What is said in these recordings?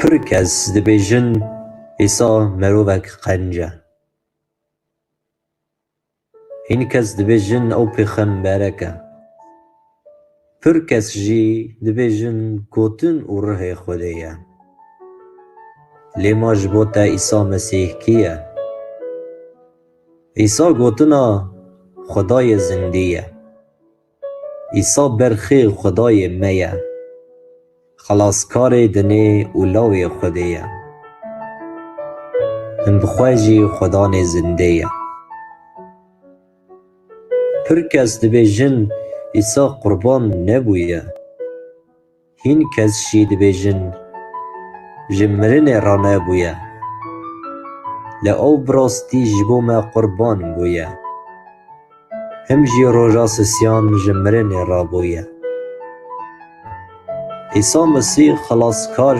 پر کەس دەبێژن ئێسا مرۆڤێک قەنجە. هین کەس دەبێژن ئەو پێغەمبەرەکە. پر کەس ژی دەبێژن گوتن û rihê Xwedê ye. Lê ma ji bo te Îsa Mesîh kî ye? Îsa gotina Xwedayê zindî ye. Îsa berxê Xwedayê me ye. Xelaskarê dinê û lawê Xwedê ye. Min bi xwe jî Xwedanê zindê ye. Pir kes dibêjin Îsa qurban nebûye. Hîn kes jî dibêjin ji mirinê re nebûye. Li ew bi rastî ji bo me qurban bûye. Him jî roja sisiyan ji mirinê re bûye. Îsa Mesîh xelaskar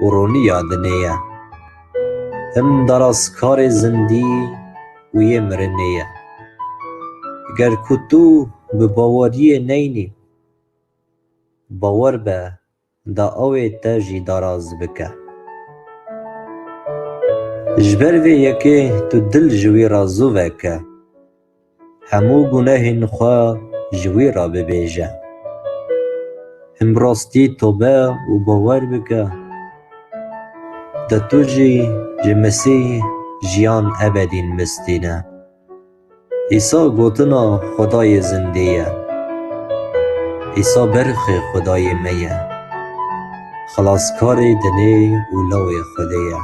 û roniya dinê ye. Him daraskarê zindî û yê mirinê ye. Eger ku tu bi baweriyê neynî, bawer be da awê te jî daraz bike. Ji ber vê yekê tu dil ji wî re zû veke. Hemû gunehên xwe ji wî re bibêje. Him bi rastî tobe û bawer bike, de tu jî ji Mesîh jiyan ebedî bistîne. İsa gotina Xwedayê zindî ye. İsa berxê Xwedayê me ye. Xelaskarê dinê û lawê Xwedê ye.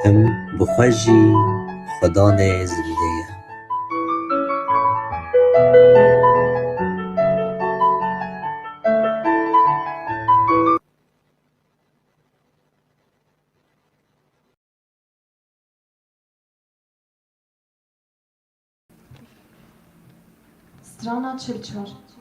Him bi xwe jî Xwedanê zindî ye. Strana 44.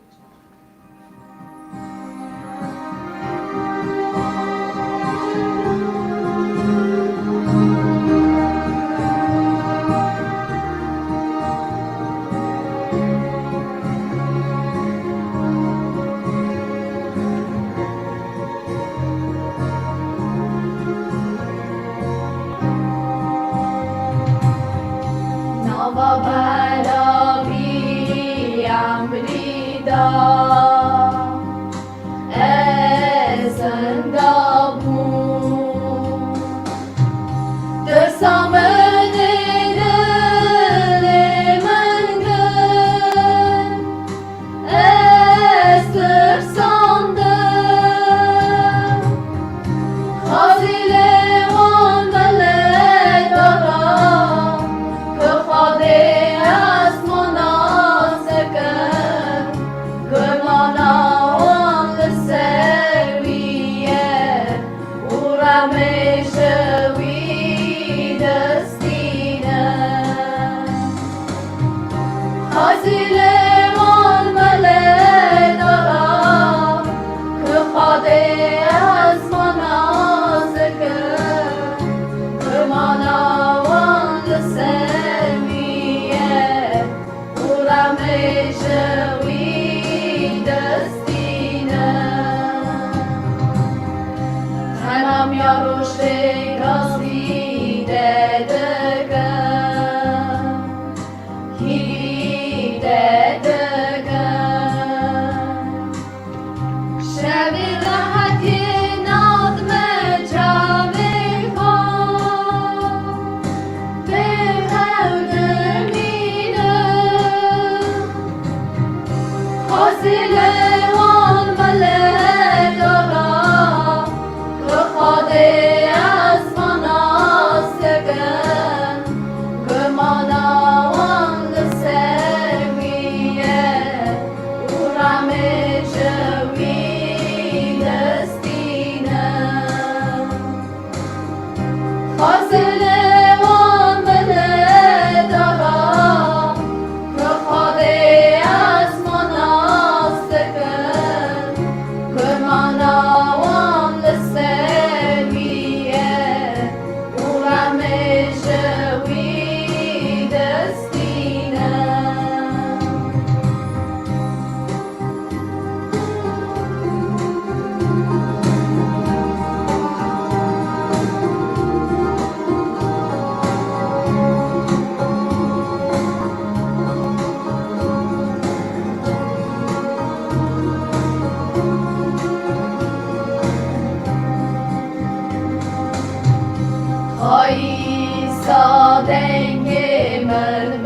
dengi من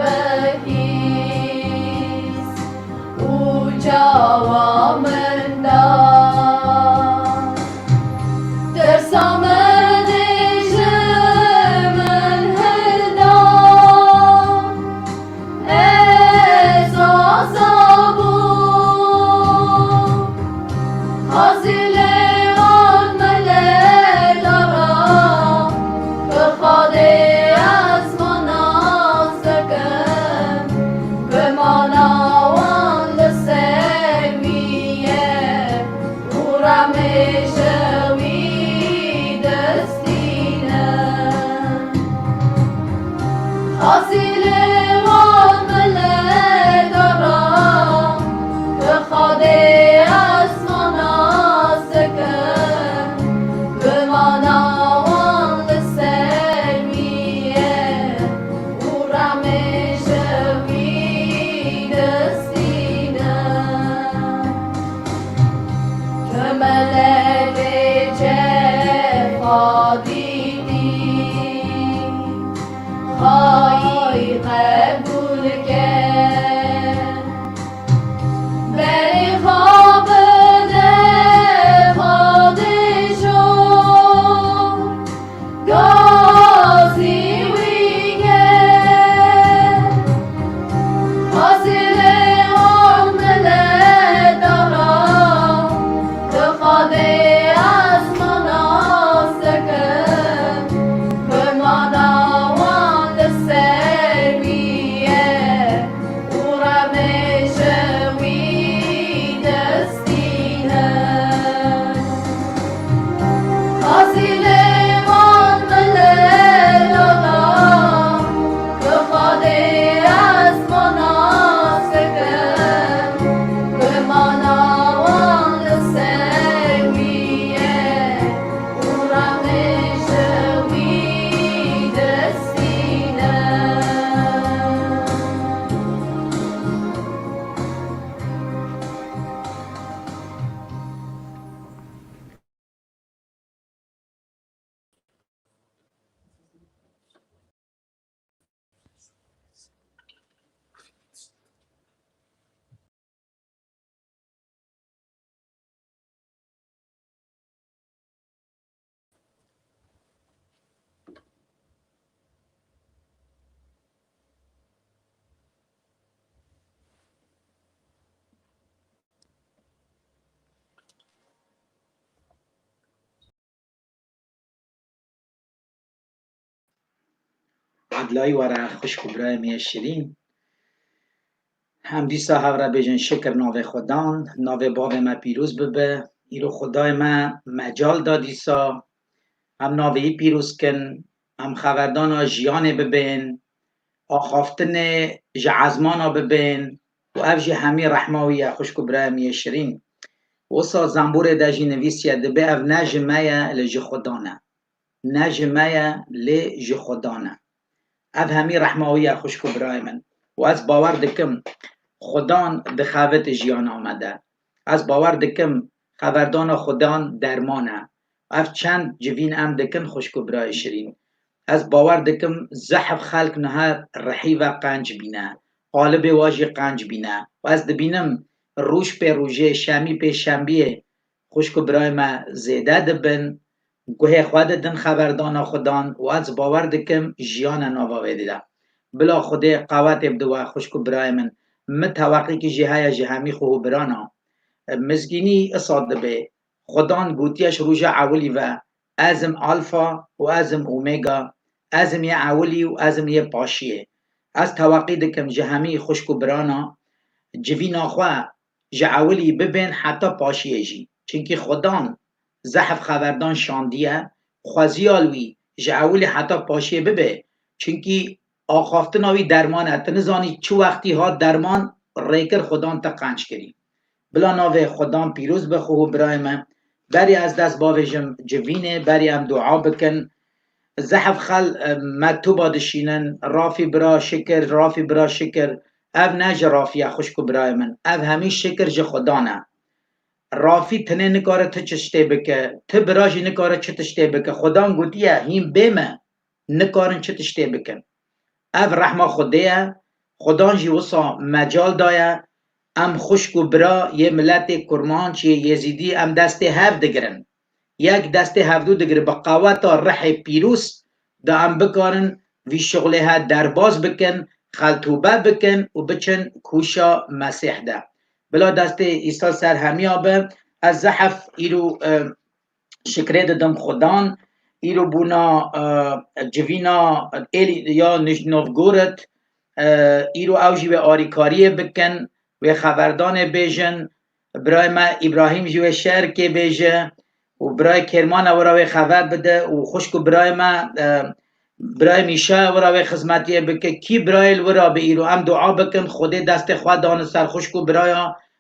بهیس او جوا من دار در سامر دیجه من هلدار احساس بود حاصل آن مله دارم به خاده از مناسکم به مناوان لسویه او رمیشوی دستینه حاصل آن مله دارم به خاده از مناسکم به مناوان لسویه او رمیشوی دستینه که ملل چه خادیدی خواهی قبول کرد بری خواب ده خودشو گازی ویگه حاصل آن مله دارم که خواده از مناسکم به مناوان لسویه او رمیشوی دستینه حاصل آن مله دارم که خواده از مناسکم به مناوان لسویه او رمیشوی دستینه عدلای وره خوش برای می شیرین هم دیسا هفره بیجن شکر ناو خدان ناو باب ما پیروز ببه ایرو خدای ما مجال دادیسا هم ناوی پیروز کن هم خبردان جیانه ببین آخافتن جعزمانا ببین و افجی همی رحماوی خوش برای می شیرین وصا زنبور دجی نویسیه دبه اف نجمه لجی خدانه نجمه لجی خدانه اف همی رحماوی خوش برای من و از باور دکم خدان دخوت جیان آمده از باور دکم خبردان خدان درمانه اف چند جوین ام دکن خوش برای شیرین از باور دکم زحف خلق نهار رحی و قنج بینه قالب واجی قنج بینه و از دبینم روش به روژه شمی به شنبیه خوش برای ما زیده دبن گوه خود دن خبردان خدان و از باور دکم جیان نواوه دیده بلا خوده قوات ابدوا خوش برای من متوقعی که جهای جهمی خوب برانا مزگینی اصاد به خدان گوتیش روژه اولی و ازم آلفا و ازم اومگا ازم یه اولی و ازم یه پاشیه از توقعی دکم جهمی خوش برانا جوی ناخواه جه اولی ببین حتی پاشیه جی چونکه خدان زحف خبردان شاندیه خوزیالوی جه اولی حتی پاشیه ببه چونکه آخافتناوی درمانه تنزانی چو وقتی ها درمان ریکر خدان تا قنج کری بلا ناوه خدان پیروز بخوه برای من بری از دست باویجم جوینه بری هم دعا بکن زحف خل متو بادشینن رافی برا شکر او نج رافی خوشکو برای من او همیش شکر جه خدانه رافی تنه نکاره تو چشته بکه تو براجی نکاره چه تشته بکه خدان گوتیه هیم بیمه نکارن چه تشته بکن اف رحمه خوده خدان جی وسا مجال دایه ام خشک و برا یه ملت کرمان چی یزیدی ام دست هف دگرن یک دست هفدو دگره با قوت رح پیروس دا ام بکارن وی شغله ها درباز بکن خلطوبه بکن و بچن کوشا مسیح ده بلا دست ایسا سر همی آبه از زحف ایرو شکره دادم خدان ایرو بونا جوینا ایلی یا نوفگورت ایرو اوجی به آریکاریه بکن و خبردان بیجن برای ما ابراهیم جوی شهر که بیجه و برای کرمان ورای خبر بده و خوشکو برای ما برای میشه ورای خدمتیه بکه کی برای ورا به ایرو هم دعا بکن خود دست خود دان سر خوشکو برای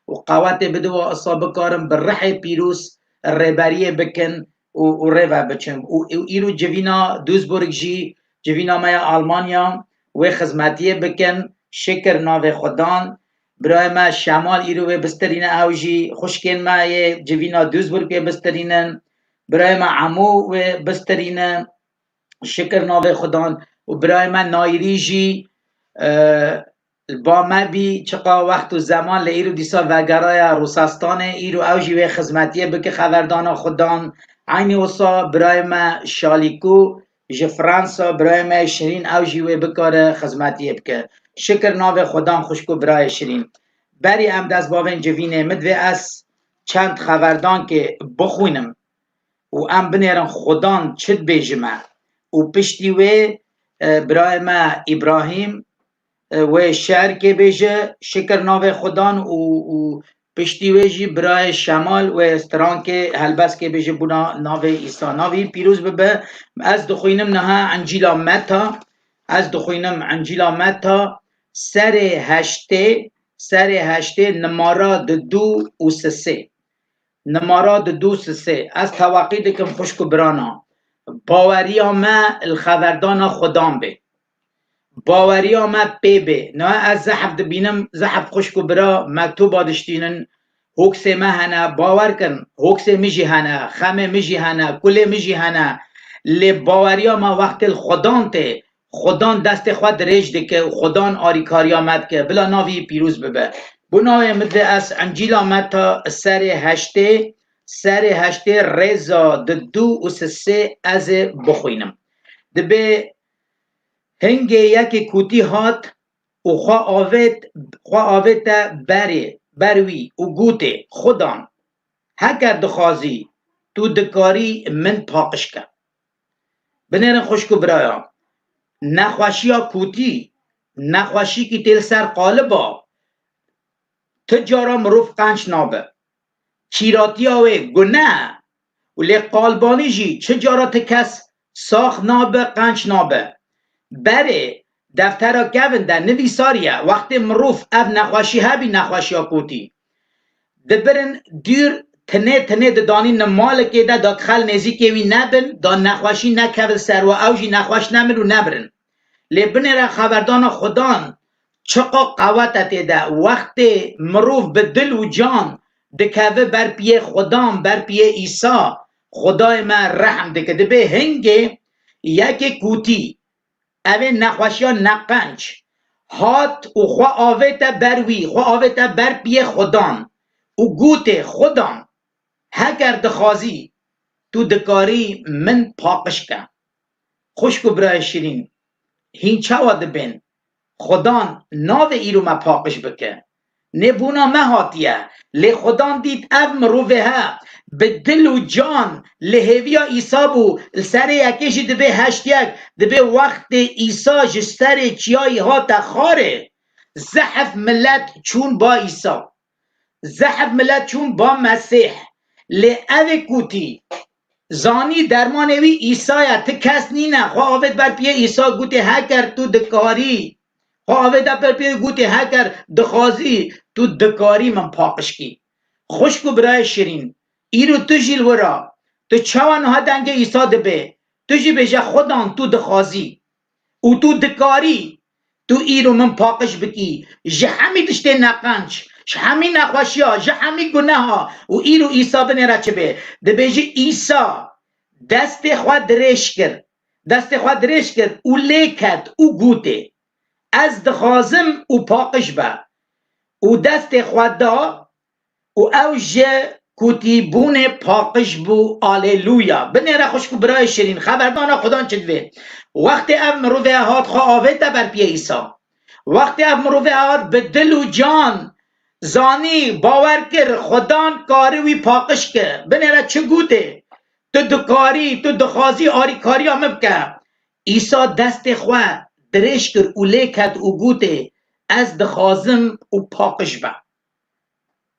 و قوت بده و اصاب کارم بر رح پیروس رهبریه بکن و روا بچن و ایرو جوینا دوزبورگ جی جوینا مای آلمانیا و خدمتیه بکن شکر ناو خدان برای ما شمال ایرو بسترین اوجی خوشکن ما جوینا دوزبورگ بسترینن برای ما عمو بسترینن شکر ناو خدان و برای ما نایری جی با ما بی چقا وقت و زمان لیرو دیسا وگرای روسستان ایرو اوجی و خدمتیه بکه خبردان خدان عینی وصا برای ما شالیکو ج فرانسا برای ما شیرین اوجی و بکاره خدمتیه بکه شکر ناو خدان خوشکو برای شیرین بری ام دست باوین جوینه مدوی از چند خبردان که بخوینم و ام بنیرن خدان چد بیجمه و پشتی و برای ما ابراهیم و شهر که بیجه شکر ناو خدان و پشتی ویجی برای شمال و استران که هلبس که بیجه بونا ناو ایسا ناوی پیروز ببه از دخوینم نها انجیلا متا سر هشته نماراد دو و سه نماراد دو سه از توقی دکم خوشکو برانا باوری ما الخبردان خدام به باوری آمد به نه از زحف بینم زحف خوشکو برا مکتوب آدشتینن حکس مهنه باور کن حکس میجی هنه خمه میجی هنه کل میجی هنه لی باوری ما وقت الخدان ته خدان دست خود ریج ده که خدان آریکاری آمد که بلا ناوی پیروز ببه بو ناوی مده از انجیل آمد تا سر هشته رزا دو و سه از بخوینم دبه هنگه یک کوتی هات و خواه آوید بروی و گوته خودان هکر دخوازی تو دکاری من پاقش که بنیرن خوشکو برایا نخواشی ها کوتی نخواشی که تیل سر قالبا تجارا مروف قنچ نابه چیراتی هاوی گناه ولی قالبانی جی چجارا کس ساخ نابه قنچ نابه بره دفتر گونده نویساریه وقتی مروف اب نخواشی هبی نخواشی کوتی دبرن دیر تنه دانی نمال که ده دا خل نزی وی نبن دا نخواشی نکول سر و اوجی نخواش نمن و نبرن لیبنه را خبردان خدان چقا قوتت ده وقتی مروف به دل و جان دکوه بر پیه خدان بر پیه ایسا خدای من رحم دکه دبه هنگه یک کوتی اوه نخواشی ها نقنج هات و خواه آویتا بروی خواه آویتا بر پیه خدان و گوته خدان هکر دخوازی تو دکاری من پاقش کن خوشکو برای شیرین هین چاواد بین خدان ناو ایرو ما پاقش بکه نبونا مهاتیه لی خدان دید او مروفه ها به دل و جان لهویا ایسا بو سر یکیشی دبه هشت یک دبه وقت ایسا جستر چیایی ها تخاره زحف ملت چون با ایسا زحف ملت چون با مسیح لی او کوتی زانی درمان اوی ایسا تا کس نینه خواه آوید بر پیه ایسا گوتی هکر تو دکاری خواه آوید بر پیه گوتی هکر دخوازی تو دکاری من پاقش کی خوشکو برای شیرین ایرو تو جیل ورا تو چوان ها دنگ ایسا دبه تو جی بجا خودان تو دخوازی و تو دکاری تو ایرو من پاقش بکی جه همی دشته نقنج جه همی نخواشی ها جه همی گناه ها و ایرو ایسا بنه را چه به دبه جه ایسا دست خود ریش کرد او لیکت او گوته از دخوازم و پاقش به و دست خود دا و اوج کتیبون پاقش بو آلیلویا. بنیره خوشکو برای شیرین خبردان خدا چدوه وقتی او مروه هات خواه تا بر پی ایسا، وقتی او مروه هات به دل و جان زانی باور کر خدان کاروی پاقش که بنیره چه گوته تو دکاری تو دخوازی آری کاری هم بکه ایسا دست خواه درش کر او لیکت او گوته از دخوازم او پاقش با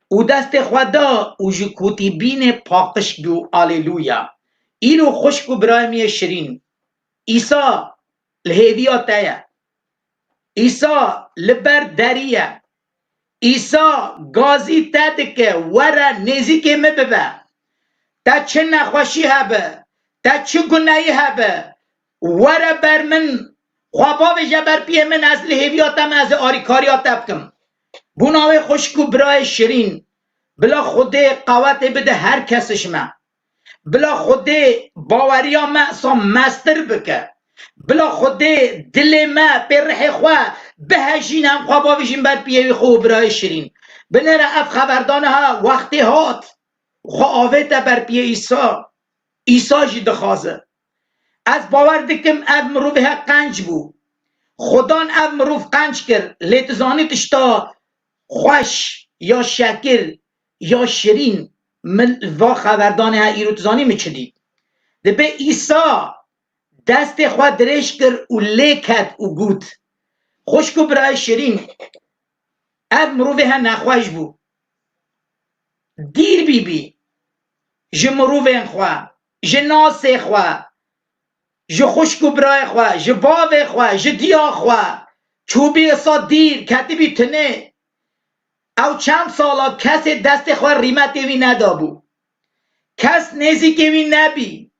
او دست خدا او جو کتیبین پاقش بو آلیلویا. اینو خوشکو برای شیرین ایسا لحیویات تایه، ایسا لبر دریه، ایسا گازی تدکه وره نزیکه مببه تا چه نخوشی هبه تا چه گناهی هبه وره بر من خوابا و جبر پیه من از لحیویاتم از آریکاریات بکم. بوناوی خوشکو برای شیرین بلا خوده قوت بده هر کسش من، بلا خوده باوریا من اصلا مستر بکه، بلا خوده دل من پر خواه بهشین هم خواه باویشین بر پیوی خوب برای شیرین بنره اف خبردانه ها وقتی هات خواه آویتا بر پی ایسا ایسا جی دخوازه از باور دکم اف مروف ها قنج بو خدان اف مروف قنج کرد لیتزانی تشتا خوش یا شکل یا شیرین من و خبردانه ها ایرو تزانی میچدی ده به ایسا دست خواه درش کر او لیکت او گود خوشکو برای شیرین اب مروفه ها نخواهش بو دیر بی بی جه مروفه خواه جه ناس خواه جه خوشکو برای خواه جه باو خواه جه دیا خواه چوبی اصا دیر کتبی تنه او چند سالا کس دست خواه ریمت وی ندابو کس نزی که وی نبی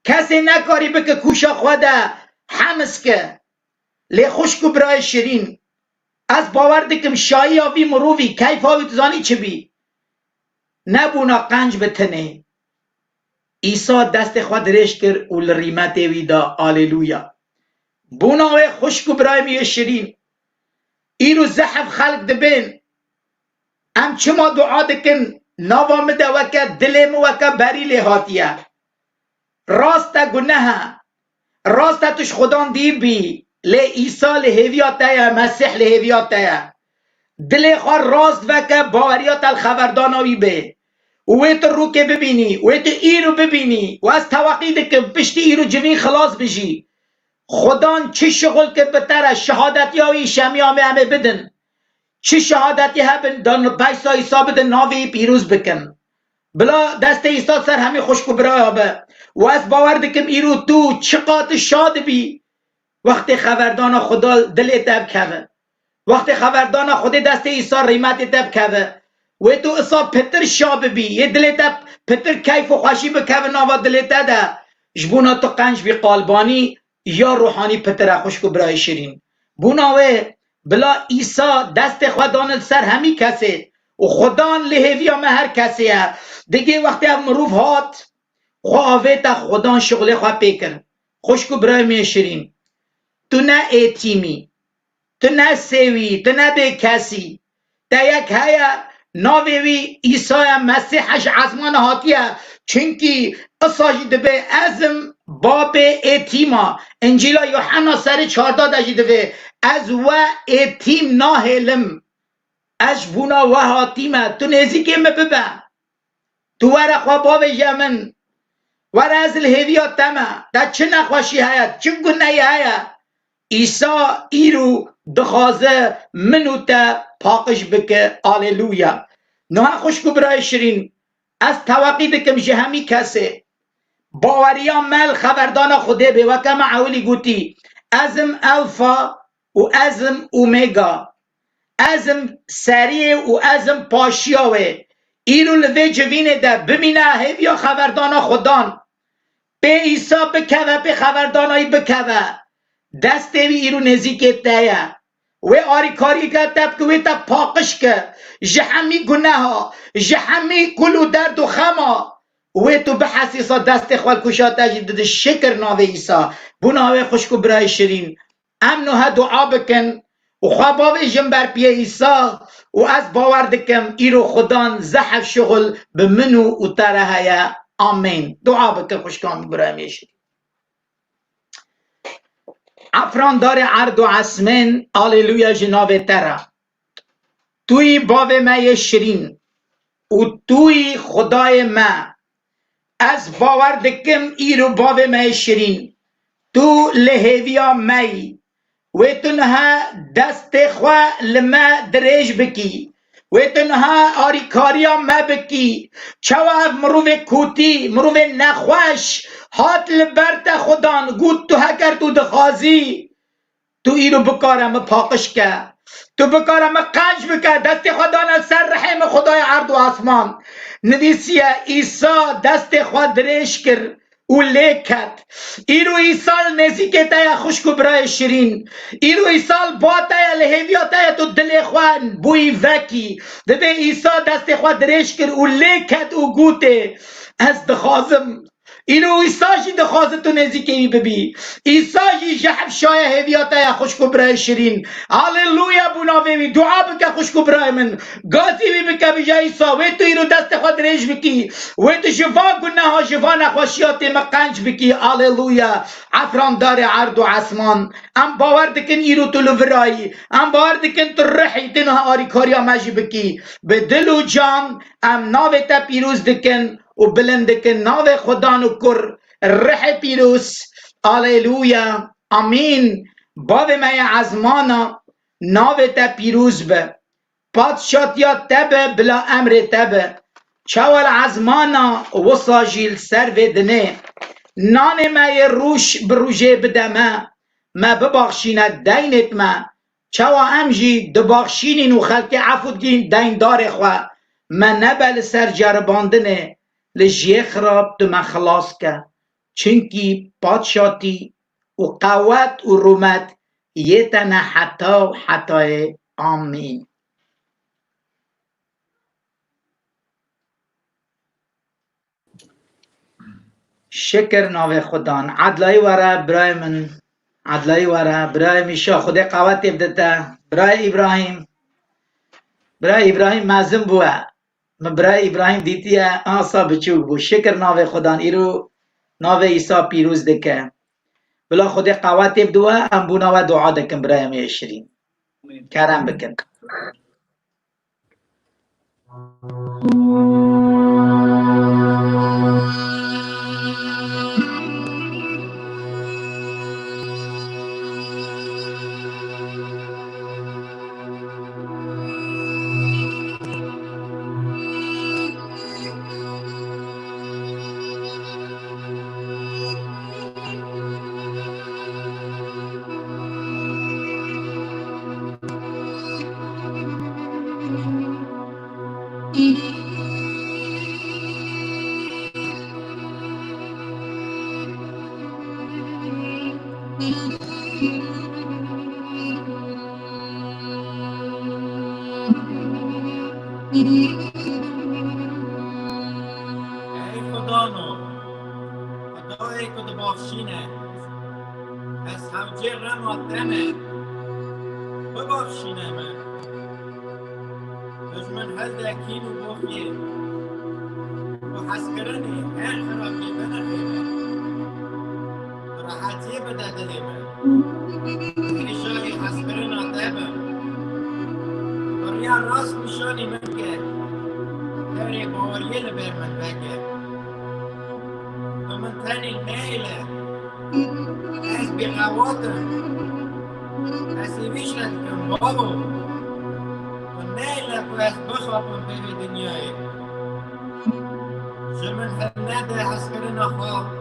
کسی نکاری بکه کوشا خواده حمس که لی خوشکو برای شیرین از باور دکم شایی آوی مرووی کیف آوی تزانی چه بی نبونا قنج بتنه ایسا دست خود درش کر اول ریمت وی دا آلیلویا. بوناوی خوشکو برای می شیرین ایرو زحف خلق دبین ام چه ما دعا دکن نوام ده وکه دلم وکه بری لحاتیه راسته گناه راسته توش خدان دی بی لی ایسا لحویات تایه مسیح لحویات تایه دل خواه راست وکه باوریات الخبردانوی به وی تو رو که ببینی وی تو ایرو ببینی و از توقیده که پشتی ایرو جوین خلاص بشی خدان چه شغل که بتره شهادتی هاوی شمی همه بدن چه شهادتی هبن دان پیسا ایسا بدن ناوی پیروز بکن بلا دست ایسا سر همی خوشکو برای آبه و از باور دکم ایرو تو چقدر شاد بی وقتی خبردان خدا دل تب که وقتی خبردان خدا دست ایسا ریمت تب که و تو ایسا پتر شاب بی یه دل تب پتر کیف و خوشی بکه ناوا دل تده جبونا تو قنج بی قالبانی یا روحانی پتر خوشکو برای شیرین بوناوه بلا ایسا دست خدان سر همی کسی و خدان لحویا مه هر کسی ها دیگه وقتی هم مروف هات خواهوه تا خدان شغل خواه پیکن خوشکو برای می شیرین تو نه ایتیمی تو نه سیوی تو نه به کسی تا یک هیا ناویوی ایسای مسیحش عزمان هاتیه چونکی اصاجی به ازم باب ایتیما انجیلا یوحنا سر 14 دجیده به از و ایتیم ناهلم اش بونا و حاتیمه تو نزیکه مببه تو ور خوابا و یمن ور از الهویات تمه دا چه نخوشی هیا چه گناهی هیا ایسا ایرو دخوازه منو تا پاقش بکه آلیلویا. نوها خوشکو برای شیرین از توقی دکم جهمی کسی باوریا مل خبردان خوده به وکم اولی گوتی ازم الفا و ازم اومگا ازم سریع و ازم پاشیاوه ایرو لوه جوینه ده بمینه هیویا خبردان خودان به ایسا بکوه به خبردانایی بکوه دست ایرو نزیکت ده و آری کاری که تب که تا پاقش که جهمی گناه جهمی کلو درد و خما و تو به حسیسا دست خوال کشات تجید ده شکر ناوه ایسا بناوه خوشکو برای شیرین امنو ها دعا بکن و خواه بجم بر پی ایسا و از باور دکم ایرو خدان زحف شغل به منو و تره آمین. دعا بکن خوشکان برای میشه. افران دار عرض و عصمن آلیلویا جناب تره توی باوه ما شرین و توی خدای ما از باور دکم ایرو باوه ما شرین تو لهویا می و تنها دست خواه لما دریج بکی و تنها آریکاریا ما بکی چواف مروف کوتی مروف نخوش هات لبرت خدان گود تو هکر تو دخوازی تو ایرو بکارم پاکش که تو بکارم قنج بکر دست خدانا سر رحم خدای عرض و آسمان نویسیه ایسا دست خود درش کر او لیکت ایرو ایسال نزیکت یا خوشکو برای شیرین ایرو ایسال باتا یا لحویاتا یا تو دل خوان بوی وکی دبه ایسا دست خود درش کر او لیکت او گوته از دخوازم اینو ایساشی دخوازه تو نزیکی ببی ایساشی جحب شایه هویاتا یا خوشکو برای شیرین هاللویا بناوی دعا بکه خوشکو برای من گازی بی بکه بجا ایسا وی تو ایرو دست خود ریش بکی وی تو شفا گناه ها شفا نخوشیات مقنج بکی هاللویا عفران دار عرض و عصمان ام باور دکن ایرو تو لورایی ام باور دکن تو رحی تنها آریکاریا مجی بکی به دل و جان ام ناوی تا پیروز دکن و بلند که ناو خدا نو کر رح پیروس آلیلویا امین باو می عزمانا ناو تا پیروز به پادشاتیا تبه بلا امر تبه چوال عزمانا وصا جیل سر دنه نان می روش بروژه بدمه ما ببخشیند دینت ما چوا امجی دبخشینین و خلق عفو دین دین دار خواه ما نبل سر جرباندنه لجیه خراب تو من خلاص که چونکی پادشاتی و قوت و رومت یه تنه حتی آمین. شکر ناوه خدان عدلای وره برای من عدلای وره برای میشا خود قوت بدته برای ابراهیم مازم بوه برای ابراهیم دیتیه آسا بچوک بو شکر ناوه خدان ایرو ناوه ایسا پیروز دکه بلا خود قوت بدوه ام بو ناوه دعا دکم برای میشرین کرم بکن ای خدانو خدایی که تو بخشینه از همچه رماتمه ببخشینه من دشمن هل دکین و بخیه و حسکرنی هر خرابی بنخیمه راحتی بده دلیمه ایشایی حسکرن آتبه بریا راست میشانی من که هری باوریه لبر من بگه و من تانی نیله از بغواتم از ایویش لدکم بابو و نیله و از بخوابم به دنیای جمن هر نده حسکرن خواه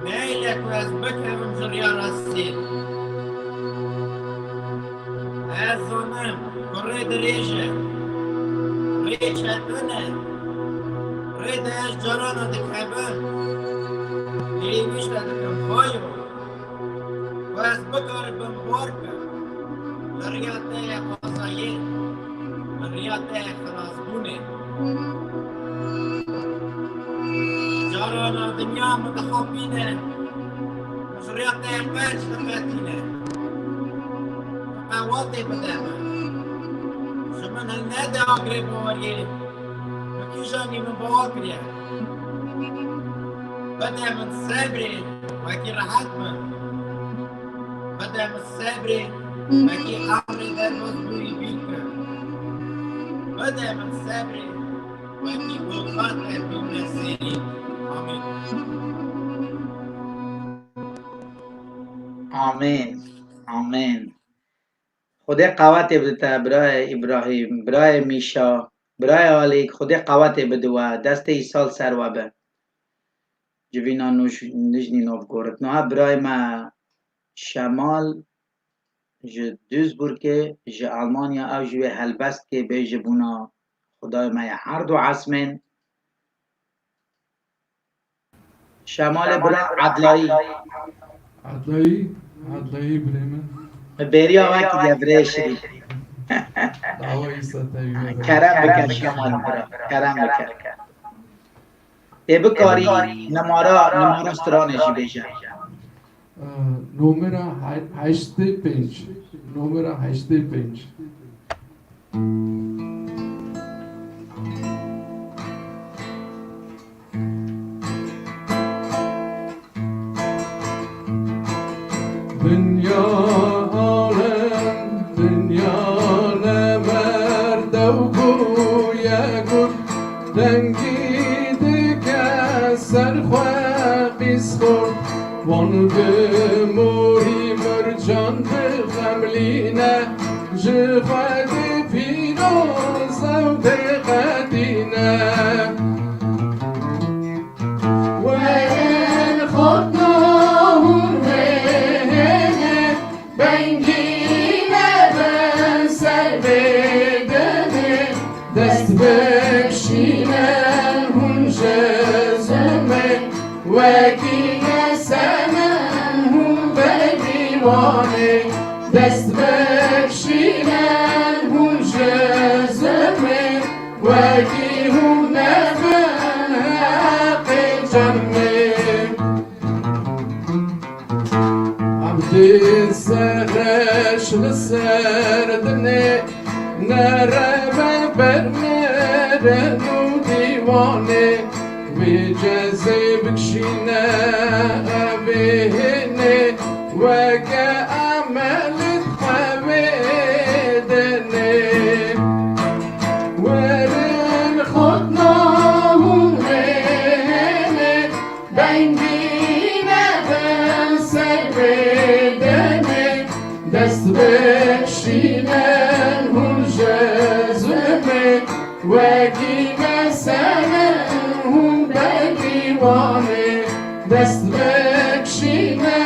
نیله و از بکرم جریا راستی از زنم کره دریجه ریچه دونه ریده از جرانو دکبه لیویش لدکم خواهی و از بکار بمبار کن لریاته خاصایی لریاته خلاصبونه جرانو دنیا متخوفینه مشریاته پنج دقیقینه قواتی بده من شما نده آگری بواریه مکیشانی من بوا کریه بده من صبری وکی راحت من بده من صبری وکی امری در مزبوری بیکن بده من صبری وکی بلغات بیم نسیری آمین آمین آمین. خدا قوت بده برای ابراهیم، برای میشا، برای آلیک. خدا قوت بده و دست ایسال سر و به جوینا نجنی نوف گورت نوها برای ما شمال ج دوزبورگ ج آلمانیا او جوی هلبست که بیج بونا خدای ما هر دو عصمین شمال برای عدلایی عدلایی بريمن بریا وکی دیا بریشری دعوة ستایی کرم بکر شمال برا کرم بکر ای بکاری نمارا سترانشی بیجه نمره 85 نمره 85 دنیا عالم دنیا نمرد و گویا گل دنگیده که سرخواه قیس خورد وان به موری مرجان به غملینه جخواد پیروز و دقدینه و این خود نهون هنه بنگینه بن سر بدنه دست بکشینه هون جزمه وکینه سنه هون بدیوانه دست بکشینه هون جزمه وکی هون نبن حق جمعه عبد سرش لسردنه نرمه بر نرنو دیوانه به جزه بکشینه بهنه وکه عملت خویدنه ورن خود نامون هنه بنگینه بن سر بدنه دست بکشینه هون جزمه وکی مسنه هون بدیوانه دست بکشینه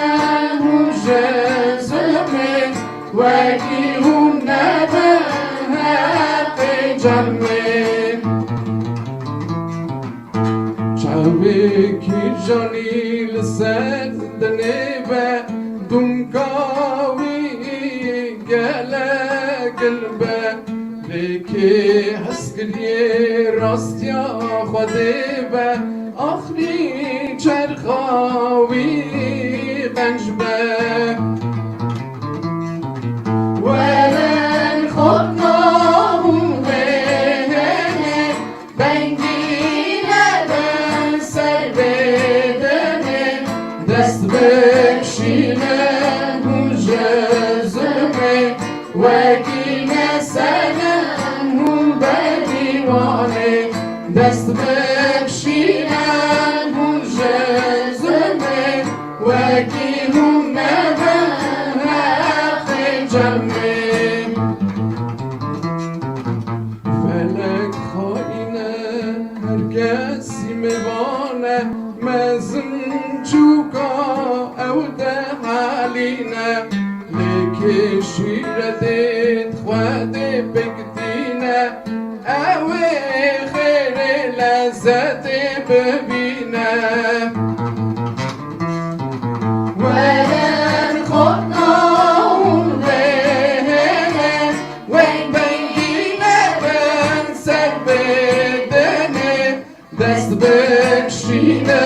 هون جزمه وکی هون نبه حق جمعه چاوی کی جانی لسد دنه و دمکاوی گله قلبه لیکی حسکری راستیا خوده و آخری چرخاوی قنجبه ورن خود نامون بهنه بنگینه بن سر بدنه دست بکشینه هون جزمه وکی نسنه هون بدیوانه دست بکشینه هون جزمه وکی هون نبه حق جمعه فلک خواهینه هر کسی میوانه مزم چوکا او ده حالینه لیکی شیرتت خواهده بگدینه او خیر لذت ببینه ورن خود نامون بهنه وین بنگینه بن سر بدنه دست بکشینه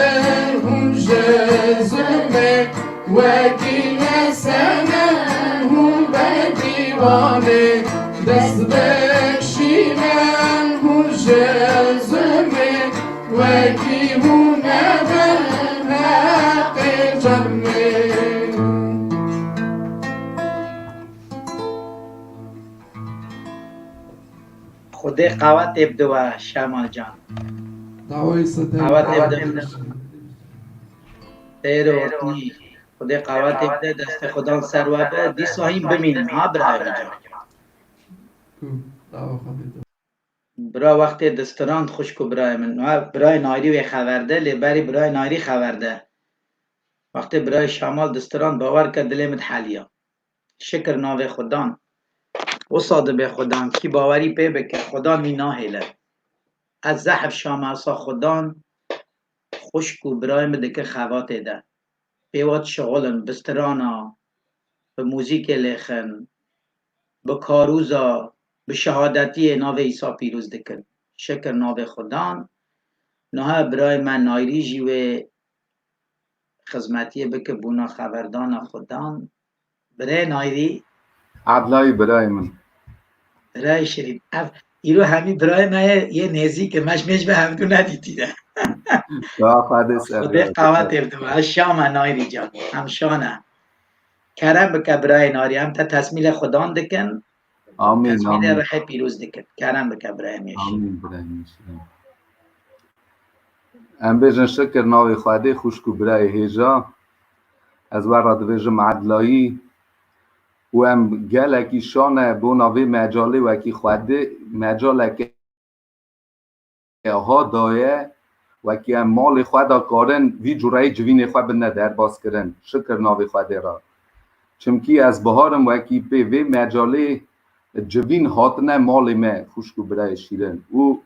هون جزمه وکی نسنه هون بدیوانه جزمه وکی هونه بر حق جمه خودی قوت ابدو شمال جان دعوی سته قوت ابدو تیر ورطنی خودی قوت ابدو دست خودان سروابه دی ساهیم بمینم ها برای جان دعوی خواهد برای وقت دستران خوشکو برای من برای نایری و خورده لبری برای نایری خورده وقتی برای شمال دستران باور کرد دلمت حالیا شکر ناوه خودان و صادب خودان کی باوری پی بکر خودان می ناهیله از زحف شامرسا خودان خوشکو برای مده که خواته ده پیوات شغلن بسترانا به موزیک لیخن به کاروزا به شهادتی ناوه ایسا پیروز دکن شکر ناوه خودان نه برای من نایری جیوه خدمتی بکه بونا خبردان خودان برای نایری عدلایی برای من برای شرید ایرو همی برای من یه نیزی که مش به همتون ندیدیده دعا خواهد خدا قوت ابدو از شام نایری جان همشانه کرم بکه برای ناری هم تا تصمیل خدان دکن آمین تصمیل آمین رح پیروز دکن کرم بکه برای میش آمین برای میشیم ام بیجن شکر ناوی خواهده خوشکو برای هیجا از ورد بیجم عدلایی و ام گلکی شانه بو ناوی مجاله و اکی خواهده مجاله که ها دایه و که ام مال خواهده کارن وی جورای جوین خواه بنده در باز کرن شکر ناوی خواهده را چمکی از بهارم و اکی پی وی مجاله جوین هاتنه مال ما خوشکو برای شیرن او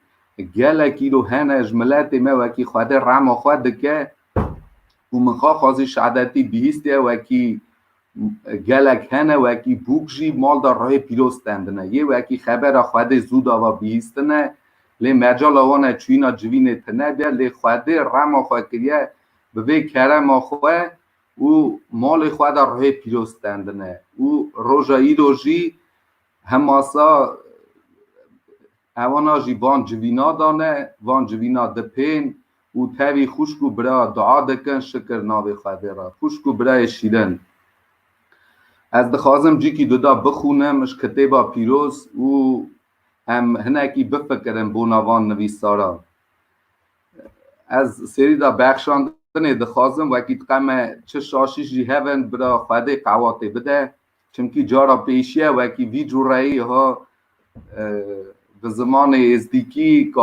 گلکی رو هنه اجملت ما و اکی خواهده رم خواهده که و منخواه خوازی شعدتی بیسته و اکی گلک هنه و اکی بوکجی مال در راه پیروز تندنه یه و اکی خبر خواهده زود آوا بیستنه لی مجال آوانه چوینا جوین تنه بیا لی خواهده رم خواه کریه به وی کرم خواه او مال خواه در راه پیروز تندنه او روژایی روژی هماسا اوانا جی وان جوینا دانه وان جوینا دپین او تاوی خوشکو برا دعا دکن شکر ناوی خواهده را خوشکو برای شیرن از دخوازم جی که دودا بخونم اش کتیبا پیروز او هم هنکی بفکرم بوناوان نویسارا از سری دا بخشاندن دخوازم وکی تقام چه شاشیش جی هون برا خواهده قواته بده چمکی جارا پیشیه وکی وی جورایی ها به زمان ازدیکی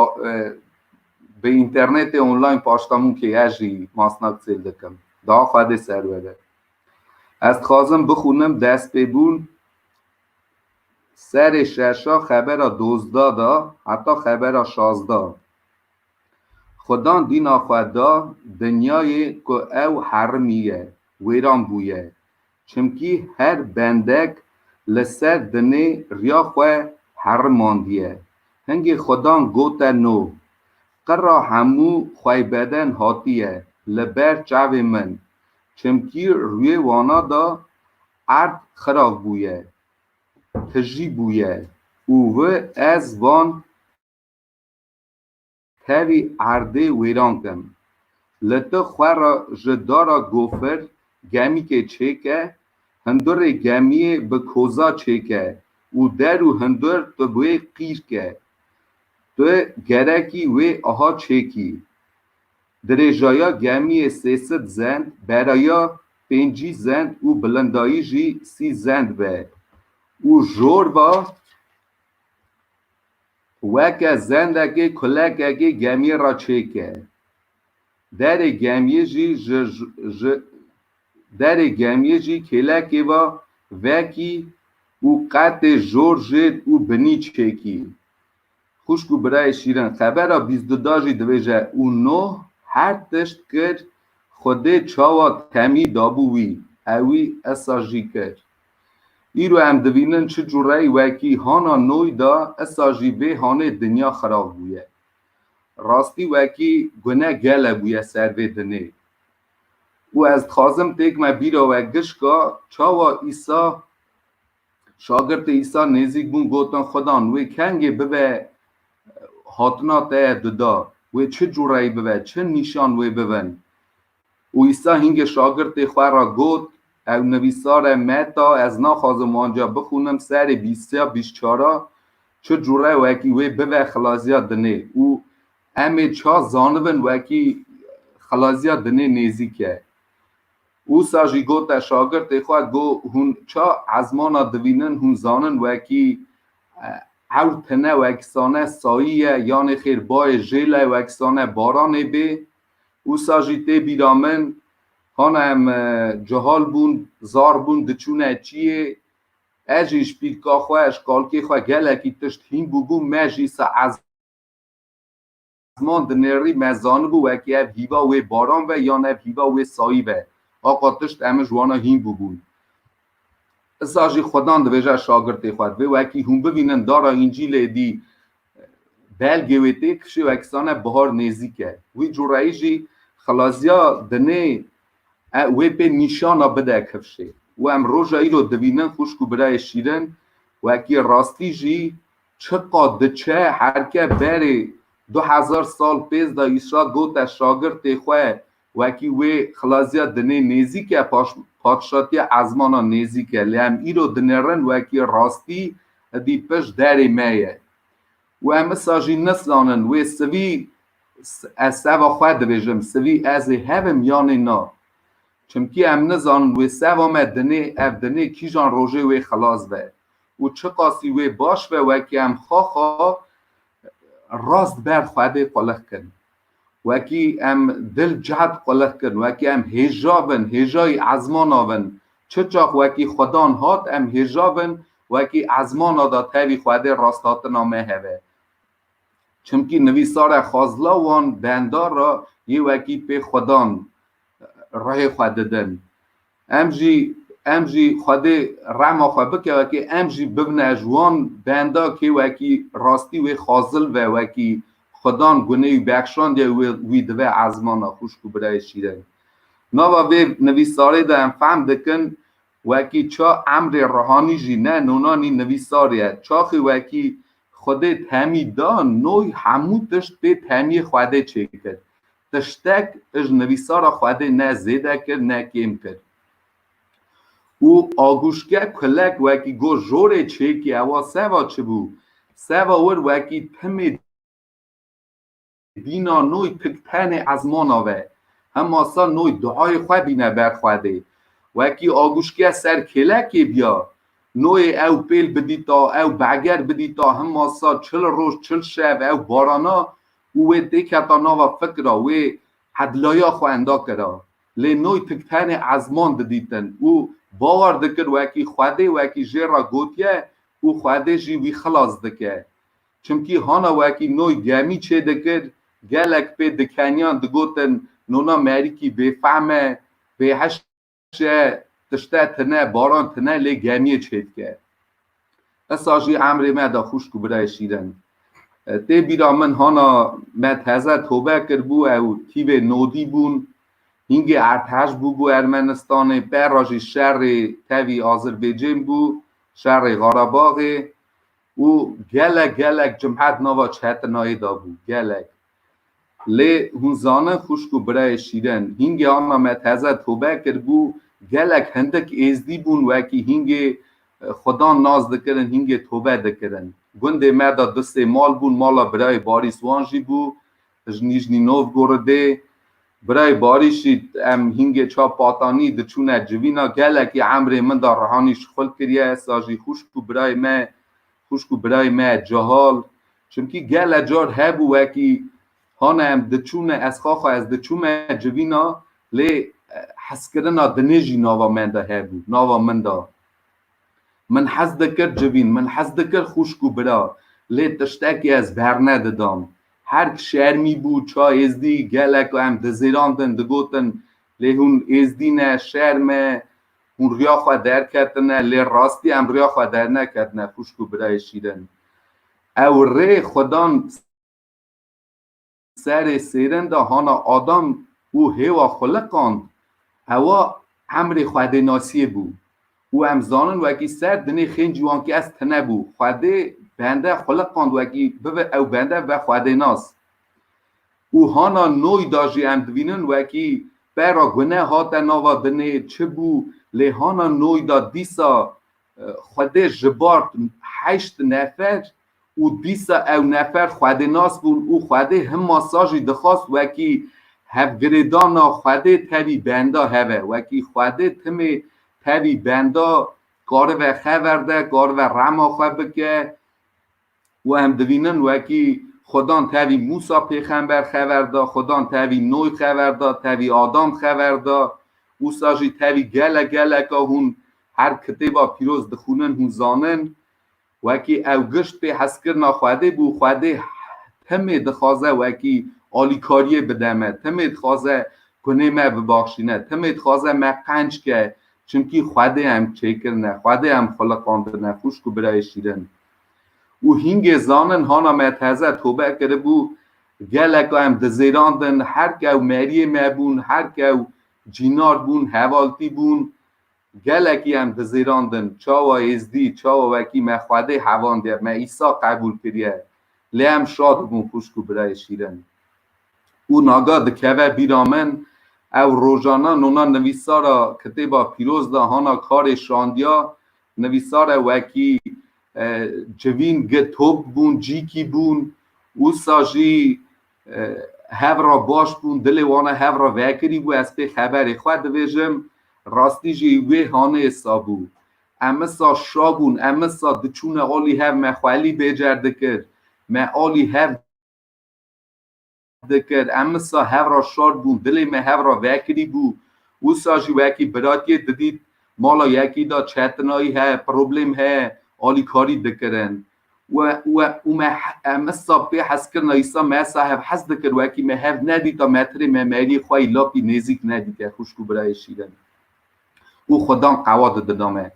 به اینترنت اونلاین پاشتامون که یجی ماسناک سیل دکم دا خواهده سر بده از خوازم بخونم دست ببون سر ششا خبر دوزدا دا حتی خبر شازدا خدان دینا خواهدا دنیای که او حرمیه ویران بویه چمکی هر بندک لسر دنه ریا خواه حرماندیه هنگی خدان گوتا نو قرا همو خواه بدن هاتیه لبر چاوی من چمکی روی وانا دا عرد خراب بویه تجی بویه او از وان تاوی عرده ویران کم لطه خواه را جدارا گوفر گمی که چیکه هندور گمی به کوزا چیکه او در و هندور تو بوی قیر که تو گرکی وی آها چیکی درجایا گمی 300 زند برایا 5 زند او بلندایی جی 30 زند به او جور با وکه زندگی کلکه گمی را چیکه در گمی جی کلکه با وکی او قط جور جد او بنی چیکی خوشکو برای شیرن خبر 22 جی دویجه او نو هر تشت کرد خوده چاوا تمی دابوی اوی اساجی کرد ایرو هم دوینن چه جوری وکی هانا نوی دا اساجی وی هانه دنیا خراب بویه راستی وکی گناه گله بویه سروی دنه او از خازم تک ما بیرا و گشکا چاوا ایسا شاگرد ایسا نزیک بون گوتن خدان وی کنگه ببه هاتنا ته ددا و چه جورایی ببه چه نشان و ببن و ایسا هنگ شاگرد خواه را گفت او نویسار متا از ناخوازم آنجا بخونم سر 24 چه جوره وکی و ببه خلاصیات دنه او امه چا زانبن وکی خلاصیات دنه نزیکه او ساجی گوت شاگرد خواه گو هون چا ازمانا دوینن هون زانن وکی او تنه وکسانه ساییه یعنی خیر بای جیله وکسانه بارانه به او ساجی ته بیرامن هانم جهال بون زار بون دچونه چیه اجیش پیکا خواهش کالکی خواه گلکی تشت هین بو مجیسا از ازمان دنری مزانه بو وکی اب هیوا و باران و یا نب هیوا و سایی و آقا تشت امه جوانا هین بون ساجی خودان دویجه شاگرد خود و وکی هم ببینن دارا انجیل دی بلگه و تکشی و اکسانه بهار نزیکه وی جورایی جی خلاصیا دنه و به نشانا بده کفشه و ام روژا ایلو دوینن خوشکو برای شیرن و اکی راستی جی چقدر چه هرکه بره 2000 سال پیز دا ایسرا گوت شاگرد خواه و اکی و خلاصیا دنه نیزیکه پادشاتی ازمانا نیزیکه لیم ایلو دنرن و اکی راستی دی پش داری میه و ام ساجی نسلانن و سوی از سوا خواه دویجم سوی از هفم یعنی نا چمکی ام نزانن و سوام دنه کی جان روژه و خلاص و و چه قاسی و باش و وکی ام خواه راست بر خواهده قلق کن وکی ام دل جهد قلق کن وکی ام هجای ازمان آون چه چاق وکی خدان هات ام هجابن وکی ازمان آدا تاوی خواهده راستات نامه هوه چمکی نویسار خازلا وان بندار را یه وکی پی خدان راه خود دادن امجی خود رما خود بکه وکی امجی ببنه جوان بندا که وکی راستی و خازل و وکی خدان گونه بخشان دی وی دوه ازمانا خوشکو برای شیرن نوا وی نویساره دا هم فهم دکن وکی چا امر روحانی جی نه نونانی نویساریه چاخی وکی خود تمی دان نوی همو تشت به تمی خوده چه کرد تشتک اج نویسارا خواهده نه زیده کرد نه کم کرد او آگوشگه کلک وکی گو جوره چه که اوا سوا چه بو سوا ور وکی تمی بینا نوی پکتن از ما ناوه هم ماسا نوی دعای خواه بینه برخواهده وکی آگوشگه سر کلکی بیا نوی او پیل بدیتا او بگر بدیتا هم ماسا 40 روز 40 شب او بارانا و دیکتا ناوا فکر و عدلایا خواندا کرا لی نوی تکتن ازمان دیدن او باور دکر وکی خواده وکی جیرا گوتیه او خواده جی وی خلاص دکه چمکی هانا وکی نوی گمی چه دکر گلک پی دکنیان دگوتن نونا مریکی بفهمه به هشه تشته تنه باران تنه لی گمی چه دکه اساجی عمری مدا خوشکو برای شیرن تی بیرا من هانا متحزه توبه کر بو او تیوه نودی بون هنگی ارتش بو ارمنستان براجی شهر تاوی آذربایجان بو شهر غرباغ او گلک جمعت نوا چهت نایی دا بو گلک لی هنزانه خوشکو برای شیرن هنگی آنا متحزه توبه کر بو گلک هندک ازدی بون وکی هنگی خدا ناز دکرن هنگی توبه دکرن گنده مدا دسته مال بون مالا برای باریس وانجی بو نیجنی نوف گورده برای باریشی ام هنگی چا پاتانی دچونه جوینا گلکی عمر من دا رهانیش خل کریه ساجی خوشکو برای ما جهال چونکی گل جار هبو وکی هانه ام دچونه از خواخا از دچونه جوینا لی حس کردنا دنیجی ناوا من دا هبو ناوا من دا من حز دکر جوین من حز دکر خوشکو برا لی تشتکی از برنه دادم هر شرمی بود چا ازدی گلک و هم دزیراندن دگوتن لی هون ازدی نه شرمه هون ریا خواه در کردنه لی راستی هم ریا خواه در نکردنه خوشکو برای شیرن او ری خودان سر سیرن دا هانا آدم او هوا خلقاند هوا عمر خواهده ناسیه بود او هم زانن وکی سر دنه خین جوان که از تنه بود خواهده بنده خلق قاند وکی ببه او بنده و خواده ناس او هانا نوی داجی هم دوینن وکی برا گنه هاتا ناوا دنه چه بو لی هانا نوی دا دیسا خواده جبارت 8 نفر او دیسا او نفر خواده ناس بون او خواده هم ماساجی دخواست وکی هف گریدانا خواده تبی بنده هوه وکی خواده تمی تبی بنده کار و خورده کار و رما خواه بکه و هم دوینن وکی خدان تاوی موسا پیغمبر خبر دا خدان تاوی نوی خبر دا تاوی آدم خبر دا او ساجی تاوی گله گله که هون هر کتبا پیروز دخونن هون زانن وکی او گشت به حسکر خواده بو خواده تمه دخوازه وکی آلیکاریه بدمه تمه دخوازه کنه ما بباخشینه تمه دخوازه ما قنج که چونکی خواده هم چیکر نه خواده هم خلقانده نه خوش کو برای شیرن او هینگ زانن هانا متحزه توبه کرده بو گلک هم دزیراندن هر که او مریه مبون هر که او جینار بون حوالتی بون گلکی هم دزیراندن چاوا ازدی چاوا وکی مخواده حوانده ما ایسا قبول کریه لی هم شاد بون خوشکو برای شیرن او ناگاه دکوه بیرامن او روزانا نونا نویسارا کتبا پیروز دا هانا کار شاندیا نویسارا وکی جوین گتوب بون جیکی بون او ساجی هف را باش بون دل وانا هف را وکری بو از پی خبری خود دویجم راستی جی وی هانه حسابو اما سا شابون اما سا دچون آلی هف مخوالی بجرده کرد ما آلی هف دکر اما سا هف را شاد بون دل ما هف را وکری بو او ساجی وکی براتی ددید مالا یکی دا چتنایی ها پروبلم ها آلی کاری دکرن و مسا پی حس کرنا ایسا مسا هف حس دکر وکی ما هف ندی تا متر ممری خواهی لاپی نزیک ندی که خوشکو برای شیرن او خدان قواد ددامه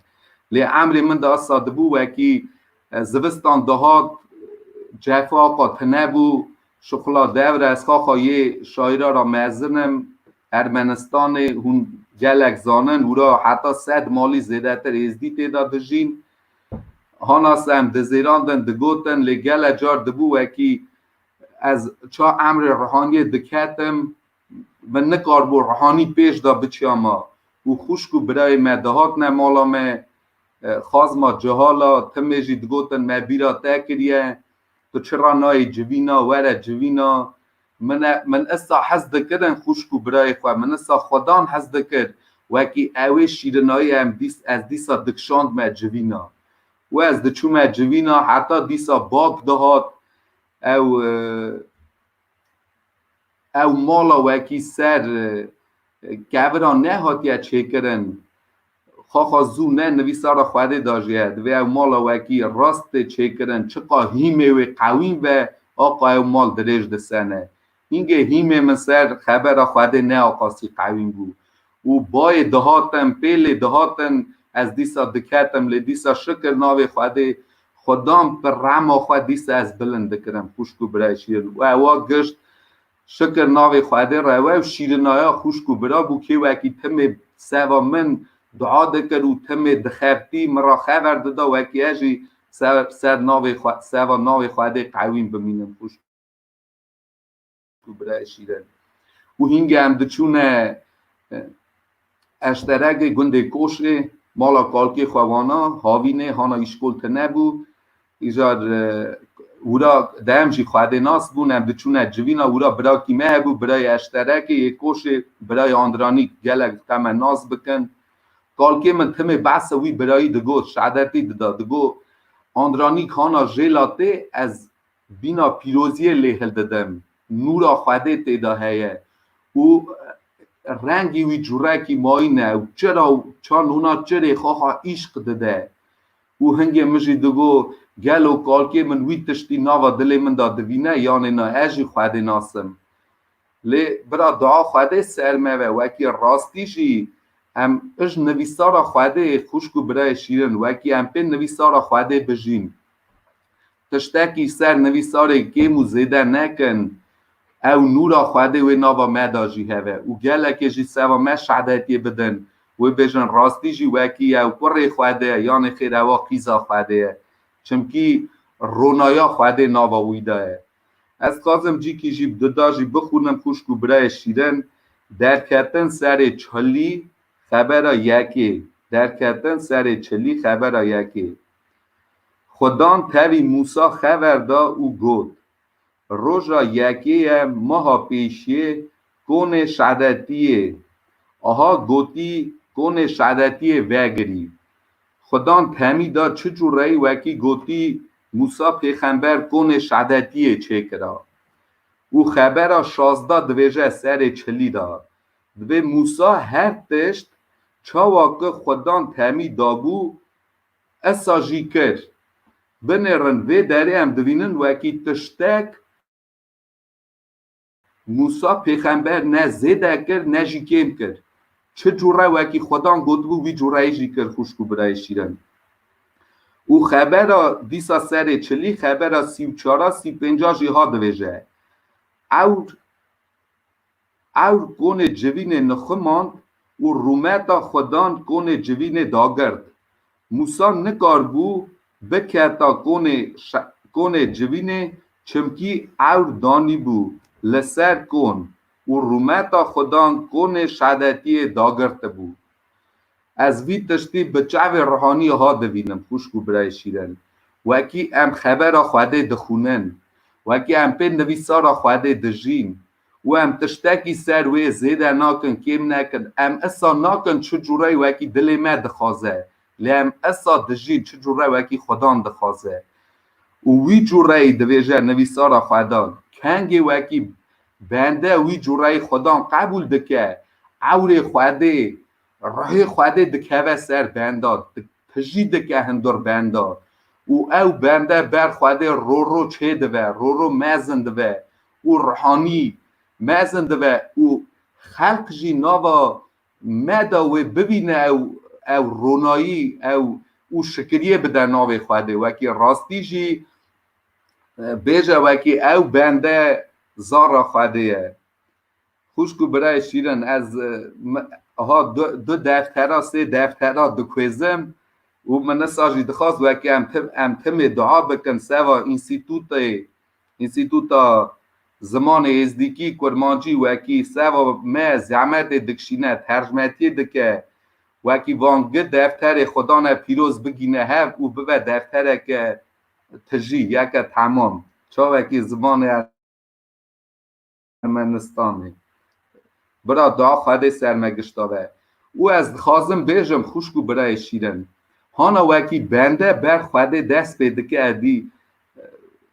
لی عمر من دا ساده بو وکی زوستان دهات جفا قاتنه بو شخلا دور از خواهی شایره را مزنم ارمنستان هون گلک زانن او را حتی 100 مالی زیده تر ازدی تیدا دجین هاناس هم دزیراندن دگوتن لگل جار دبو وکی از چا امر روحانی دکتم و نکار بو روحانی پیش دا بچیاما او خوشکو برای مدهات نمالا ما خواز ما جهالا تمیجی دگوتن ما بیرا تکریه تو چرا نای جوینا وره جوینا من اسا حز دکرن خوشکو برای خواه من اسا خودان حز دکر وکی اوی شیرنایی هم از دیسا دکشاند ما جوینا و از دچوم جوینا حتی دیسا باگ دهات او مالا وکی سر گوران نه هاتیه چه کرن خواه زو نه نویسارا خواده داجید و او مالا وکی راست چه کرن چقا هیمه و قویم و آقا او مال درش دسنه اینگه هیمه من سر خبر خواده نه آقاسی قویم بود و بای دهاتن پیل دهاتن از دیسا دکتم لی دیسا شکر ناوی خواده خودم پر رما خواه دیسا از بلند کرم خوشکو برای شیر و اوا گشت شکر ناوی خواده روه و شیرنایا خوشکو برای بو که وکی تم سوا من دعا دکر و تم دخبتی مرا خبر دادا وکی اجی سوا ناوی خواده قویم بمینم خوشکو برای شیرن و هینگه هم دچونه اشترک گنده کوشه مالا کالکی خواوانا هاوینه هانا ایشکلت نبو ایجاد ورا دمجی خواده ناس بونم بچونه جوینا ورا برا کیمه بو برای اشترک یک کوشه برای آندرانی گلک تم ناس بکن کالکی من تم بحث وی برای دگو شعدتی دگو آندرانی خانا جلاته از بینا پیروزی لیهل دادم نورا خواده تیدا هیه او رنگی وی جورکی ماینه چرا نونا چره خواه عشق داده او هنگه مجی دگو گل و کالکی من وی تشتی ناوا دل من داده وینه یعنی نا اجی خواده ناسم لی برا دعا خواده سرمه و وکی راستیشی هم اج نویسارا خواده خوشکو برای شیرن وکی هم پین نویسارا خواده بجین تشتکی سر نویساره که موزیده نکن او نورا خواده و ناوا مداجی هوا او گله جی سوا ما شهادتی بدن و بجن راستی جی وکی او پر خواده یعنی خیر او قیزا خواده چمکی رونایا خواده ناوا ویداه از خازم جی کی جی ددا جی بخونم خوشکو برای شیرن در کتن سر چلی خبر یکی در کتن سر چلی خبر یکی خدان تاوی موسا خبر دا او گود روژا یکی ماها پیشیه کون شعدتیه آها گوتی کون شعدتیه وگری خدان تمی دا چجوری وکی گوتی موسا پیغمبر کون شعدتیه چه کرا او خبر 16 دویجه سر چلی دا دوی موسا هر تشت چا واقع خدان تمی دابو اساجی کر بنرن وی داری هم دوینن وکی تشتک موسا پیغمبر نه زیده کر نه جی کم کر چه جوره وکی خدان گود بو وی جوره جی کر خوشکو برای شیرن او خبر دیسا سر چلی خبر 34 35 جی ها دویجه اور کون جوین نخماند و رومتا خدان کون جوین داگرد موسا نکار بو بکتا کون جوین چمکی اور دانی بو لسر کن و رومتا خدان کون شعدتی داگرد بو از وی تشتی بچعو روحانی ها دوینم خوشکو برای شیرن وکی ام خبر خواده دخونن وکی ام پی نویسا خواده دجین و ام تشتکی سر وی زیده ناکن کم نکن ام اصا ناکن چجوره وکی دل ما دخوازه لیم اصا دجین چجوره وکی خدان دخوازه و وی جوره دویجه نویسا را خواده کنگی وکی بنده وی جوره خدان قبول دکه عور خواده راه خواده دکه و سر بنده تجی دکه هندور بنده و او بنده بر خواده رو چه دوه رو مزن دوه و روحانی مزن دوه و خلق جی ناوا مداوه ببینه او رونایی او شکریه بده ناوه خواده وکی راستی جی بیجه وکی او بنده زارا خواده خوشکو برای شیرن از دو دفترها سه دفترها دکویزم و من ساجی دخواست وکی ام تم دعا بکن سوا انسیتوتا زمان ازدیکی کرمانجی وکی سوا ما زحمت دکشینه ترجمتی دکه وکی وانگه دفتر خدا نه پیروز بگینه هف و ببه دفتره که تجی یکه تمام چا وکی زمان ارمنستانه برا دعا خواده سرمگشتاوه او از خازم بیجم خوشکو برای شیرن هانا وکی بنده بر خواده دست بیده که ادی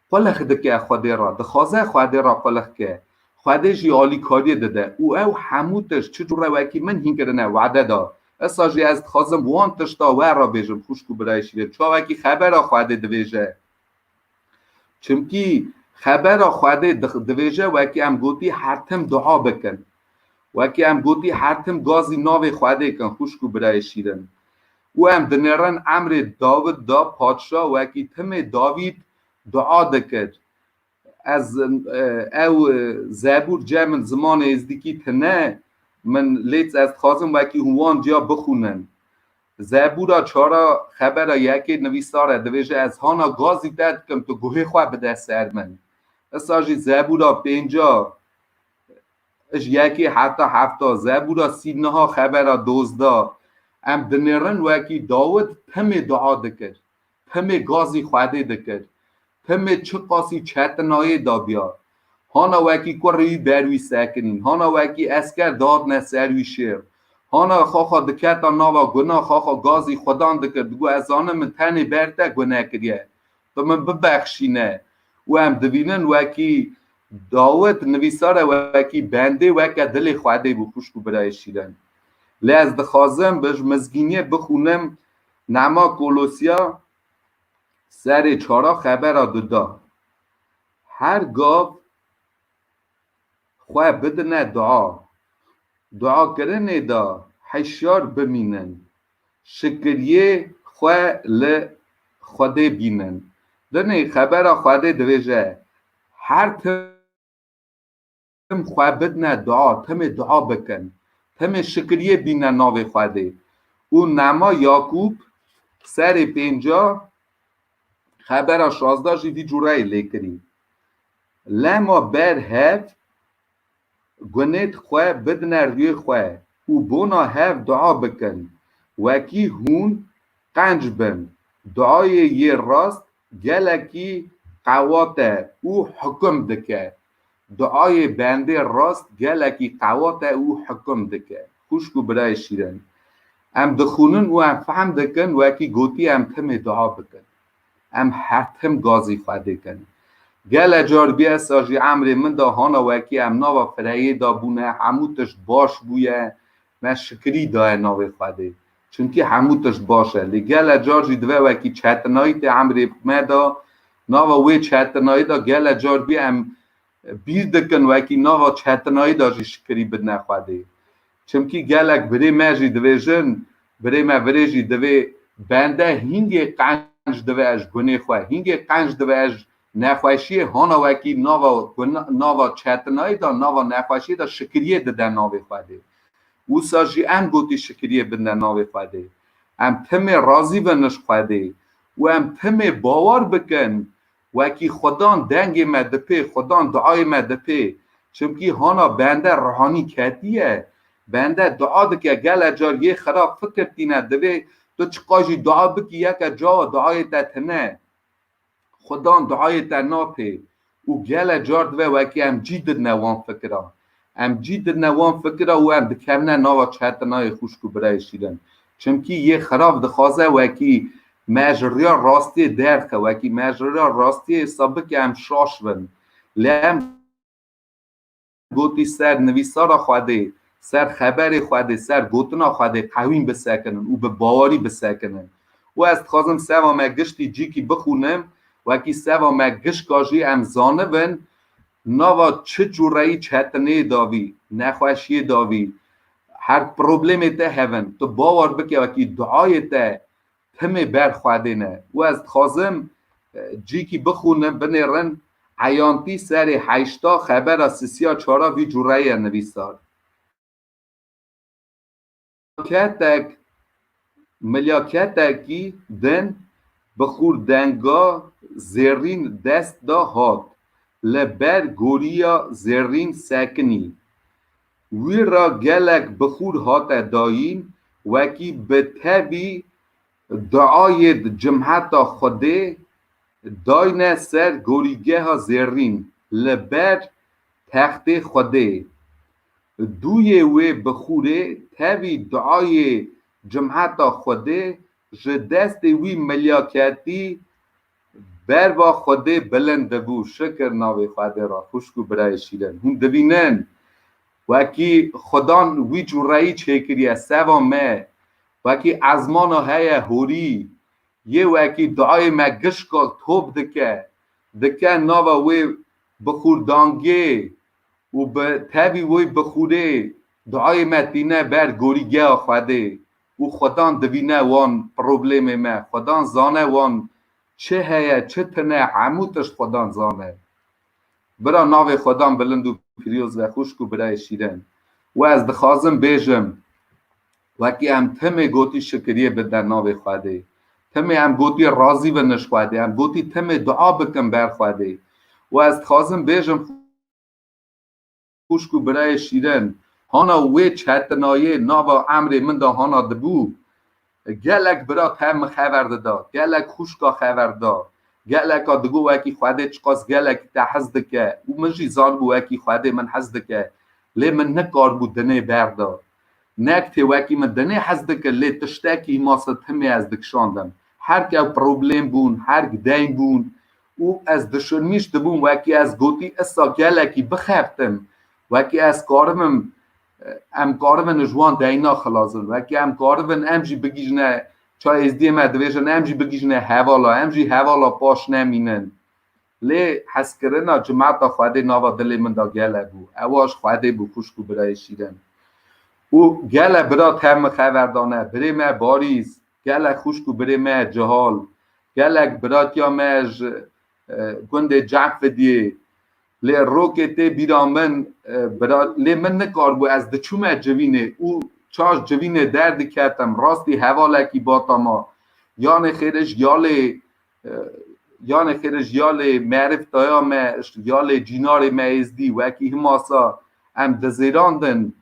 قلق دکه خواده را دخوازه خواده را قلق که خواده جی آلی کاری داده او هموتش چجوره وکی من هین کرده نه وعده دا اصا جی از خازم وان تشتا و را بیجم خوشکو برای شیرن چا وکی خبر را خواده دویجه چمکی خبر را خواده دویجه وکی ام گوتی حرتم دعا بکن وکی ام گوتی حرتم گازی ناو خواده کن خوشکو برای شیرن و ام دنرن امر داود دا پادشاه وکی تم داوید دعا دکر از او زبور جمن زمان ازدیکی تنه من لیت از خازم وکی هوان جا بخونن زبورا چارا خبر یکی نویساره دویجه از هانا گازی داد کم تو گوه خواه بده سر من اساجی زبورا 50 اش یکی حتی 70 زبورا 39 خبر 12 ام دنرن وکی داود تم دعا دکر تم گازی خواده دکر تم چه قاسی چتنای دا بیا هانا وکی کوری بروی سکنین هانا وکی اسکر داد نه سروی شیر هانا خاخا دکتا ناوا گناه خاخا گازی خدان دکر بگو از آنه من تنی برده گناه کریه تو من ببخشینه و هم دوینن وکی داود نویسار وکی بنده وکی دل خواده بو خوشکو برای شیرن لیز دخوازم بج مزگینیه بخونم نما کولوسیا سر 4 خبر دادا هر گاو خواه بدنه دعا کرنه دا حشیار بمینن شکریه خواه خواده بینن دنه خبر خواده دویجه هر تم خواه بدنه تم دعا بکن تم شکریه بینن ناو خواده او نما یاکوب سر 50 خبر شازده جی جوره لیکری لما بر هف گونت خواه بدنه روی خواه و بونا هف دعا بکن وکی هون قنج بن دعای یه راست گلکی قواته او حکم دکه دعای بنده راست گلکی قواته او حکم دکه خوشکو برای شیرن ام دخونن و ام فهم دکن وکی گوتی ام تم دعا بکن ام حتم گازی خواده کن گل جار بیا ساجی عمر من دا هانا وکی ام ناوا فرهی دا بونه هموتش باش بویه من شکری دا ناوی خواده چونکی هموتش باشه لگل جار جی دوه وکی چهتنایی تا عمر من دا ناوا وی چهتنایی دا گل جار بیا ام بیر دکن وکی ناوا چهتنایی دا جی شکری بد نخواده چونکی گلک بری من جی دوه جن بری من بری جی دوه بنده هینگی قنج دوه اش گونه خواه هینگی قنج دوه اش نخواشی هانا وکی ناوا چهتنایی دا ناوا نخواشی دا شکریه ده ناوی خواده او ساجی ام گوتی شکریه بده ناوی خواده ام تم راضی بنش خواده و ام تم باور بکن وکی خدان دنگ مدپه خدان دعای مدپه چونکی هانا بنده روحانی کتیه بنده دعا دکه گل اجار یه خراب فکر تینه دوی تو چقاجی دعا بکی یک جا دعای تتنه خدان دعای تناپه و گل جار دوی وکی ام جید نوان فکره ام جید نوان فکره و ام دکمنه ناوا چهتنای خوشکو برای شیرن چونکی یه خراب دخوازه وکی مجریا راستی درخه وکی مجریا راستی سابق ام شاش بن لیم گوتی سر نویسارا خواده سر خبر خواده سر گوتنا خواده قویم بسکنن و به باوری بسکنن و از خوازم سوا مگشتی جی کی بخونم وکی سوا مگش کاجی ام زانه بن ناوا چه جورایی چهتنه داوی نخواشی داوی هر پروبلم ته هون تو باور بکی وکی دعای ته همه بر خواده نه و از خوازم جی کی بخونم بنرن عیانتی سر 8 خبر از 34 وی جورایی نویسار ملیاکتکی دن بخور دنگا زرین دست دا هات لبر گوریا زرین سکنی وی را گلک بخور هات داین وکی به تبی دعای جمعت خوده داینه سر گوریگه ها زرین لبر تخت خوده دوی وی بخوره تبی دعای جمعت خوده جدست وی ملیاکتی بر با خوده بلند بو شکر ناوی خوده را خوشکو برای شیرن هم دبینن وکی خدان وی جورایی چکریه سوا مه وکی ازمان های هوری یه وکی دعای مگش کل توب دکه ناوا وی بخور دانگه و به تبی وی بخوره دعای متینه بر گوریگه خوده و خدان دوینه وان پروبلم ما خدان زانه وان چه هیه چه تنه عموتش خدان زانه برا ناو خدان بلند و پریوز و خوشکو برای شیرن و از دخوازم بیجم وکی هم تمه گوتی شکریه بدن ناو خواده تمه هم گوتی راضی و نشخواده هم گوتی تمه دعا بکن بر خواده و از دخوازم بیجم خوشکو برای شیرن هانا وی چهتنایه ناوا عمر من دا هانا دبو گلک برا تم خبر دا گلک خوشکا خبر دا گلک دگو وکی خواده چقاس گلک تا حزد که او منجی زان بو وکی خواده من حزد که لی من نکار بو دنه بردا نکته وکی من دنه حزد که لی تشتاکی ماسد همه از دکشاندم هر که پروبلم بون هر دین بون او از دشنمیش دبون وکی از گوتی اسا گلکی بخفتم وکی از کارمم ام کارون جوان دینا خلاصن وکی ام کارون امجی بگیجنه چای از دی مدویشن امجی بگیجنه حوالا امجی حوالا پاش نمینن لی حس کرنا جماعت خواده ناوا دلی من دا گله بو اواش خواده بو خوشکو برای شیرن او گله برا تم خبردانه بری ما باریز گله خوشکو بری ما جهال گله برا کیا مج گند جعف دیه لی روکته بیرامن برا لی من نکار بو از دچومه جوینه او چاش جوینه درد کتم راستی حواله کی باتا ما یان خیرش یاله یان خیرش یال معرف دایا مش یال جینار میزدی وکی هماسا ام دزیراندن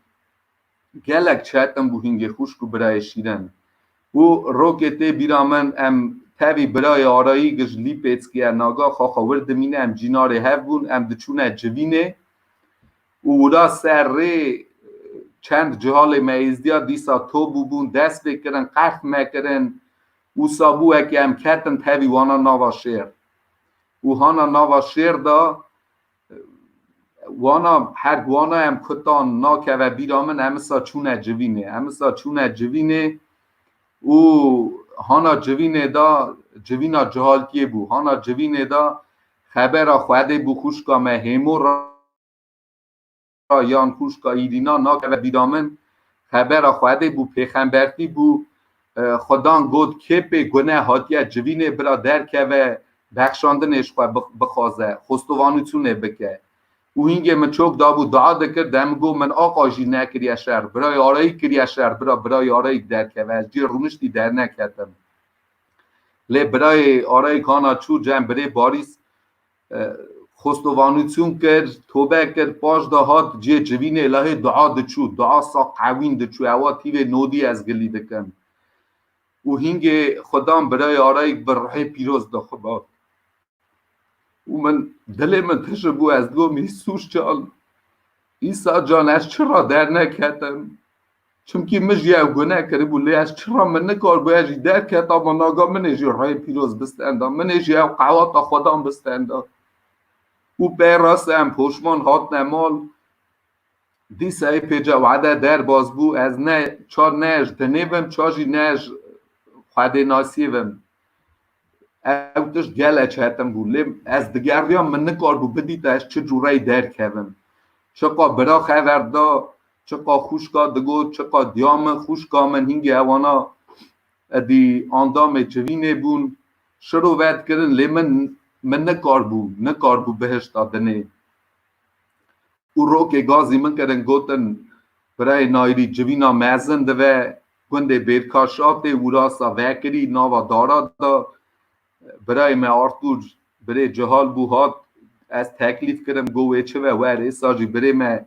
گلک چاتم بو هنگ خوشکو برای شیرن و روکته بیرامن ام تاوی برای آرایی گج لیپیتسکی ناگا خواورد مینه ام جینار هفبون ام دچونه جوینه و ودا سر ری چند جهال میزدیا دیسا تو بوبون دست بکرن قرف مکرن و سابو اکی ام کتن تاوی وانا ناوا شیر و هانا ناوا شیر دا وانا هر وانا ام کتان ناکه و بیرامن امسا چونه جوینه او هانا جوینه دا جوینا جهال کیه بو هانا جوینه دا خبر خواده بو خوشکا مهیمو را یان خوشکا ایدینا ناکه و بیرامن خبر خواده بو پیخنبرتی بو خدان گود کپ گناه هاتیه جوینه برا درکه و بخشاندنش خواه بخوازه خستوانو چونه بکه او هینگه من چوک دا بود دعا دکر دم گو من آقا جی نکریه شر برای آرایی کریه شر برای آرایی درکه و از جی رونشتی در نکتم لی برای آرایی کانا چو جم برای باریس خستوانو چون کرد توبه کرد پاش دا هات جی جوین الهی دعا دچو دعا سا قوین دچو اوا تیوه نودی از گلی دکن او هینگه خدام برای آرایی برای پیروز دا خبا و من دل من تشبو از دو میسوش چال ایسا جان از چرا در نکتم چونکی مجی او گناه کرده بو لی از چرا من نکار باید در کتا ما ناگا منجی رای پیروز بستندا منجی او قوات خودم بستندا او بر راست ام پشمان هات نمال دیسا ای پیجا وعده در باز بو از نه چار نج دنیوم چاجی نج خواده ناسیوم او تش گله چهتم بو لی از دگریان من نکار بو بدید از چه جورای در کبم چقا برا خوردا چقا خوشکا دگو چقا دیام خوشکا من هنگی اوانا دی اندام جوینه بون شروع ود کردن لی من نکار بو بهش دادنه او رو که گازی من کردن گوتن برای نایری جوینا مزنده و گنده بیرکاشاته او راسا وکری ناوا دارا دا برای ما آرتور برای جهال بو هات از تکلیف کردم گوه چه و وره ساجی برای ما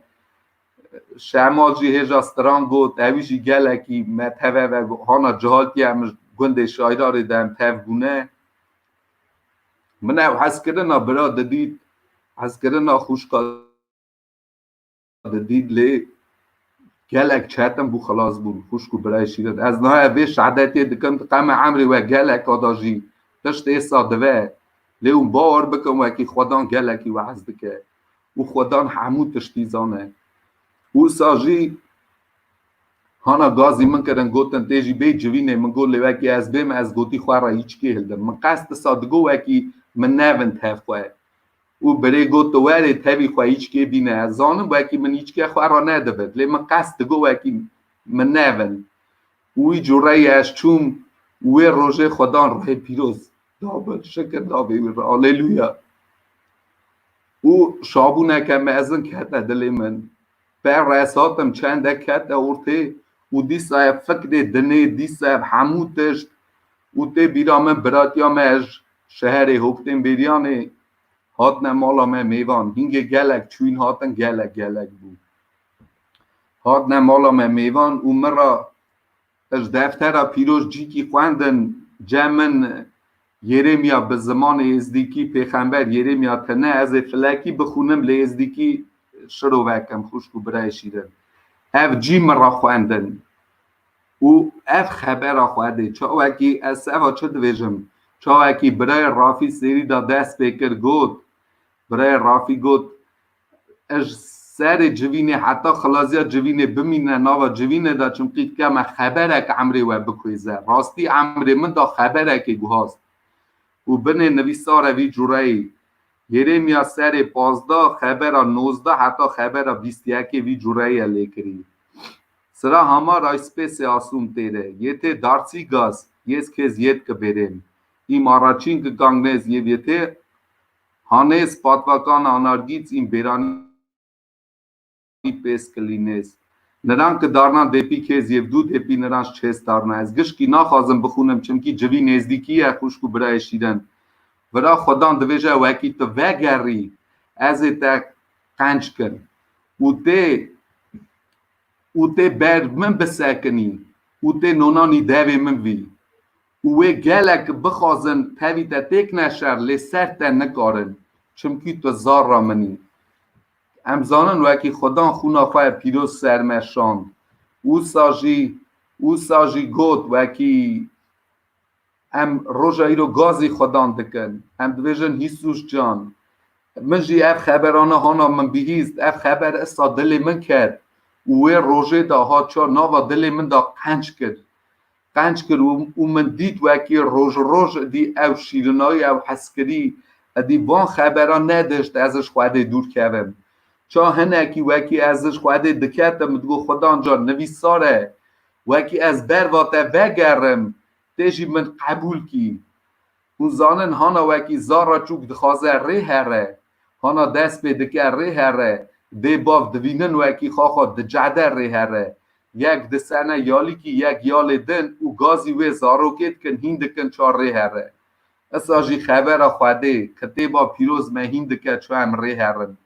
شمال جی هجا ستران گوت اویشی گلکی متوه و هانا جهالتی همش گنده شایدار دم تفگونه من او حس کردن برا ددید حس کردن خوشکا ددید لی گلک چهتم بو خلاص بون خوشکو برای شیرد از نهای اویش عدتی دکم قم عمری و گلک آداجی دشت ایسا دوه لی اون باور بکن وکی خودان گلکی و حز دکه و خودان همون تشتیزانه او ساجی هانا گازی من کردن گوتن تیجی بی جوینه من گو لیوکی از بیم از گوتی خواه را هیچ که هلدن من قصد سادگو وکی من نوین تف خواه او برای گوت وره تاوی خواه هیچ که بینه از زانم وکی من هیچ که خواه را ندبد لی من قصد گو وکی من نوین اوی جوره از چون اوی روژه خدان روح پیروز دابل شکر دابی آلیلویا او شابونه که مزن کهت دلی من بر رساتم چند کت اورته و دیسا فکر دنه دیسا حموتش و ته بیرام براتیام از شهر هکتن بیریانه هات نمالا میوان هینگه گلک چوین هاتن گلک بود هات نمالا میوان و مرا از دفتر پیروز جی کی خواندن جمن یرمیا به زمان ازدیکی پیغمبر یرمیا تنه از فلکی بخونم لی ازدیکی شروع وکم خوشکو برای شیرن اف جی مرا خواندن او اف خبر خواده چاوکی از سوا چه دویجم چاوکی برای رافی سری دا دست بکر گود برای رافی گود اش سر جوینه حتی خلاصیا جوینه بمینه ناوا جوینه دا چون قید که ما خبره که عمری و بکویزه راستی عمری من دا خبره که گوهاست و بنه نویسار وی جورایی یرمیا سر 15 خبر 19 حتی خبر 21 وی جورایی لیکری سرا هما رایسپیس آسوم تیره یته دارسی گاز یس کز یت که بریم این ماراچین که گانگنز یته هانس پاتواکان آنارگیت این بیرانی پیس کلینز نران که دارنا دپی کز یفدو دپی نرانش چست دارنا از گشکی ناخوازم بخونم چمکی جوی نزدیکیه خوشکو برای شیدن ورا خدا دویجه وکی تو وگری از تا قنج کن و ته بر من بسکنی و ته نونانی دوی من وی و گلک بخوازن تاوی تا تک نشر لی سر تا نکارن چمکی تو زار را منی امزانن وکی خدا خونا خواه پیروز سرمشان او ساجی گوت وکی ام روژایی رو گازی خدان دکن ام دویژن هیسوش جان من جی اف خبرانه هانا من بیهیست اف خبر اسا دل من کرد و روژه دا ها چا ناوا دل من دا قنج کرد و من دید وکی روژ دی او شیرنای او حسکری دی وان خبران نداشت ازش خواهده دور کردم چا هنکی وکی ازش خواهده دکتم دگو خدا جان نویساره وکی از بر واته وگرم تیجی من قبول کی اون زانن هانا وکی زارا چوک دخوازه ره هره هانا دست به دکه ره هره دی باف دوینن وکی خواه دجعده ره هره یک دسانه یالی کی یک یال دن او گازی و زارو کت کن هیندکن چار ره هره اساجی خبر خواهده کتیبا پیروز مهیندکه چو هم ره هرن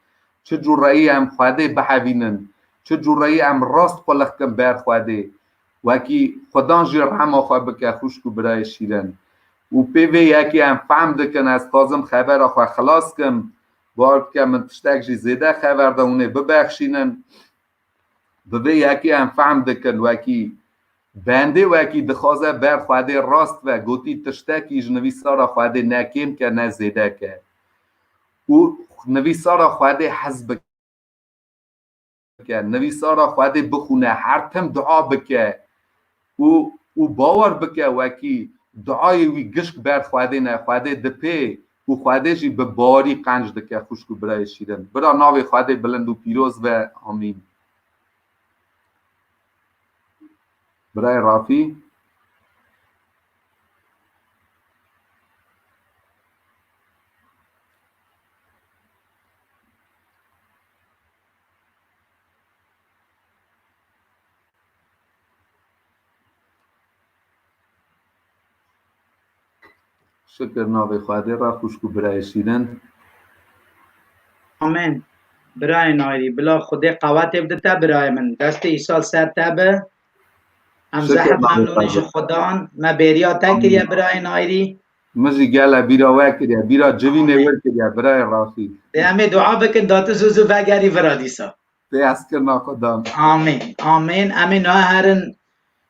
چه جورایی هم خواهده بحوینن چه جورایی هم راست قلق کن بر خواهده وکی خدا جی رحم خواه بکه خوشکو برای شیرن و پیوی یکی هم فهم دکن از تازم خبر خواه خلاص کم بار که من تشتک جی زیده خبر دا اونه ببخشینن بوی یکی هم فهم دکن وکی بنده وکی دخوازه بر خواهده راست و گوتی تشتکی جنویسارا خواهده نکیم که نزیده که و نویسارا خواهده حزب که نویسارا خواهده بخونه هر تم دعا بکه و باور بکه وکی دعای وی گشک بر خواهده نه خواهده دپی و خواهده جی به باری قنج دکه خوشکو برای شیرن برا ناوی خواهده بلند و پیروز و آمین برای رافی شکر ناوی خواهده را خوشکو برای شیرن آمین برای نایری بلا خود قوت بدته برای من دست ایسال سر تبه هم زحف ممنونش خدان ما بریا تکریه برای نایری مجی گله بیرا وکریه بیرا جوینه ورکریه برای رافی همه دعا بکن دات زوزو وگری فرادیسا دست کرنا خدان آمین آمین امین نا هرن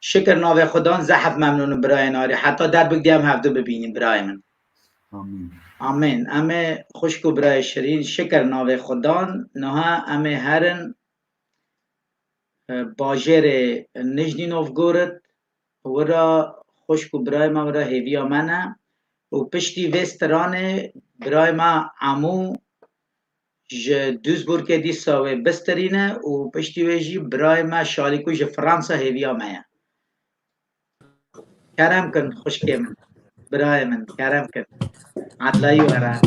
شکر ناوی خدان زحف ممنون برای نایری حتی در بگدیم هفته ببینیم برای من آمین آمین امه خوشکو برای شرین شکر ناوی خدان نها امه هرن باجر نجدی نوفگورد ورا خوشکو برای ما ورا هیویا منه و پشتی وسترانه برای ما عمو ج دوزبورگ دیسا و بسترینه و پشتی ویجی برای ما شالیکو ج فرانسا هیویا منه کرم کن خوشکی من برای من کرم کن عدلایی ورا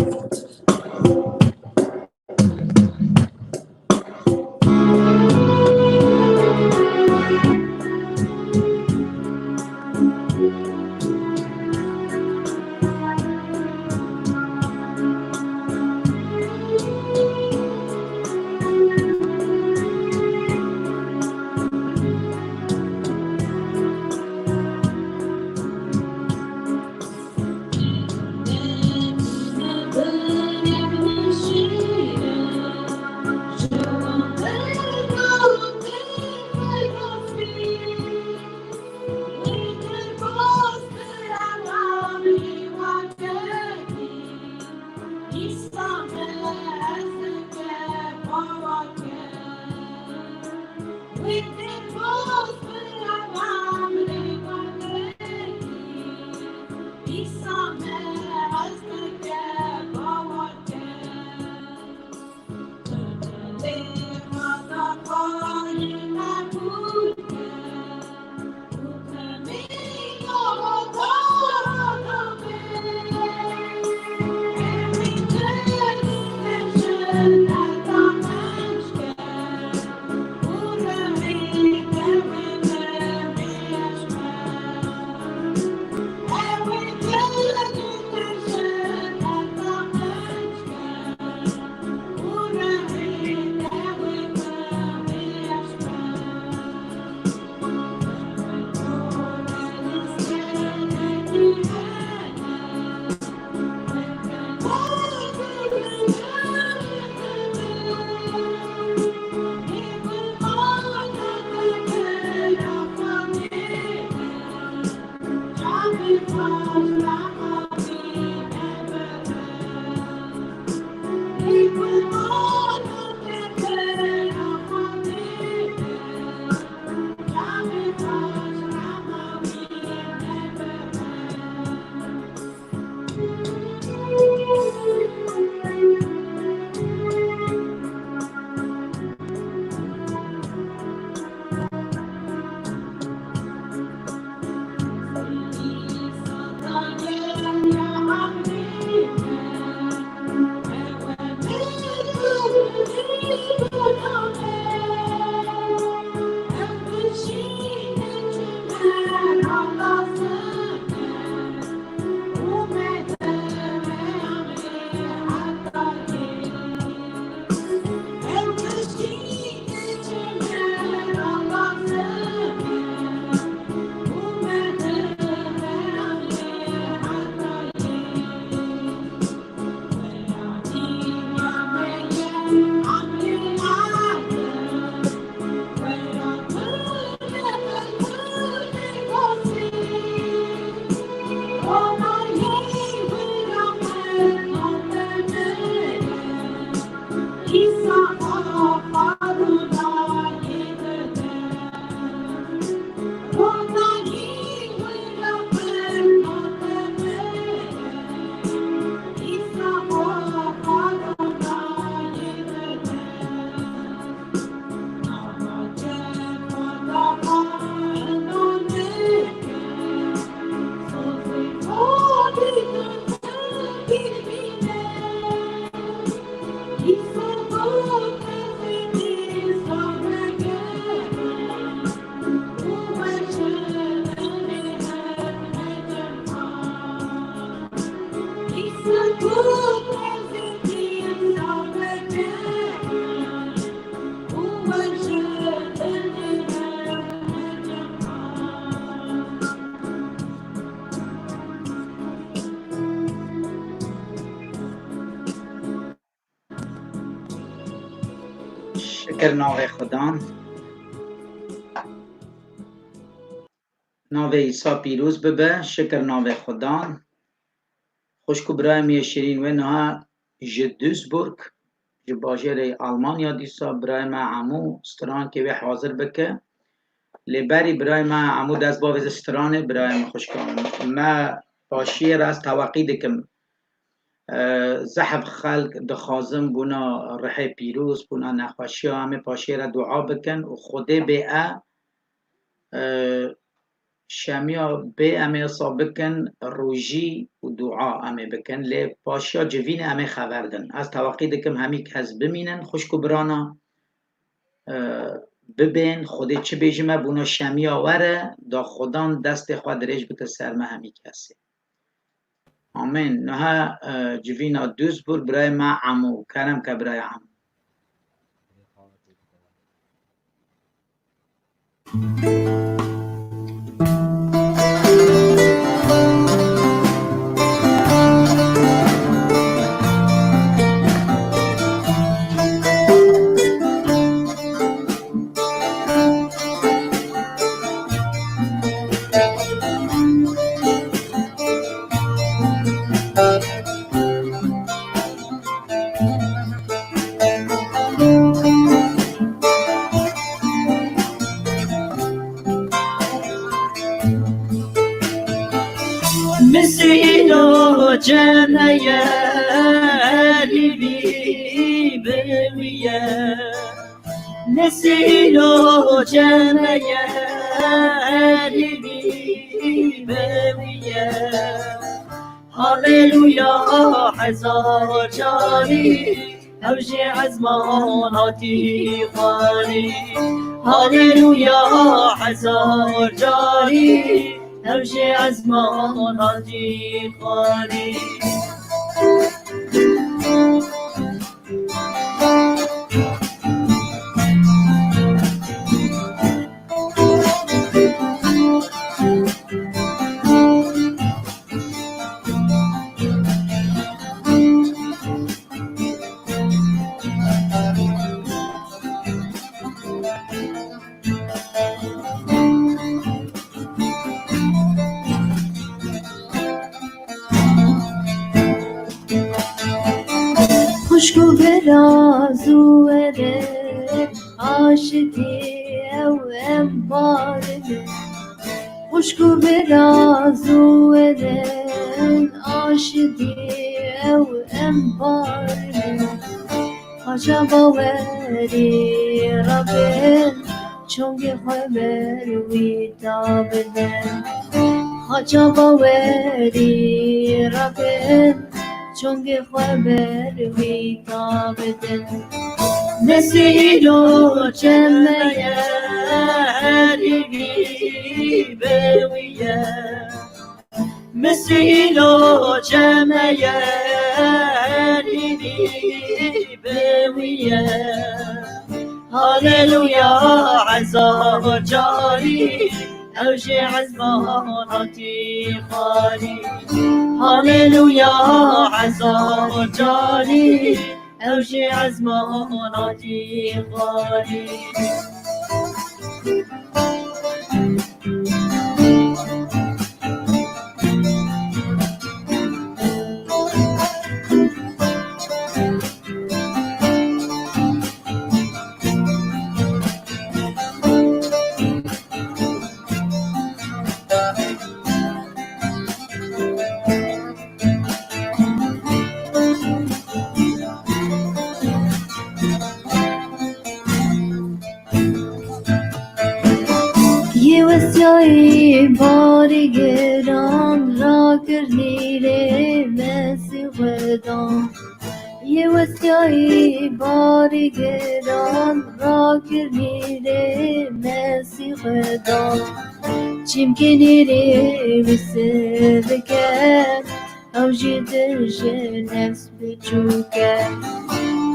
شکر ناو خدان، ناو عیسی پیروز ببه. شکر ناو خدان. خوشکو برای می شیرین و نها جدوسبورگ جباجر آلمانیا دیسا برای ما عمو ستران که و حاضر بکه لبری برای ما عمو دست باوز سترانه برای ما خوشکان ما باشیر از توقی دکم زحب خلق دخازم بونا رح پیروز بونا نخوشی همه پاشیر دعا بکن و خوده به شامیا به امه صابکن روجی و دعا امه بکن لی پاشیا جوین امه خبردن از توقی دکم همی که از بمینن خوشکو برانا ببین خوده چه بیجمه بونا شامیا وره دا خودان دست خود رج بکن سرمه همی کسی آمین. نها جوینا دوزبور برای ما عمو کرم که برای عمو مسيلو جنايا لبي بويا مسيلو جنايا لبي بويا هاليلويا حزار جاري أوجي عزماناتي خالي هاليلويا حزار جاري أوجي عزماناتي خالي خوشکو برازو اره عاشقی او امباره خوشکو برازو اره عاشقی او امباره خاجا باوری رابن چونگی خواه بروی دابدن خاجا باوری رابن چونگی خواه بروی دابدن نسیلو جمعه ریبی بویه مسیلو جمعه ریبی بویه هاللويا عزا جاري أوجي عزماناتي خالي هاللويا عزا جاري أوجي عزماناتي خالي وسیای باری گران را کردی ره مسی خدان یه وسیای باری گران را کردی ره مسی خدان چیم کنی ره بسه بکر او جدر نفس بچوکر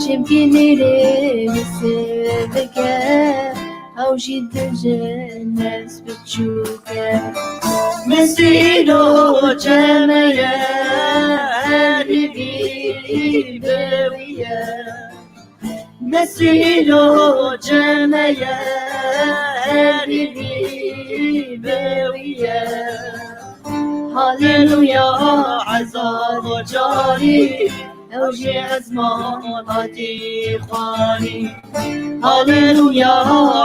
چیم کنی ره بسه بکر أو جد الناس بتشوفه مسيلو جمايا ربي بويا مسیر و جمعه هریبی بویه هاللویا عذاب و جاری اوجی از ماتی خوانی هاللویا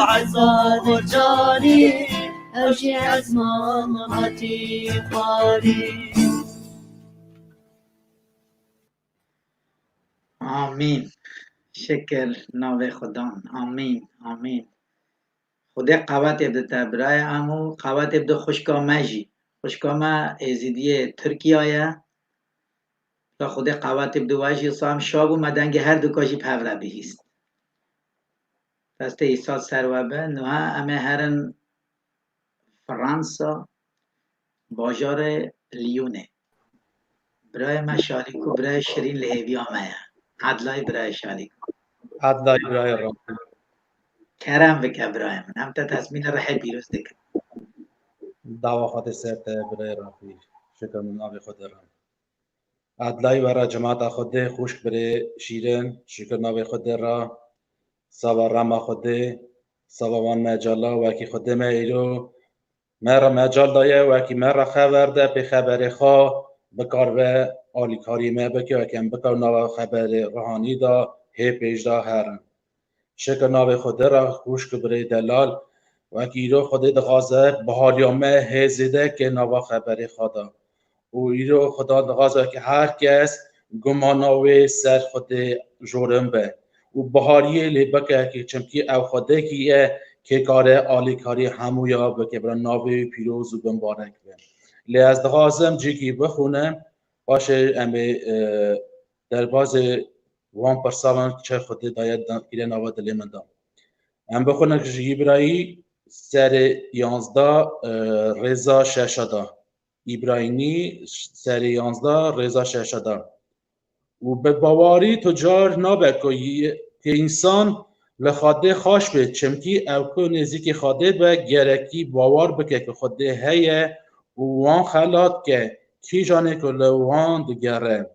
عذاب و جاری اوجی از ماتی خوانی آمین. شکر نام خدا. آمین آمین. خدا قوت ابدا برای امو قوت ابدا خوشکا مجی خوشکا ما ازیدی ترکیه تا خدا قوت ابدا واجی سام شاگو مدنگ هر دو کاشی پورا بیست دست ایسا سروبه نوها امه هرن فرانسا باجار لیونه برای ما شالیکو برای شرین لحیوی آمه عدلای برای شالیکو عدلای برای را کرم بکه برای من هم تا تصمین رحل بیروز دکن دعوا خود سرت برای رافی شکر من آبی خود را عدلای برای جماعت خود خوش برای شیرین شکر ناوی خود را سوا رما خود سوا وان مجالا وکی خود میرو مرا مجال دایه وکی مرا خبر ده به خبر خواه بکار و آلی کاری ما بکی وکیم بکار ناو خبر روحانی دا هی پیش دا هرن شکر ناو خود را خوش برای دلال وکی رو خود دغازه بحالیامه هزیده که ناو خبر خدا و ایرو خدا دغازه که هر کس گماناوی سر خود جورم به و بحاریه لی بکه که چمکی او خوده کیه که کار آلی کاری همویا بکه برای ناوی پیروز و بمبارک به لی از دغازم جیکی بخونم باشه امی در باز وان پرسالان چه خود داید ایره ناوا دلی من دام ام بخونم که جیگی برایی سر 11 رضا ششدا ایبراینی سر 11 رضا ششدا و به باوری تجار نابکویی که انسان لخاده خوش به چمکی او که نزدیک خاده به گرکی باور بکه که خود هیه و وان خلات که کی جانه که لوان دگره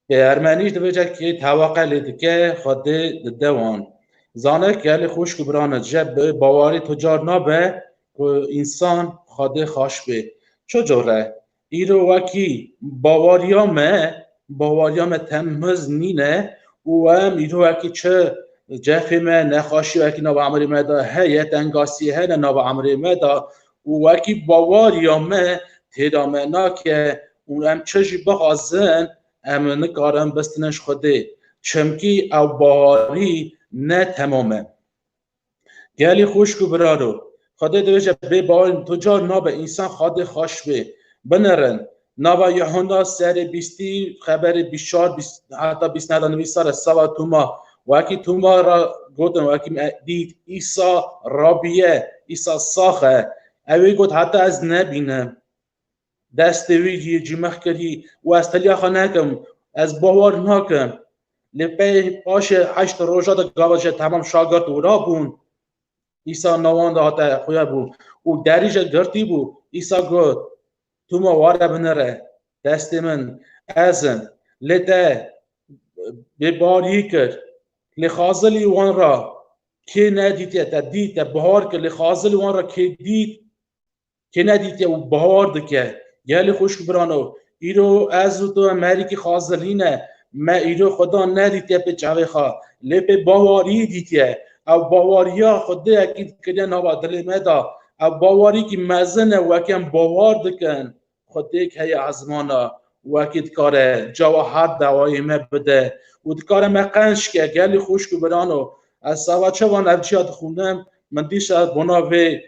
به ارمنیش دوجه که توقع لید که خود دوان زانه که علی خوش کبرانه جب باوری تجار نابه که انسان خاده خوش به چجوره ایرو وکی باواریام تمز نینه و هم ایرو وکی چه جفی ما نخاشی وکی ناب عمری مدا هیت انگاسی هی ناب عمری مدا و وکی باواریام تیدامنا که اون هم چجی بخازن ام نکارم بستنش خوده چمکی او باوری نه تمامه گلی خوش کو برارو خدا دوجه به باور تجار ناب انسان خاده خوش به بنرن نوا یوحنا سر 20 خبر 24 حتی 20 ندانه 20 سال سوا توما وکی توما را گفتن وکی دید عیسی رابیه عیسی ساخه اوی گفت حتی از نبینم دست ویجی جمخ کردی و از تلیاخا نکم از باور نکم لپی باشه 8 روزا گاوشه تمام شاگرد ورا بون عیسی نوان داده خویا بون و دریجه گرتی بو عیسی گفت تو ما واره بنره دست من ازن لده به باری کرد لخازلی وان را که ندیده تا دید بهار که لخازلی وان را که دید که ندیده و بهار دکه گلی خوش برانو ایرو از تو امریکی خازلینه ما ایرو خدا ندیده به جوه خواه لپه باواری دیده او باواریا خدا اکید کردن هوا دل مدا او باواری که مزنه و کم باور دکن خدا که هی عزمانا وکید کاره جواهر دوایی ما بده و کار مقنش که گلی خوش که برانو از سواچه وان افجاد خونم من دیشا بناوی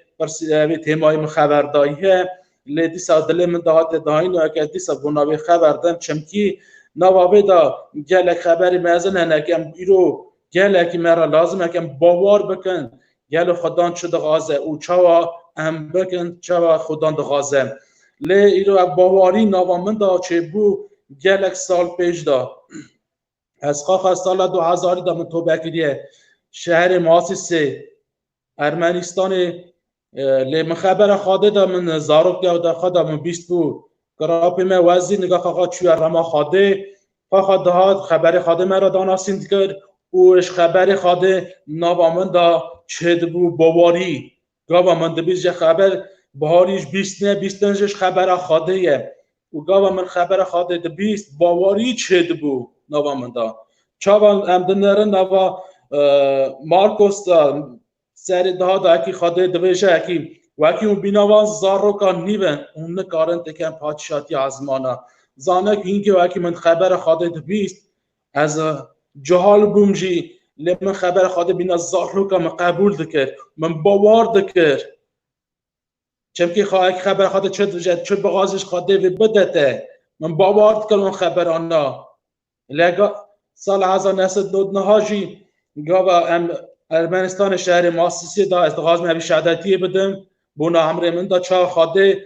تیمای مخبرداییه لیدی سا دل من دهات داین و اگر دیسا بناوی خبردم چمکی نوابه دا گلک خبری مزنه نکم ایرو گلک مرا لازمه کم باور بکن گل خدان چه دغازه او چوا ام بکن چوا خدان دغازه لی ایرو باوری نوامن دا چه بو گلک سال پیش دا از خاخ سال 2000 دا من تو بکریه شهر ماسیسه ارمنستان لی مخبر خاده دا من زاروک دا خدا من 20 بو گراپی من وزی نگاه خاقا چوی رما خاده خاقا دهات خبر خاده مرا داناسیند کرد اوش خبر خاده ناوا من دا چد بو باواری گاوا من دبیج خبر بهاریش 20 نه 25 خبر خاده یه و گاوا من خبر خاده د 20 باواری چد بو ناوا من دا چاوا ام دنره ناوا مارکوس دا سر دا اکی خاده دویجه اکی و اکی اون بیناوان زارو کان نیبن اون نکارن تکن پادشاتی آزمانا زانه که اینکه و اکی من خبر خاده د 20 از جهال بومجی لمن خبر خاده بینا زارو کان قبول دکر من باور دکر چمکی خبر خاده چه بغازش خاده و بدته من باور دکر اون خبر آنها لگا سال 1999 جی گاوا ام ارمنستان شهر ماسیسی دا استغاز مبی شهادتی بدم بونا همره من دا چا خاده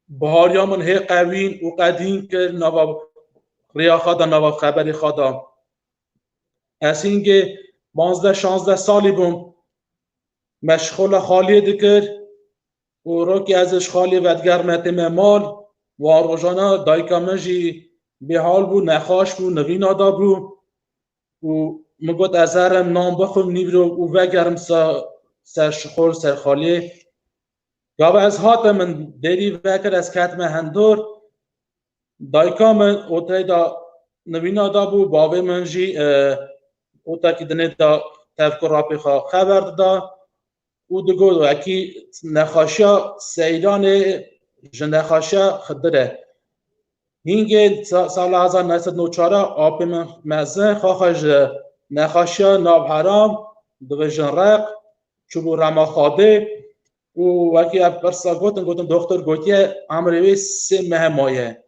بهاریا من هی قوین و قدیم که نوا ریا خادا نوا خبری خادا از اینکه 15-16 سالی بوم مشغول خالی دکر و رو که ازش خالی ودگر متم مال و روزانه دایکا منجی به حال بو نخاش بو نوین آدا بو و مگوت از هرم نام بخون نیبرو و وگرم سر شخور سر خالی یا از هاتم من دیری وکر از کتم هندور دایکا من اوتای دا نوین آدا بو باوی منجی اوتا که دنه دا تفکر راپی خواه خبر دا او دگو دو اکی نخاشا سیدان جنخاشا خدره هینگه سال 1994 آب من مزه خواهش نخاشا ناب حرام دو جنرق چوبو رما خاده و وکی افرسا گوتن دکتر گوتیه امروی 3 ماه مایه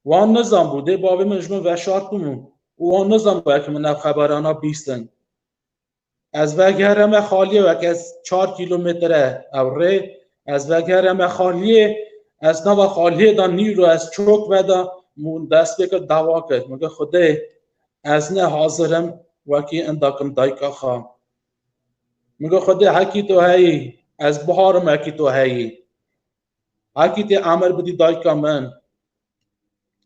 وان نظام بوده باوی من جمع وشارت بومون وان نظام باید که من نف خبرانا بیستن از وگرم خالیه و که از 4 کیلومتره اوره از وگرم خالیه از نوا خالیه دا نیرو از چوک ودا مون دست بکر دوا کرد مگه خوده از نه حاضرم وکی انداکم دایکا خواه مگه خوده حکی تو هایی از بهارم حکی تو هایی حکی تی عمر بدی دایکا من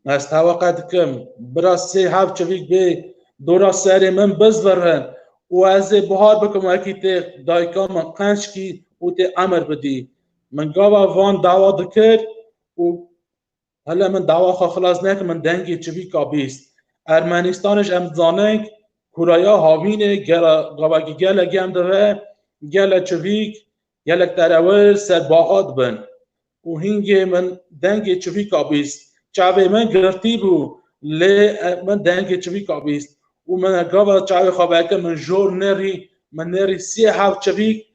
از توقعت کم برا 3 هفت چویک به دورا سر من بزورن و از بهار بکم اکی تی دایکا من قنش کی و تی عمر بدی من گاوا وان دعوا دکر و هلا من دعوا خواه خلاص نکر من دنگی چویکا بیست ارمنستانش امزاننگ کورایا هاوینه گاواگی گل گم دوه گل چویک گلک تراول سر باقات بن و هینگه من دنگی چویکا بیست چاوه من گرتی بو لی من دنگی چویکا بیست و من گاوا چاوه خواه من جور نری من نری 3 هفت چویک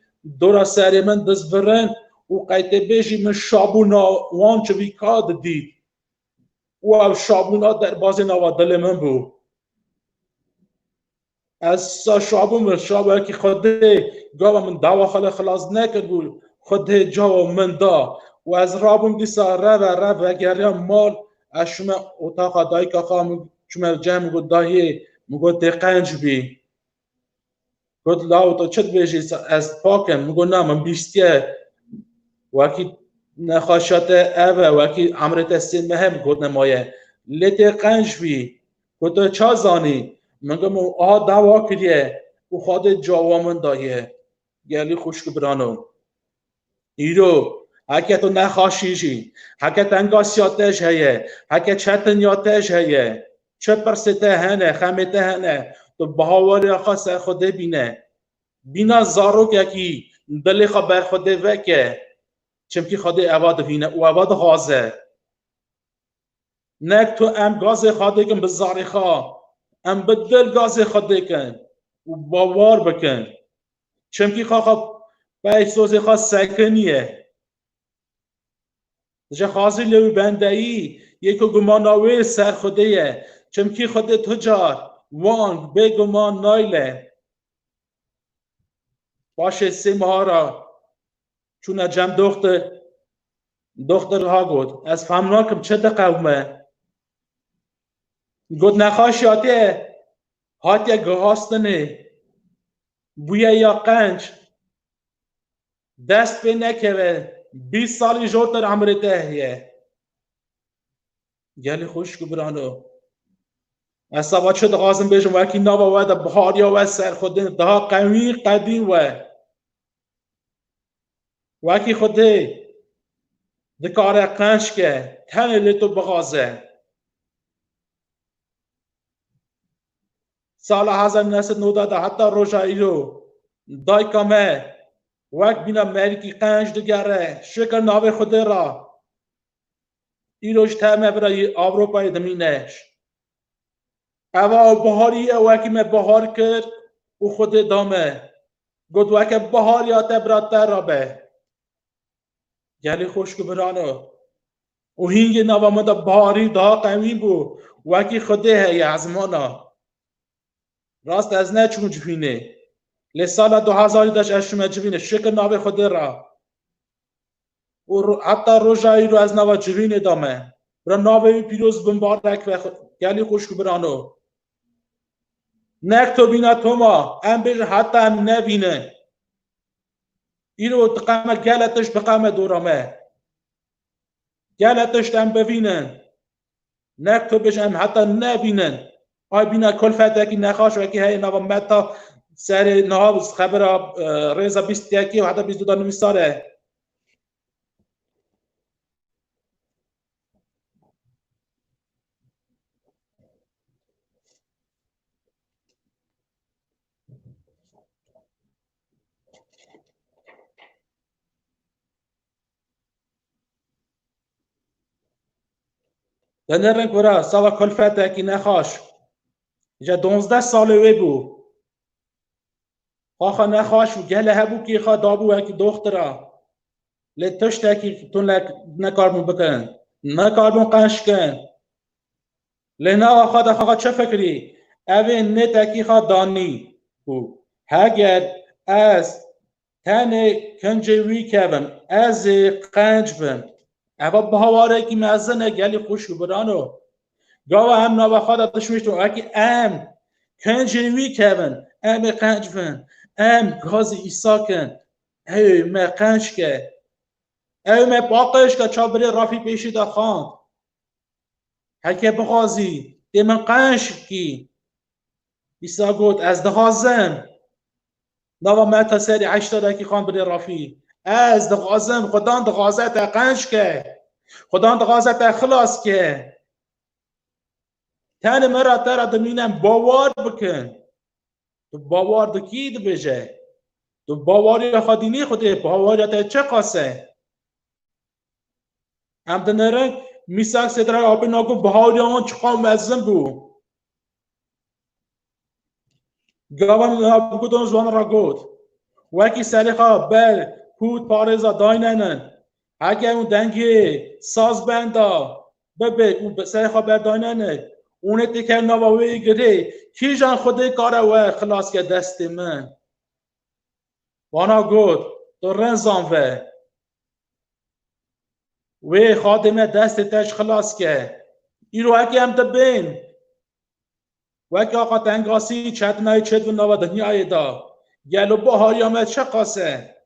دورا سر من دست برن و قیده بیشی من شابونا وان چویکا دید و شابونا در بازی نوا دل من بو از شابون شابه که خوده گاوا من دوا خلاص نکرد بود خوده جاوا من دا و از رابون دیسا رو و گریا مال از شما اتاقا دایکا خواه شما جمع گود دایه مگو تی قنج بی گود لاو تو چد بیشی از پاکم مگو نه من بیستیه وکی نخاشات اوه وکی عمرت سین مهم گود نمایه لیتی قنج بی گود چا زانی منگم آها دوا کریه و خود جاوا من دایه گلی خوشک برانو ایرو هکه تو نخاشیشی هکه تنگاسیاتش هیه هکه چتنیاتش هیه چه پرسته هنه خمیته هنه تو بهاوری خاص خوده بینه بینا زاروک یکی دلی خواه بر خوده وکه چمکی خوده اواد بینه و اواد غازه نک تو ام گاز خوده کن بزاری خواه ام بدل گاز خوده کن و باور بکن چمکی خواه باید سوزی خواه سکنیه جا خازی لوی بندهی یکو گماناوی سر خوده یه چمکی خوده تجار وان به گمان نایله باشه 3 ماه را چون جمع دختر ها گود از فهمناکم چه قومه گود نخواشی هاتی گهاستنه بویه یا قنج دست به نکوه 20 سالی جورتر عمرته هیه گلی خوش برانو اصلا چه دقازم بیشم وکی نوا و ده بهاریا و سر خودین ده قوی قدیم وکی خوده ده کار قنش که تنه لیتو بغازه سال 1990 حتی روژایی رو دای کامه وک بینا مریکی قنش دگره شکر ناوی خوده را ایروش تمه برای آوروپای دمینش اوا بهاری وکی me بهار کرد و خود دامه گفت وکی بهاری آته براتر را به گلی خوشک برانو و هینگ نوا مدا بهاری دا قوی بو وکی خوده هی ازمانا راست از نه چون جوینه لسال 2000 داشت اشم جوینه شکر ناوی خوده را و حتی روژایی رو از نوا جوینه دامه برا ناوی پیروز بمبارک و گلی خوشک برانو نک تو بینا تو ما ام بیش حتی ام نبینه ایرو قام گلتش بقام دورامه گلتش ام ببینن نک تو بیش ام حتی نبینن آی بینا کل فتاکی نخواش وکی های نوا متا سر نها خبر ریزا 21 و حتی 22 نمیساره دنرن کورا سوا کل فتاکی نخواش جا 12 ساله وی بو خواخا نخواش و گله هبو کی خوا دابو وکی دخترا لتش تاکی تون نکاربون بکن نکاربون قنش کن لنا خواهد چه فکری اوه نه تاکی خواه دانی بو هگر از تن کنجوی کبم از قنج بم اوه بهواره که مزنه گلی خوشو برانو گاوه هم نوه خواهد دشمشتون اکی ام کنجوی کبم ام قنج بم ام گاز ایسا کن ای ما قنج که ای ما باقش که چا بری رافی پیشی دا خان هکه بغازی دی من قنش کی ایسا گوت از دغازم نوا متا سری 80 کی خان بری رافی از دغازم خدان دغازت قنش که خدان دغازت خلاص که تن مرا ترا دمینم باور بکن تو باور دکی بجه تو باوری خودینی خوده باوریت چه قاسه هم دنرنگ میساک سدرا آبی ناگو بهاری آن چقام مزم بو گاوان آبی دون زوان را گود وکی سریخا بل پود پارزا دایننن اگه اون دنگی ساز بندا ببه اون سریخا بر دایننن اونه تکر نواوی گره کی جان خوده کاره و خلاص که دست من وانا گود تو رنزان و خادمه دست تش خلاص که ایرو اگه هم دبین وکی آقا تنگاسی چتنای چد و نوا دنیای دا گلو بهاری آمد چه قاسه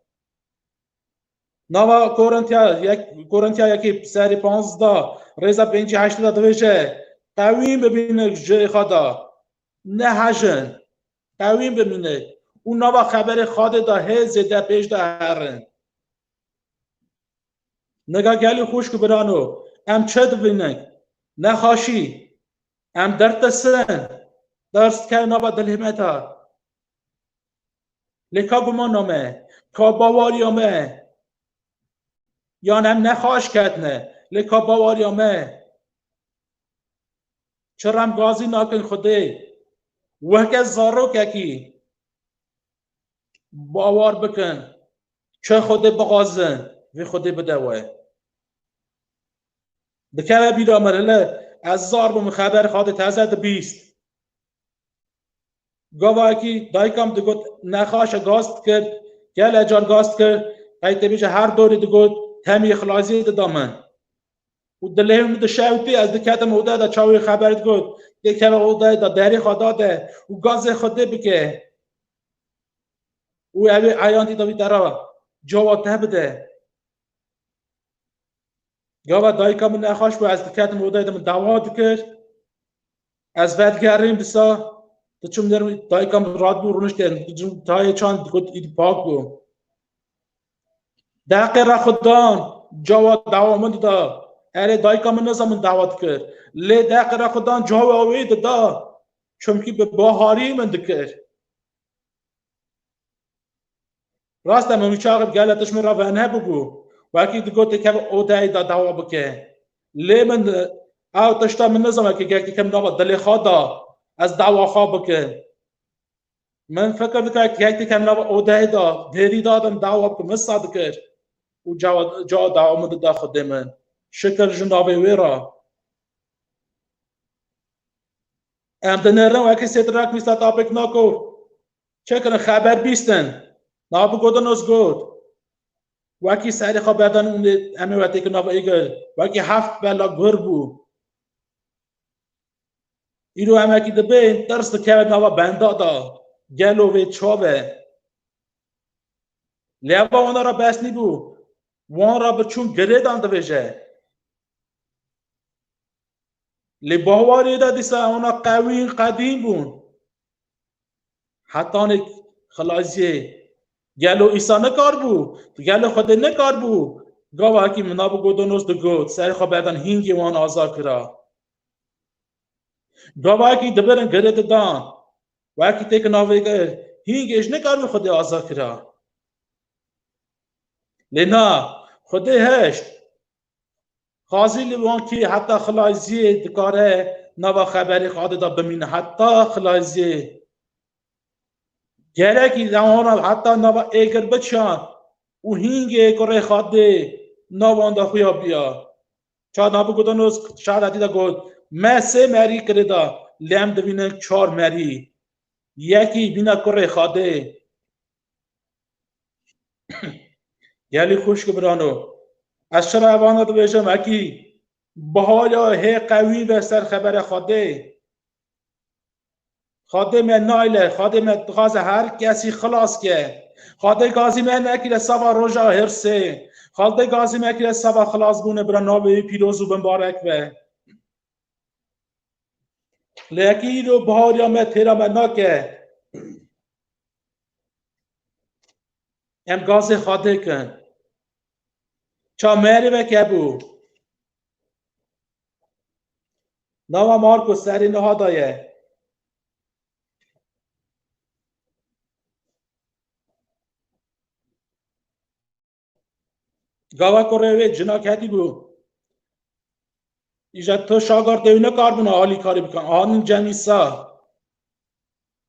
نوا کورنتیا یکی سری 15 ریزا 5-8 دویشه قویم ببینه جای خدا نه هجن قویم ببینه اون نوا خبر خاده دا هزه دا پیش دا هرن نگاه گلی خوش که برانو ام چه دوینه نخاشی ام درتسن درست که نوا دلهمتا لکا گمانامه کا باواریامه یا نم نخواش کردنه لکا باواریامه چرم گازی ناکن خوده وحکه زارو که کی باور بکن چه خوده بغازن و خوده بدوه دکه بیدا مرله از زار بوم خبر خواهد تازد 20 گواهی دایکم دگوت نخواش گاست کرد گل اجار گاست کرد قیت بیشه هر دوری دگوت تمی خلاصی دامن و دلهم دشاوتی از دکتم اوده دا چاوی خبر دگوت دکه اوده دا دری خدا ده و گاز خوده بکه و اوی عیانتی داوی درا جواب نبده گاوا دایکم نخواش با از دکتم اوده دم دواد کرد از ودگریم بسا چون در دایکم راد بو رونش کن تای چند خود ایدی پاک بو دقیقه را خودان جواد دوامند دا اره دایکم نزمون دعوت کرد لی دقیقه را خودان جواد دا چونکی به باهاری من دکر راست هم میچاقب گلتش من را ونه بگو وکی دگوته که اودای دا دعوا بکه لی من او تشتا من نزمه که گرکی کم نابا دلی خوادا از دعوا خواه بکه من فکر دکر که گرکی کم نابا اودای دا دیری دادم دعوا بکه مسا دکر و جا دعوا مده دا خود من شکر جنابه ویرا ام دنرن وکی سیتراک میستا تاپک ناکو چکن خبر بیستن نابو گودن از گود وکی سری خبردن اون امی وقتی که نابا ایگر وکی 7 بلا گر بو ایرو همه که دبین درست که نابا بندا دا گلو و چوبه لیابا اونا را بس نی بو وان را بچون گره دانده بشه لی باواری دا دیسا اونا قوی قدیم بون حتی خلاصیه گلو ایسا نکار بو گلو خود نکار بو گاوه اکی منابو گودنوز دو گود سری خواه بردن هینگی وان آزار کرا گاوه اکی دبرن گره دان و اکی تک ناوه گر هینگیش نکار بو خود آزار کرا لینا خود هشت خازی لیوان کی حتی خلاصیه دکاره نوا خبری خواهد دا بمینه حتی خلاصیه گرکی دهانا حتی نوا ایگر بچان و هینگه کره خواده نوان دا خویا بیا چا نابو گودنوز شاید حتی دا گود من 3 مری کرده لیم دوینه 4 مری یکی بینا کره خواده یلی خوشک برانو از چرا اوانه دو بیشم اکی بحالا هی قوی به سر خبر خواده من نایله خواده من غاز هر کسی خلاص که خواده گازی من اکیل سبا روژا هرسه خواده گازی من اکیل سبا خلاص بونه برا نابه پیروزو بمبارک به لیکی رو بحالیا من تیرا من ناکه ام گاز خواده کن چا مری بکه بو نوا مارکو سری نها دایه گاوا کوره جناکتی بو ایجا تو شاگرد دیونه کار بونه حالی کاری بکن آنین جمیسا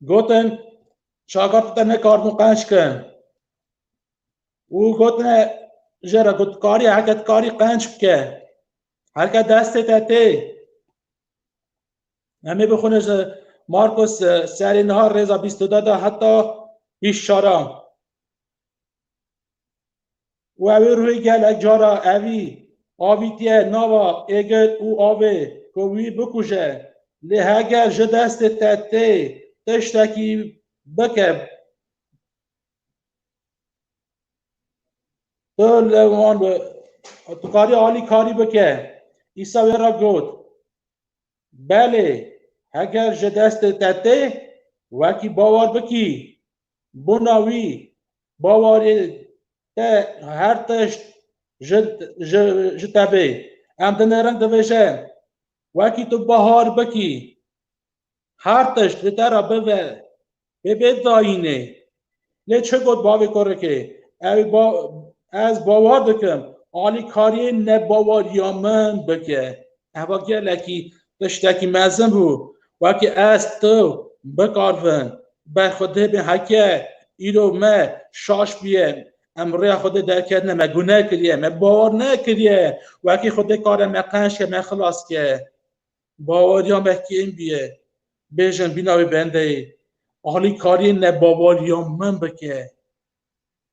گوتن شاگرد تنه کار بون قنش کن او گوتن جرا گوت کاری حرکت کاری قنش بکه حرکت دسته تته همه بخونه مارکوس سری نهار رضا 22 حتی 24 و اوی روی گل اجارا اوی آویتیه ناوا اگر او آوه کوی بکوشه لحگر جه دست تته تشتکی بکب تو لوان تو کاری عالی کاری بکه ایسا ویرا گود بله اگر جه دست تته وکی باور بکی بناوی باوری هر تشت جتبه ام دنرنگ دوشه وکی تو بهار بکی هر تشت لترا به داینه لی چه گود باوی کره که از باور دکم آلی کاری نباوریا من بکه اما گلکی تشتکی مزم بو وکی از تو بکارون بر خوده به حکه ایرو ما شاش بیه امروی خود درکت نه مگونه کریه ما باور نکریه وکی خود کار مقنش که ما خلاص که باوریا مکی این بیه بیشن بیناوی بنده حالی کاری نه باوریا من بکه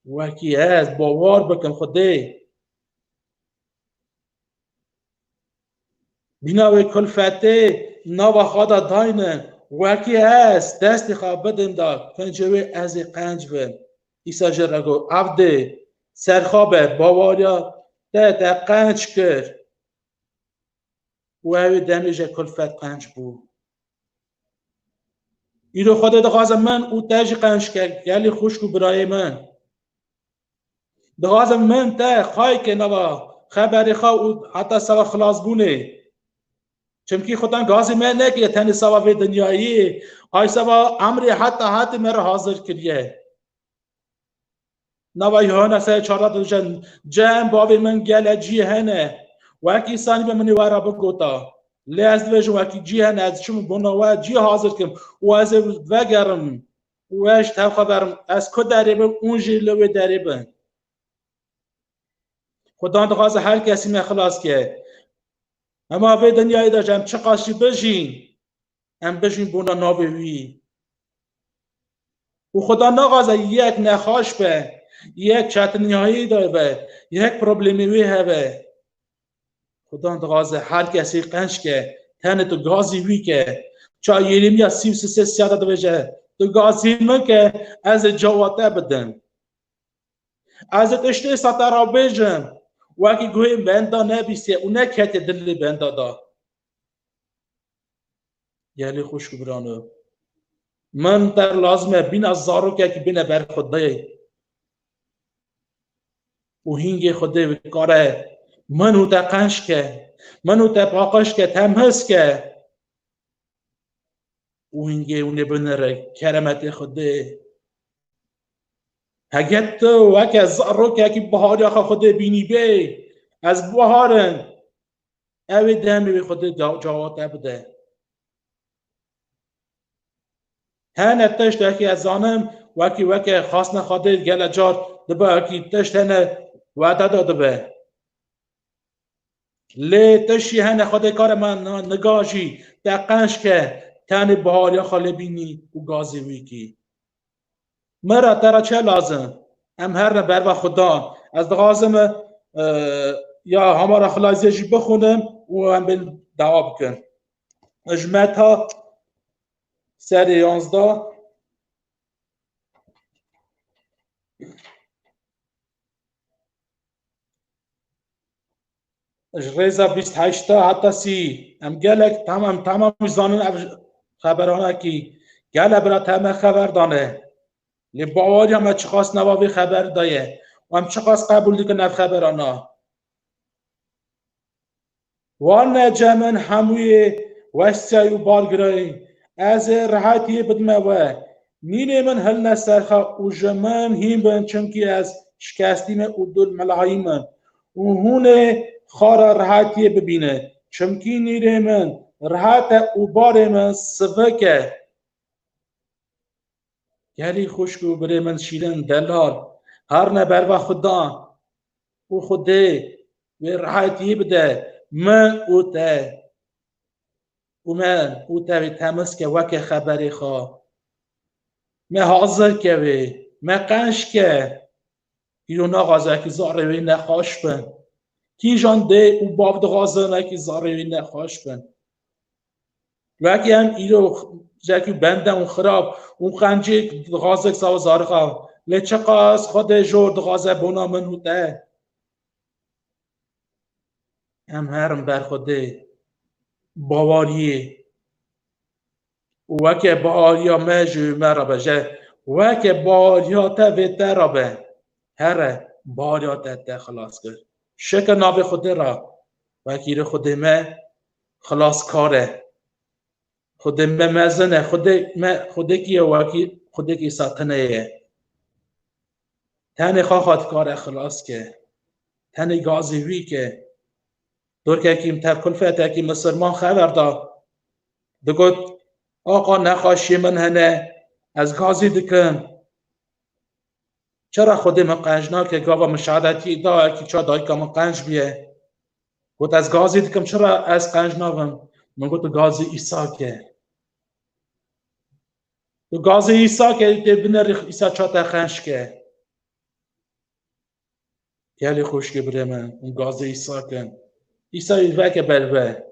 وکی از باور بکن خوده بیناوی کلفته نوا خدا داینه وکی از دستی خواه بدن دا کنجوی از قنج بن ایسا جرگو عبده سرخوابه باوریا ده قنج کرد و اوی دمیجه کلفت قنج بود ایرو خدا دخوازم من او تاج قنش کرد گلی خوشک و برای من دخوازم من تا خواهی که نبا خبری خواه او حتی سوا خلاص بونه چمکی خدا گازی من نکیه تنی سوا به دنیایی های سوا امری حتی مرا حاضر کریه نبا یهانا سه چارات جن بابی من گل جیهنه وکی سانی به منی وارا بگوتا لیز دوش وکی جیهنه از شما بناوه جی حاضر کم و از وگرم وش تا خبرم از کد دریبم اون جیلوی دریبم خدا دخواست هر کسی من خلاص که اما به دنیای داشتم چه قاشی بجین ام بجین بونا نابوی و خدا نغازه یک نخاش به یک چتنیایی داره به یک پروبلیمی وی هبه خدا دغازه هر کسی قنش که تن تو گازی وی که چا یلیم یا 33 سیاده دو بجه تو گازی من که از جواته بدن از تشتی ساته را بجم وکی گوی بندا نبیسیه و نکت دلی بندا دا یعنی خوش برانو من در لازمه بین از زارو که بینه بر خدای و هینگی خدای کاره منو تا قنش که منو تا پاقش که تمهس که و هینگی اونه بنره کرمت خدای هگت وک از زارو که بهاری آخه خدای بینی بی از بهارن اوی دمی به خدای جوات بده هنه تشت اکی از آنم وکی خاص نخواده گل جار دبا اکی تشت هنه وعده داده به لی تشی هنه خواده کار من نگاهی دقنش که تن بهاری خاله بینی و گازی ویکی مرا ترا چه لازم ام هر بر و خدا از دغازم یا همارا خلاصیشی بخونم و هم بین دعا بکن اجمت ها سر 11 اجريزا 28 حتى سي ام قالك تمام زانن خبرانه کی گله برا تمام خبر دانه لبعواری هم چه خواست نواوی خبر دایه و هم چه خواست قبول دیگه نف خبرانه وان جمن هموی وسیعی و بارگرای از راحتی بدمه و نینه من هل نسرخه و جمن هیم بن چونکی از شکستیم و دل ملعیم و هونه خارا راحتی ببینه چونکی نیره من راحت و بار من سفکه گلی خوشگو بره من شیرن دلال هر نبر و خدا و خوده و راحتی بده من او ته و من او ته تمس که وک خبری خواه من حاضر که وی من قنش که ایرو نغازه که زاره وی نخواش بن کی جان ده او باب دغازه نه که زاره وی نخواش بن وکی هم ایرو جاکی بنده اون خراب اون خنجی دغازه که سوا زاره خواه لچه قاس خود جور دغازه بنا من هوته هم هرم بر خوده باواریه وکه باوریا مجو مرا بجه وکه باوریا تا ویتر را به هر باوریا تا خلاص کرد شکر ناب خود را وکیر خود ما خلاص کاره خود ما مزنه خود کیه وکی خود کی ساتنه تن خواهد کار خلاص که تن گازیوی که دور که کیم تر کلفت که مسلمان خبر دا دگوت آقا نخواشی من هنه از گازی دکن چرا خود من قنجنا که گاوا مشاهدتی دا که چا دای که من قنج بیه گوت از گازی دکم چرا از قنجنا بم من گوت گازی ایسا که تو گازی ایسا که بینر ایسا چا تا قنج که گلی خوش که بره من اون گازی ایسا کن ایسا ایوه که بلوه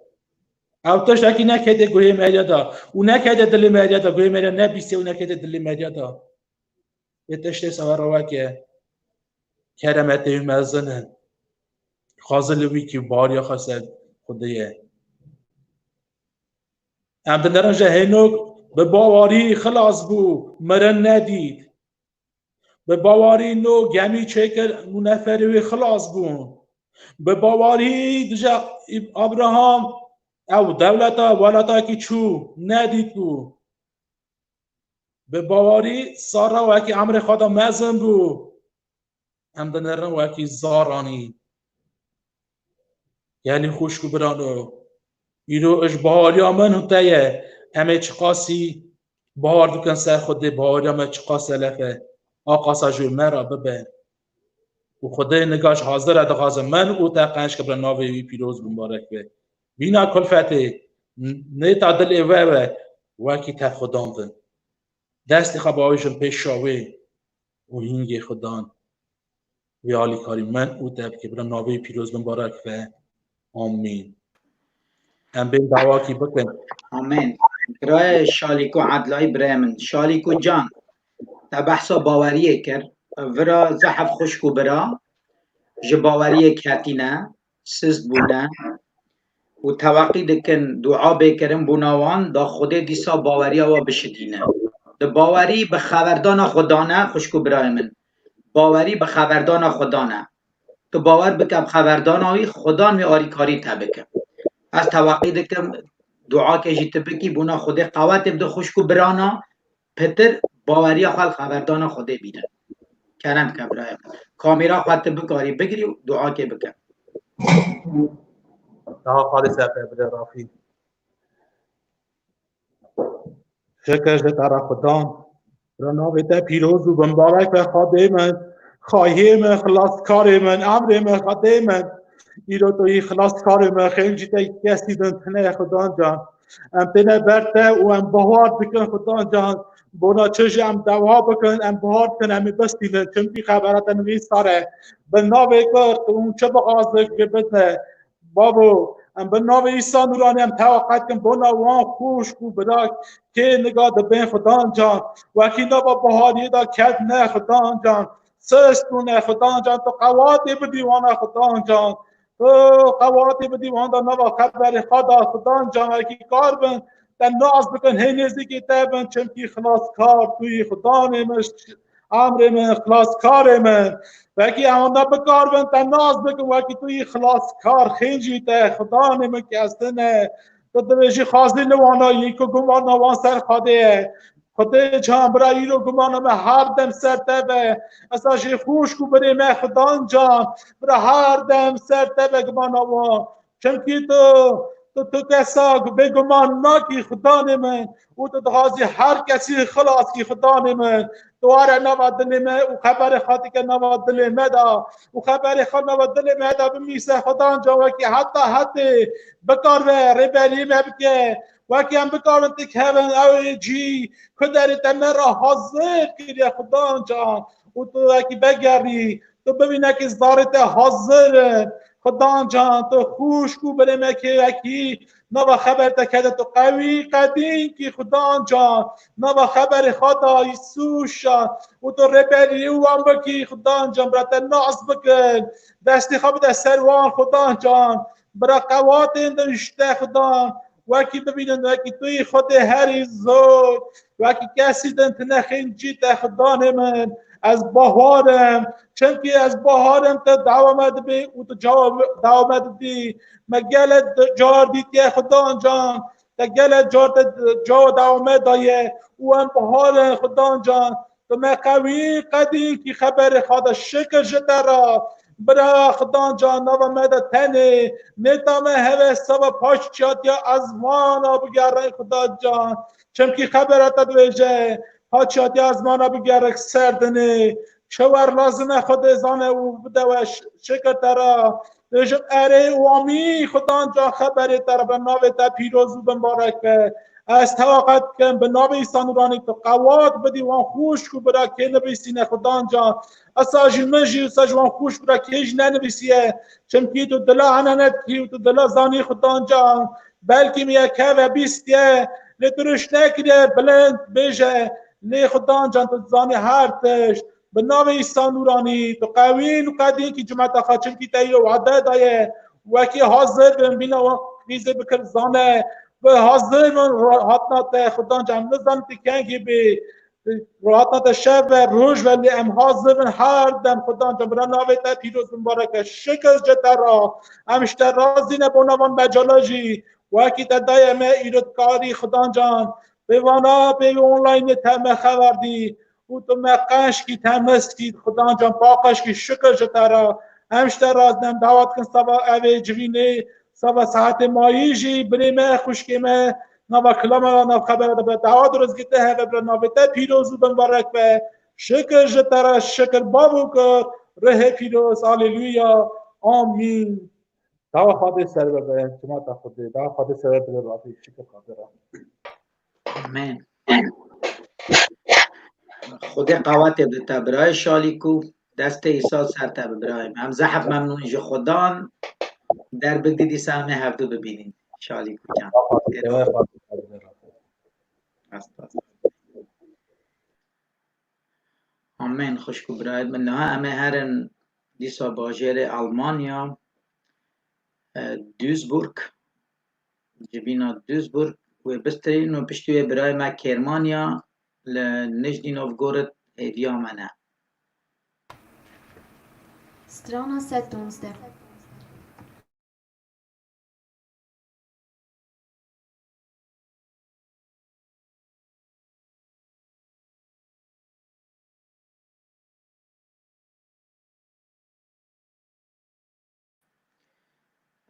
او تشت اکی نکده گوی مریا دا او نکده دلی مریا دا گوی مریا نبیسته او نکده دلی مریا دا به تشت سوار روه که کرمت این مزنه خازلوی که باریا خواست خودیه هم دنران جه هنوک به باوری خلاص بو مرن ندید به باوری نو گمی چکر نو نفری خلاص بون به باوری دجا ابراهام او دولتا ولتا کی چو ندید بو به باوری سارا وکی امر خدا مزن بو هم دنرن وکی زارانی یعنی خوشکو برانو ایرو اش باوری آمن هتایه همه چقاسی باور دکن سر خوده باوری همه چقاس لفه آقاسا جو مرا ببین و خدای نگاش حاضر دغاز من او تقنش که بر ناوی پیروز مبارک به بینا کلفته نیتا دل ایوه وکی تا خدان دن دستی خوابایشون پیش شاوه و هینگی خدان و عالی کاری من او تب که بر ناوی پیروز مبارک به آمین هم بین دعوا کی بکن آمین. رای شالیکو عدلای برمن شالیکو جان تا بحثا باوریه کرد ورا زحف خوشکو برا جباوریه کتینه سست بونه و توقی دکن دعا بکرم بوناوان دا خود دیسا باوری ها بشدینه دا باوری به خبردان خدانه خوشکو برای من باوری به خبردان خدانه تو باور بکم خبردان هایی خدا می آری کاری تبکم از توقی دکم دعا که جیت بکی بونا خود قوات بده خوشکو برانا پتر باوری خال خبردان خود بینه کرم که برای من کامیرا خواهد بکاری بگیری و دعا که بکم دعا خالص بده رافی شکر در خدان رناویت پیروز و مبارک به خواهده من خواهی من خلاصکار من امر من خواهده من ایرو توی خلاصکار من خیلی جیتا کسی دن تنه خدان جان ام تنه برته و ام بهار بکن خدان جان بونا چش ام دوا بکن ام بهار کن ام بستیدن چمتی خبرات نویس ساره به ناوی کرد اون چه بغازه که بدنه بابو ام به نام عیسی نورانی ام توقعت کن بونا وان خوش کو بدا که نگاه بین خدان جان وکی نبا بهاری دا کد نه خدان جان سستونه خدان جان تو قواتی بدی وانا خدان جان تو قواتی بدی وانا نبا خبر خدا خدان جان وکی کار بن تن ناز بکن هی نزدیکی تبن چمکی خلاص کار توی خدا نمش امر من خلاص کار من وکی امانا بکار بن تن ناز بکن وکی توی خلاص کار خیلی تا خدا نمش که استنه تو دوشی خاصی نوانا یکو گمان نوان سر خاده خدا جان برای رو گمان من هر دم سر تبه اصلا شی خوش کو بری من خدان جان برای هر دم سر تبه گمان نوان چمکی تو کسا به گمان ناکی خدا من او تو دغازی هر کسی خلاص کی خدا من دواره نواد دل من و خبر خاطی که نواد دل مدا و خبر خاطی نواد دل مدا بمیسه خدا جان وکی حتی بکار و ربلی مبکه وکی هم بکار تک هون او جی کدر تمه را حاضر کری خدا جان و تو وکی بگری تو ببینه که زارت حاضر خدا جان تو خوش کو برمه که وکی نوا خبر تکده تو قوی قدیم کی خدا جان نوا خبر خدا یسوش و تو ربلی و هم بکی خدا جان برات ناز بکن دستی خواب دست سروان خدا جان برا قوات اندشته خدا وکی ببینن وکی توی خود هری زود وکی کسی دن تنخین جیت خدا من از بهارم چنکی از بهارم تا دوامد بی و تو دوامد دی مگل جار دیتی خدا جان تا گل جا دوامد دایه و هم بهار خدا جان تو من قوی قدیم کی خبر خدا شکر جترا برا خدا جان نو مد تنه نتام هوا سوا پاش چات یا از وانا بگره خدا جان چمکی خبرات دوجه پاچات یا از وانا بگره سردنه چوار لازمه خود زانه و بدوش شکر ترا دوجه اره وامی خدا جان خبر ترا به ناو تا پیروز و مبارک از توقعت کن به نام عیسی نورانی تو قوات بدی وان خوش کو برا که نبیسینه خدا جان اساج منجی اساج وان خوش برا که هیچ ننویسیه چمکی تو دلا عنانت کی تو دلا زانی خدا جان بلکه میا که و بیستیه لترش نکره بلند بیجه لی خدا جان تو زانی هرتش به نام عیسی نورانی تو قوین و قدیم کی جمعت آخر چمکی تایی وعده دایه وکی حاضر بین بینا و خیزه بکر زانه و حاضر من راحتنا تا خدا جان نزن تکنگی به راحتنا تا شب و روز ولی ام حاضر من هر دم خدا جان برا ناوی تا پیروز مبارک شکر جترا امشتر رازی نبونوان بجالاجی وکی تا دایم ایرادکاری خدا جان به وانا به اونلاین تم خبردی و تو مقاش کی تمس کی خدا جان پاکش کی شکر جترا همشتر راز نم دعوت کن سبا اوی جوینه سبا ساعت ماییجی بریم خوشکیمه نوا کلام نوا خبر به دعوت روز گیته ہے بر نوبت پیروز بن مبارک به شکر جترا شکر بابو کو ره پیروز هاللویا آمین دعوت خدا سر به شما تا خود دعوت خدا سر به راضی شکر خدا آمین. خود قوات بتا برای شالیکو دست ایسا سر تا برایم هم زحف ممنون جو خدان در بدیدی سامه هفتو ببینین شالیکو جان آمین خوشکو براید من نها امه هرن دیسا باجر آلمانیا دوزبورگ جبینا دوزبورگ و بسترین و پشتوی برای ما کرمانیا لنجدی نوفگورد هدیا منه Strana 17.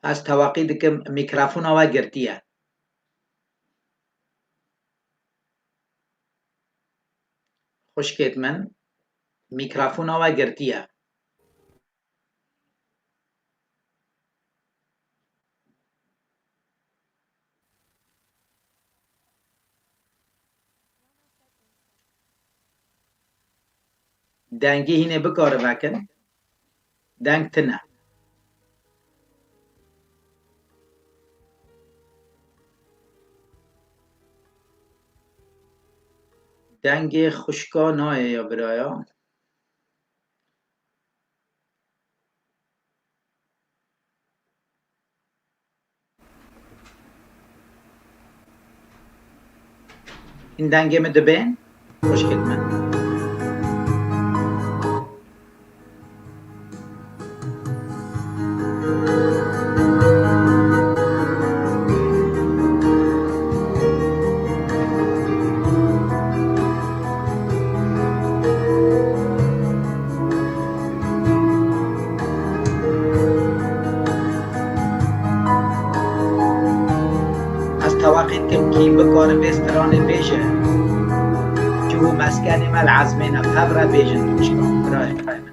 از توقی دکم میکروفون آوا گرتیه خوشکت من میکروفون آوا گرتیه دنگی هینه بکاره بکن دنگ تنه دنگ خشکا نایه یا برایا این دنگه می دبین خوشکت من توقید کم کی بکار بستران بیشه جو مسکن مل عزمین قبر بیجن توشکان برای من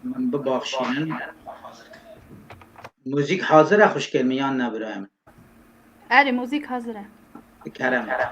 من ببخشین موزیک حاضره خوشگل میان نبرایم آره موزیک حاضره کرم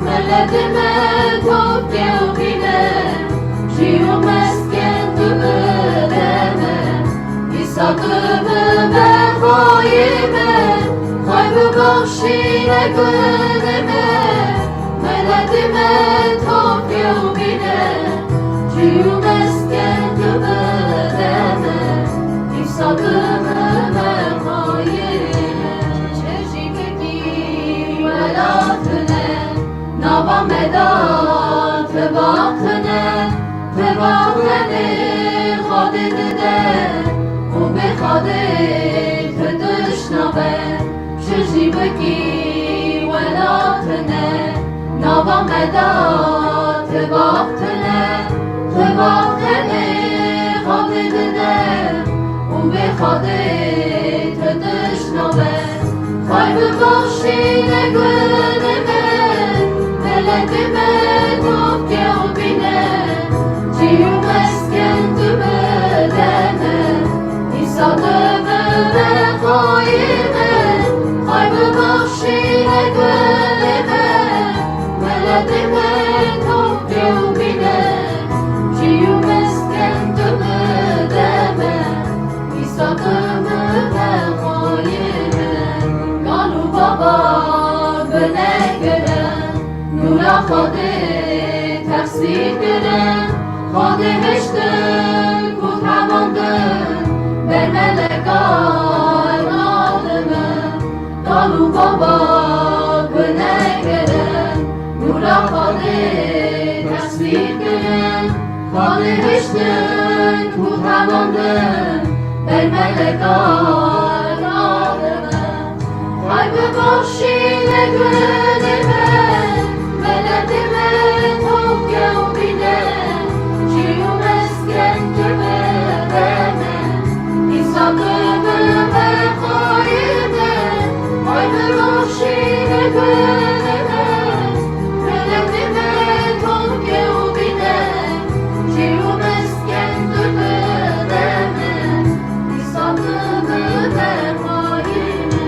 Melodime top gelbine, Gio Sakımı ben koyime Koy bu bakşine gönlüme Meledime topyu bile Cüyüm esken gümüleme İfsakımı ben koyime Çeşikeki velatine Nava medat ve baktine Ve baktine خادده و به خاده تدش نبه شجی بکی ولاتنه نوا مداد تباقتنه تباقتنه خادده و به خاده تدش نبه خواهی بباشی نگونه من ملت من توب که او بینه جیو مسکن تو بدنه ایسادمه به قایمه خواهی بباشی نگونه من ملت من توب که او بینه جیو مسکن تو بدنه ایسادمه به قایمه گانو بابا بنگرن نورا خواده تفسیر کرن خواده هشتن کود هماندن بر ملکای آدمن دالو بابا بنگرن نورا خواده تفسیر کرن خواده هشتن کود هماندن بر ملکای آدمن خواهی بباشی نگونه من ملت من توب که او بینه جیو مسکن که بدنه ایسادمه به قایمه خواهی بباشی نگونه من ملت من توب که او بینه جیو مسکن که بدنه ایسادمه به قایمه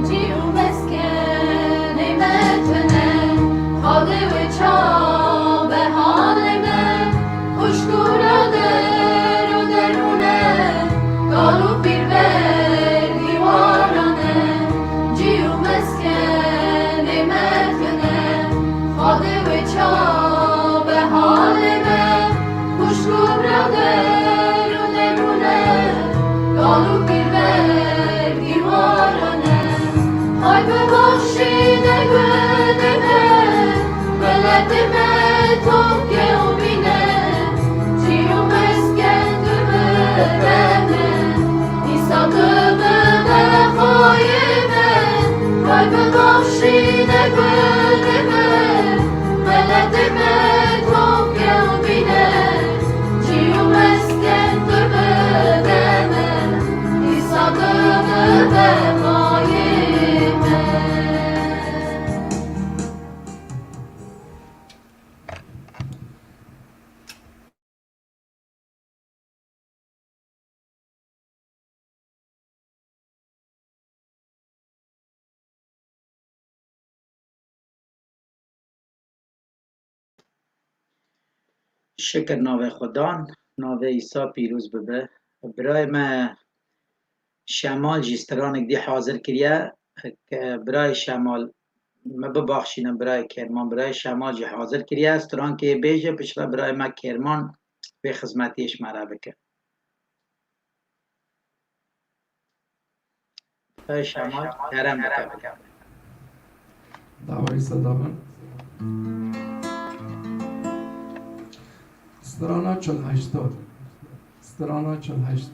جیو مسکن ایمتنه خاده و چا به حال من خوشگوراده رو درونه گالو پیر به دیوارانه جیو مسکن ایمتنه خاده و چا به حال من خوشگوراده رو درونه گالو پیر به دیوارانه خواهی بباشی نگونه من ملت من توب که او بینه جیو مسکن تو بدنه ایسادمه به قایمه خواهی بباشی نگونه من ملت من توب که او بینه جیو مسکن تو بدنه ایسادمه به قایمه شکر ناوه خدان ناوه ایسا پیروز ببه برای ما شمال جیسترانک دی حاضر کریه که برای شمال ما ببخشینم برای کرمان برای شمال جی حاضر کریه استران که بیجه پشلا برای ما کرمان به خدمتیش مرا بکن برای شمال کرم بکن دعوای صدا من سترانا 48 سترانا 48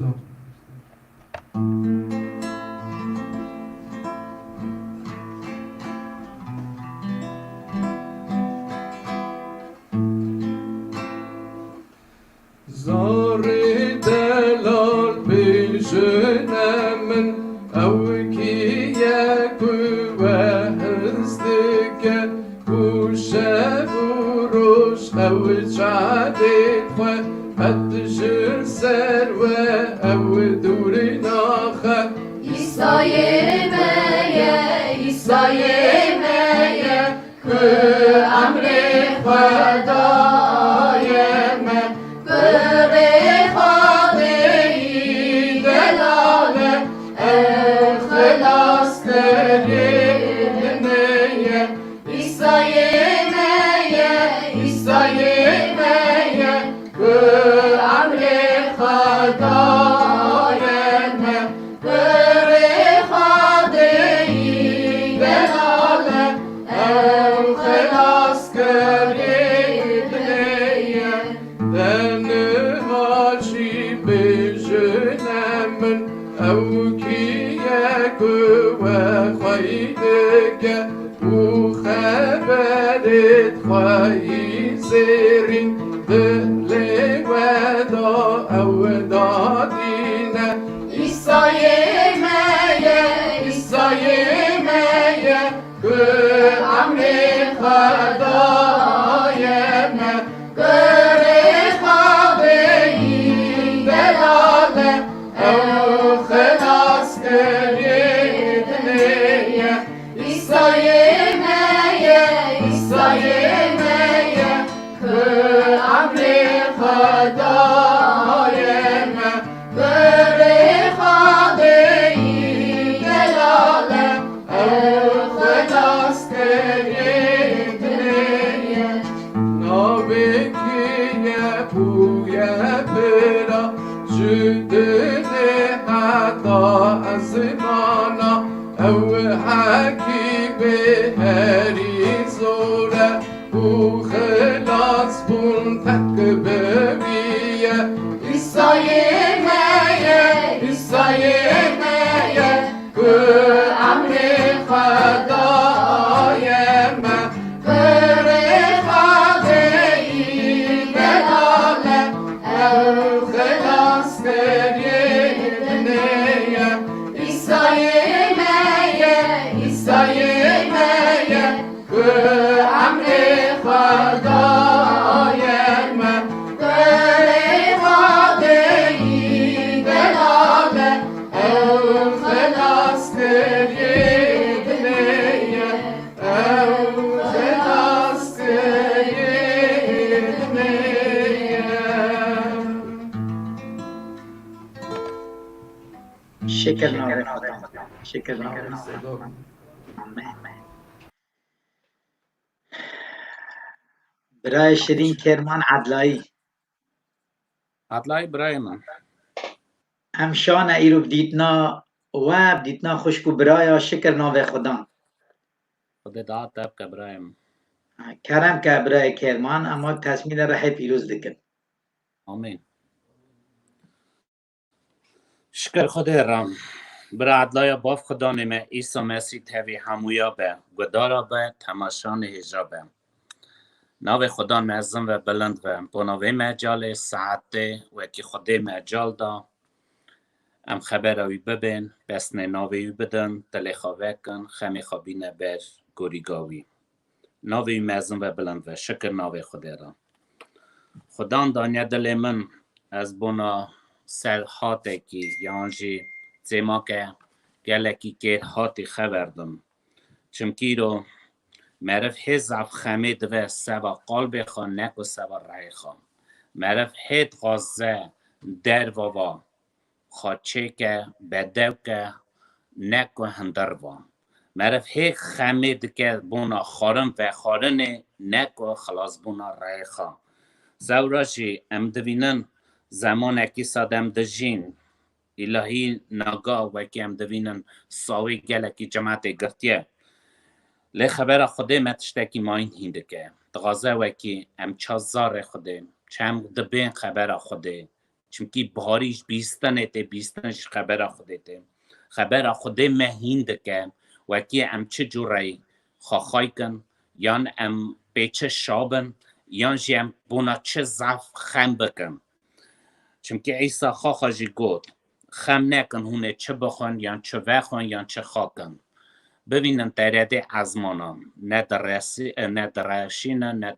زاری دلال بیشنه من او کی یکو و هستکه کوشه بروش او چادی خواه بدشر سر و او دوری ناخه ایسای میه که امر خدای من بر خاطری دل و خبرت خواهی زیرین دل ودا او دادینه ایسای میه که امر خدایم گره خوابی دلاله او خلاص کردنیه ایسای میه که امر خدایم گره خوابی دلاله او خلاص کردنیه نابکیه بویه برا جدنه حتی از مانا او حکیم هری زوره و خلاص بون تک ببیه ایسای میه که امر خدایم گره خوابی دلاله او خلاص کردنیه ایسای میه که امر خدایم گره خوابی دلاله او خلاص کردنیه خلاص کردنیه شکر نام خدا شکر نام خدا برای شیرین کرمان عدلایی عدلای برای من هم شان ایرو بدیتنا و بدیتنا خوشکو برای شکر نام خدا خدا دعا تب که برای من کرم که برای کرمان اما تصمیم رح پیروز دکن آمین شکر خدا رام برای عدلای باف خدا نیمه ایسا مسیح تاوی همویا به گدارا به تماشان هجابه ناو خدا معظم و بلند و بناوی مجال ساعت و که خدا مجال دا ام خبر اوی ببین بسن ناوی بدن دل خواه کن خمی خوابین بر گوریگاوی ناوی معظم و بلند و شکر ناو خدا را خدا دانیا دل من از بنا سر هاته که یانجی زیما که گلکی که هاتی خبردم چمکی رو معرف هزاف خمید و سوا قلب خان نک و سوا رای خان معرف هد غازه در و خاچه که بدو که نک و هندر و معرف هی خمید که بونا خارن و خارن نک و خلاص بونا رای خان زوراشی ام دوینن زمان اکی سادم دجین الهی ناگاه و که ام دوینن ساوی گلکی جماعت گرتیه لی خبر خدا متشتکی ماین هینده که دغازه وکی ام چازار خدا چم دبین خبر خدا چمکی بهاریش بیستنه ته بیستنش خبر خدا ته خبر خدا مهینده که وکی ام چه جوری خواهی کن یان ام پیچه شابن یان جیم بونا چه ضعف خم بکن چمکی عیسی خواهی گود خم نکن هونه چه بخون یان چه وخون یان چه خاکن ببینن تریده ازمانم نه درشین نه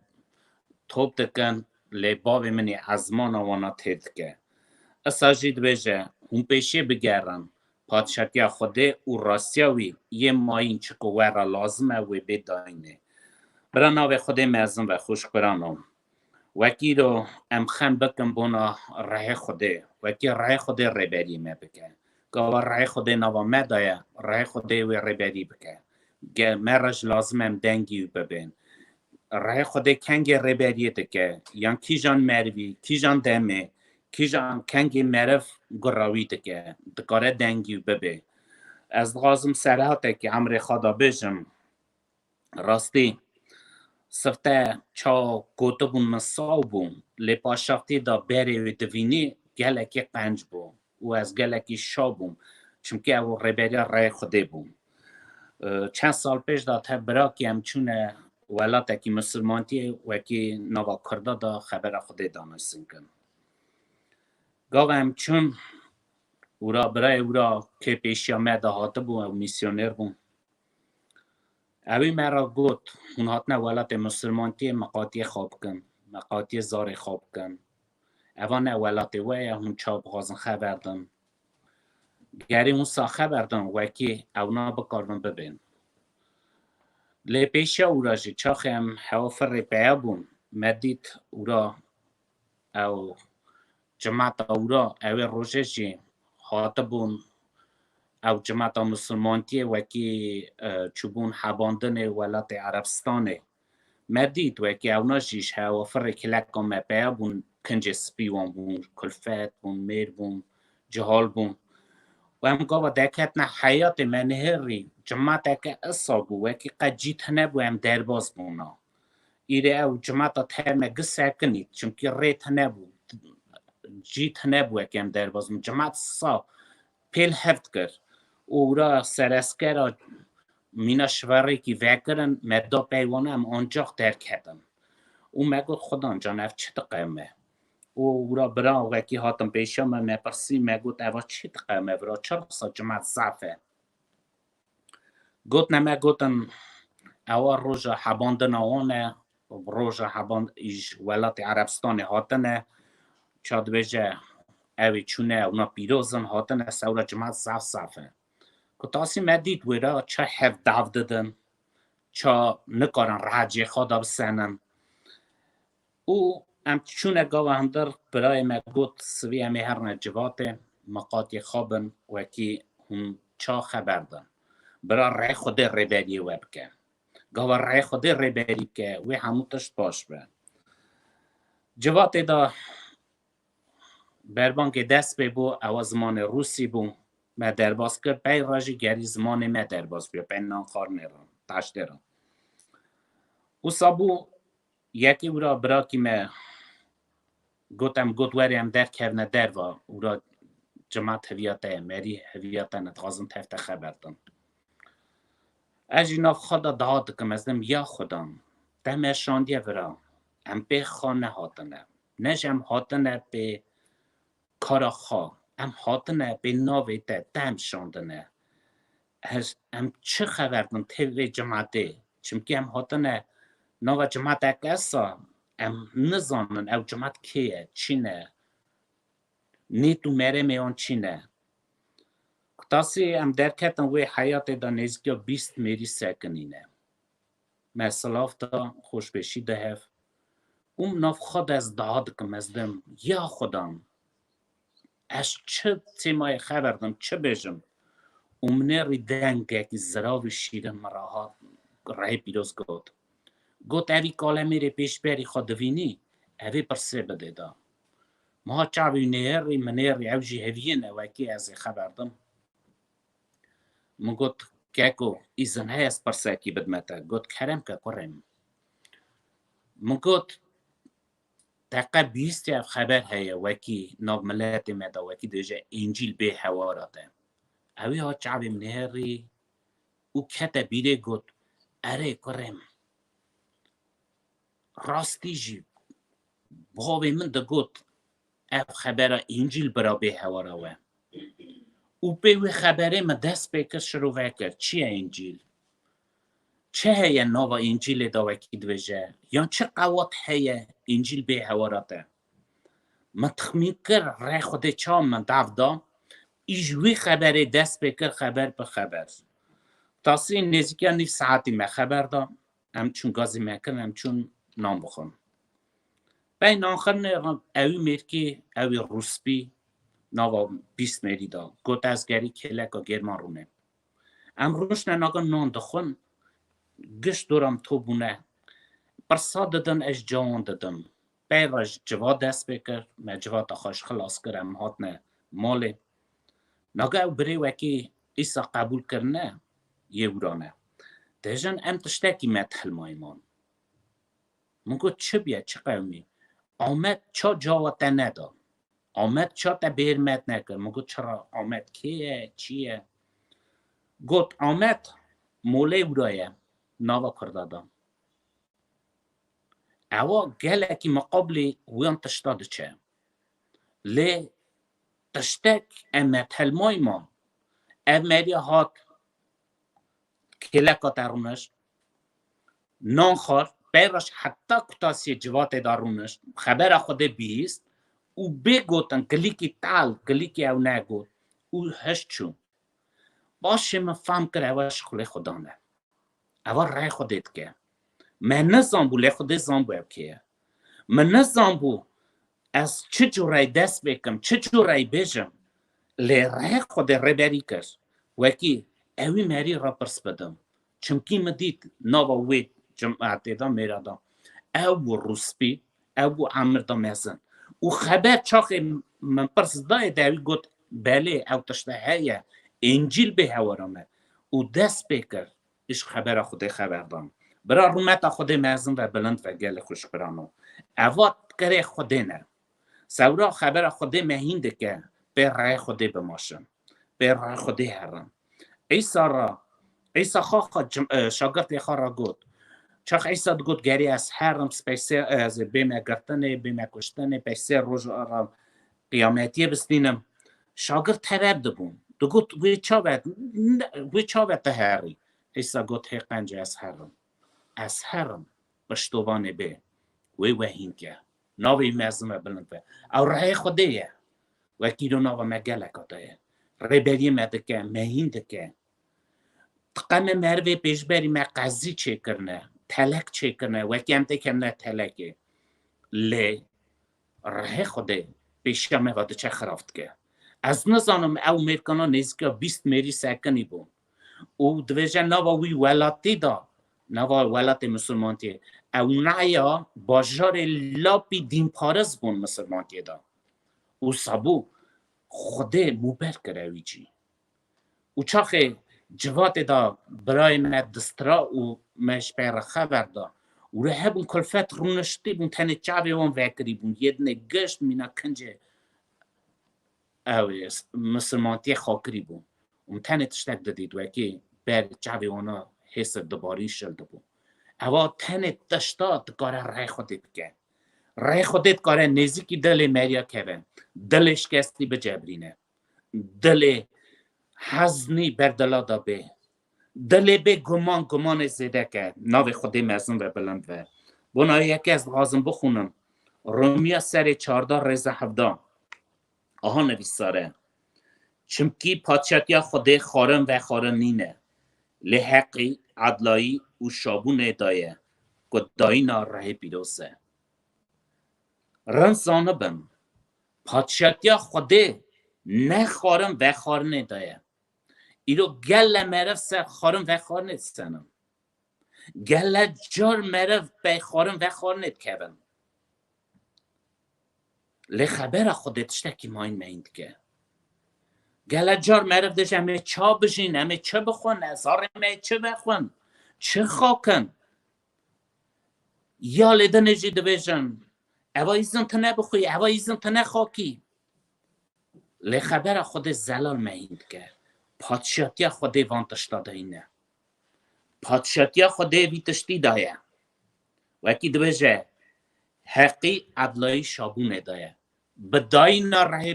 توب دکن لباب منی ازمان وانا تید که اساجید بجه هم پیشی بگرن پادشاهی خوده و راستیاوی یه ماین چکو ورا لازمه و بداینه برا ناو خوده معظم و خوش برانم وکی رو ام خم بکن بونا راه خوده وکی راه خوده ربری بکن که راه خوده نوا مدایا راه خوده و ربری بکن مرش لازم هم دنگی ببین راه خوده کنگ ربریت که یان کی جان مروی کی جان دمه کی جان کنگ مرف گراویت که دکاره دنگی ببین از لازم سرحاته که امر خدا بجم راستی سفته چا گوتو بون مساو بون لی پاشاقتی دا بری و دوینی گلکی قنج بون و از گلکی شا بون چونکه او ربری رای خوده بون چند سال پیش دا تا براکی هم چون ولات اکی مسلمانتی و اکی نوا کرده دا خبر خود دانستن کن گاو هم چون اورا برای اورا که پیشی آمده هاته بون و میسیونر بون اوی مرا گوت اون هاتنه ولات مسلمانتی مقاطی خواب کن مقاطی زار خواب کن اوانه ولات وی اون چاب غازن خبردن گری اون سا خبردن و اکی اونا بکارن ببین لی پیشی اورا جی چاخی هم حوافر ریپیا بون مدید اورا او جماعت اورا اوی روشه جی هاته بون او جماعت مسلمانتی وکی چوبون حباندن ولات عربستانه مدید وکی اونا جیش حوافر کلکا مپیا بون کنج سپیوان بون کلفت بون میر بون جهال بون و هم گاوا دکتنا حیات منهری جماعت که اصابو وکی قجیت نبو هم درباز بونا ایره او جماعت تیمه گسه کنید چونکه ریت نبو جیت نبو وکی هم درباز بون جماعت سا پیل هفت کرد اورا سرسکر مینا شوری که وکرن مدا پیوانه هم آنجا در کردن او مگود خدا جان اف چه تقیمه اورا برا وکی هاتم پیشا من مپرسی مگود اوا چه تقیمه برا چرا سا جماعت ضعفه گوت نمه گوتن اوا روژا حباندن آوانه روژا حباند ایش ولات عربستان هاتنه چاد بجه اوی چونه اونا پیروزن هاتنه سورا جماعت ضعفه کتاسی مدید ویرا چه هف داو دادن چه نکارن راجع خدا بسنن او ام چونه گاوه هم در برای مگود سوی امی هر نجوات مقاطی خوابن وکی هم چه خبر دن برای رای خود ریبری وب که گاوه رای خود ریبری که وی هموتش باش به جوات دا بربان که دست ببو او زمان روسی بو ما درباز کرد پی راجی گری زمان ما درباز بیا پی نانخار نیرم تاش دیرم او سابو یکی او را برا که ما گوتم گوتواری هم در کرنه در و او را جماعت هویاته مری هویاته ندغازم تفت خبردن اجی ناف خدا داد کم ازدم یا خودم دم شاندیه برا هم به خانه هاتنه نجم هاتنه به کاراخا ام هاتنه به ناویده دم شاندنه ام چه خبردن تیوی جماعته چمکی ام هاتنه ناو جماعت اکسا ام نزانن او جماعت کیه چینه نیتو مره میان چینه کتاسی ام درکتن وی حیات دا نزگیا 20 میری سکنینه مسلاف دا خوش بشی ده هف ناف خود از داد کم ازدم یا خودم اش چه تیمای خبردم چه بجم امنه ری دنگه که زراوی شیرن مراها رای پیروز گوت اوی کاله میره پیش بری خودوینی اوی پرسه بده دا ما چاوی نهری منهری اوجی هوینه وکی از خبردم من گوت که ایزن هست پرسه کی بدمته گوت کرم که کرم من گوت دقیقه 20 خبر هیا وکی ناو ملت مدا وکی دیجه انجیل به حواراته اوی ها چاوی منهری او کتا بیره گوت اره کرم راستی جی باوی من ده گوت اف خبره انجیل برا به حوارا او به خبره من دست بکر شروع وکر چیه انجیل چه هیا ناوا انجیل دا وکی دوجه یا چه قوات هیا انجیل به حواراته من تخمین کر رای خود چام من داو دا ایجوی خبره دست بکر خبر به خبر تاسی نزدیکی نیف ساعتی من خبر دا هم چون گازی مکن هم چون نام بخون بین آخر نه اوی مرکی اوی روسپی ناوا 20 میری دا گوت از گری کلک گرمان رونه ام روش نه ناگا نان دخون گشت دورم تو بونه برسا دادن اش جوان دادم بیراج جواد دست بکر من جواد خوش خلاص کرم هات نه ماله ناگا او بری وکی ایسا قبول کرنه یه ورانه دیجن ام تشتاکی متحل مایمان من گفت چه بیاد چه قومی آمد چه جواب ندا آمد چه تا بیرمت نکرد من گفت چرا آمد کیه چیه گفت آمد موله برایه ناوا کردادا اوا گله کی مقابل ویان تشتاد چه لی تشتک امت هلمای ما امری هات کلکا درونش نانخار بیرش حتی کتاسی جوات دارونش خبر خود بیست او بگوتن کلیکی تال کلیکی او نگوت او هشت چون باشه من فهم کرد اوش خلی خدا نه اول رای خودت که من نزام بو لی خود زام که من نزام بو از چه جورای دست بکم چه جورای بجم لی رای خود ربری کرد وکی اوی مری را پرس بدم چمکی مدید ناوا وید جماعتی دا میرا دا او روسپی او عمر دا میزن و خبر چاقی من پرس دای داوی گوت بله او تشته هیا انجیل به هورامه و دست بکر ایش خبر خود خبر دام برا رومت خود میزن و بلند و گل خوش برانو اوات کره خود نه سورا خبر خود مهینده که به رای خود بماشن به رای خود هرم ایسا خواه شاگرد خواه گود چاق ایسا گود گری از هرم سپیسه از بیمه گرتنه بیمه کشتنه پیسه روز را قیامتیه بستینم شاگرد ترب دبون دو گود وی چا بد تهری ایسا گود هی قنجه از هرم بشتوانه به وی وحین که ناوی مزم بلند به او رای خوده وکی دو ناو مگلکاته ریبری مدکه مهین دکه تقام مروی پیش بری ما قضی چه کرنه تلک چه کرنه وکی هم تکنه تلکه لی راه خوده پیش همه واده چه خرافت که از نزانم او میرکانا نیزکا 20 میری سکنی بون او دویجه نوا وی ولاتی دا نوا ولات مسلمان تیه او نعیا باجار لاپی دین پارز بون مسلمان تیه دا او سابو خوده موبر کرده ویچی او چاخه جوات دا برای من دسترا و مش پر خبر دا و ره بون کلفت رونشتی بون تنه چاوی وان وکری بون یدنه گشت مینا کنجه او مسلمانتی خاکری بون و تنه تشتک دادید وکی بر چاوی وانا حس دباری شلده بون اوا تنه تشتاد کاره رای خودت که رای خودت کاره نزیکی دل مریا که دلش کستی به جبرینه دل حزنی بر دلا دا به دل به گمان زیده که ناو خودی مزن و بلند و بنا یکی از غازم بخونم رومیا سر 14 رزه 17 آها نویساره چمکی پادشاهی خودی خارم و خارنینه لحقی عدلایی و شابون دایه گدایی ناره بیروسه رنسانه بم پادشاهی خودی نه خارم و خارنه دایه ایرو گل مرف سر خارم و خارنه سنم گل جار مرف به خارم و خارنه کبن لی خبر خودت شتکی ماین میند که گل جار مرف دش همه چا بجین همه چه بخون ازار همه چه بخون چه خاکن یا لیده نجیده بجن اوا ایزن تنه بخوی اوا ایزن تنه خاکی لی خبر خود زلال میند که پادشاهی خودی وانتش داده اینه پادشاهی خودی ویتشتی دایه وکی دویجه حقی عدلای شابونه دایه بدای نا ره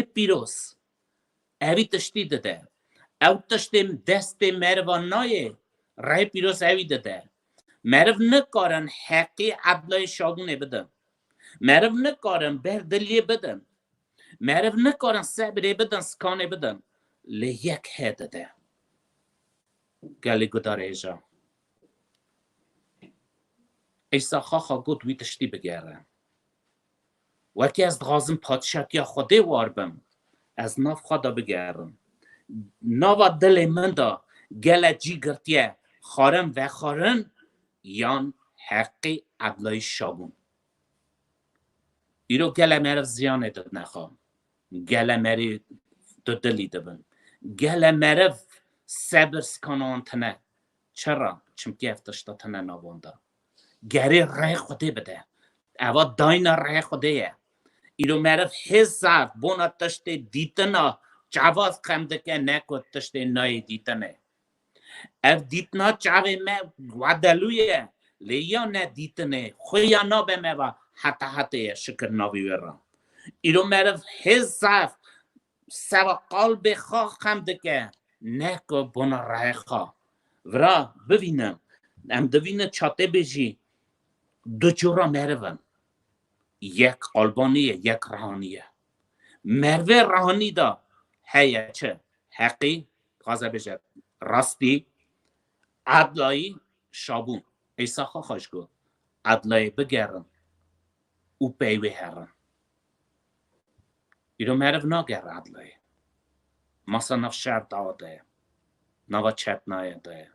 پیروس اوی تشتی داده او تشتی دست مروان نایه ره پیروس اوی داده مرو نکارن حقی عدلای شابونه بدن مرو نکارن بردلیه بدن مرو نکارن صبره بدن سکانه بدن لی یک هده ده گلی گداره ایجا ایسا خواخا گود وی تشتی بگره وکی از غازم پادشاهی خوده واربم از ناف خدا بگرم ناوا دل من دا گل جی گرتیه خارم و خارن یان حقی عدلای شابون ایرو گل مرف زیانه داد نخوام گل مری دو دلی دبن گل مرف صبر سکانان تنه چرا؟ چمکی افتشتا تنه نابونده گری رای خوده بده اوا داینا رای خوده یه ایرو مرف حساب بونا تشت دیتنا جواز خمده که نکو تشت نای دیتنه اف دیتنا چاوه ما وعدلویه لیا نه دیتنه خویا نا به ما حتی شکر ناوی ورم ایرو مرف حزف سوا قلب خواه خم دکه نکو بنا رای خواه ورا ببینم ام دوینه چاته بجی دو جورا مرفم یک قلبانیه یک رهانیه مروه رهانی دا هیه چه حقی غازه بجد راستی عدلایی شابون ایسا خوش گو عدلایی بگرم او پیوه هرم ایرو مرو ناگر عدلایی ماسا نف شر داده نوا چت نایه ده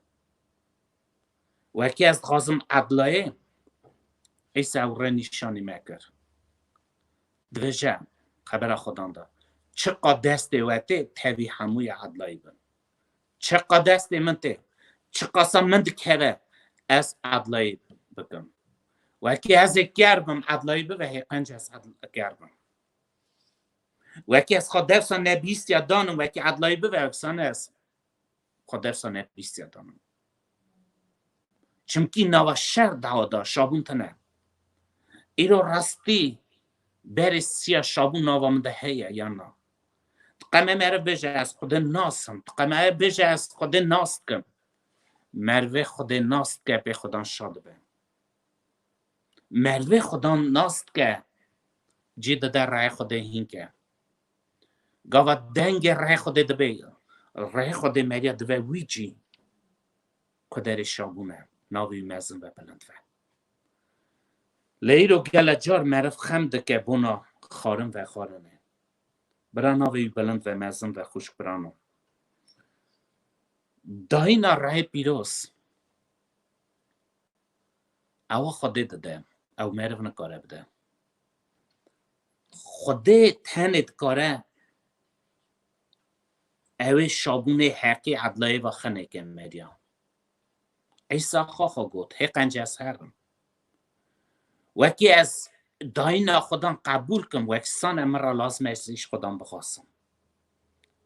و اکی از غازم عدلایی ایسا اوره نشانی مکر دوجه خبر خودان دا چقدر دست وقتی تبی هموی عدلایی بن چقدر دست من ته چقدر من دکره از عدلایی بکن و اکی از گربم عدلایی به و هیقنج از گربم و اکی از خود درسان نبیست یا دانم و اکی عدلایی به و اکسان از خود درسان نبیست یا دانم چمکی نوا شر دادا شابون تنه ایرو راستی بری سیا شابون نوامده هیه یا نه قمه مره بجه از خود ناسم قمه بجه از خود ناست کم مروه خود ناست که به خودان شاد به مروه خودان ناست که جید در رای خود هین که گاوا دنگ رای خود دبی رای خود مریا دبی وی جی کدر شابونه ناوی مزن و بلند و لیرو گل جار مرف خمده که بونا خارم و خارنه برا ناوی بلند و مزن و خوش برانو داینا رای پیروز او خوده داده او مرف نکاره بده خوده تنید کاره او شابون حقی عدلای و خنه که مریا ایسا خواه گود حقنج از هرم وکی از داینا خودم قبول کم وکی سان امرا لازم ازش خودم بخواستم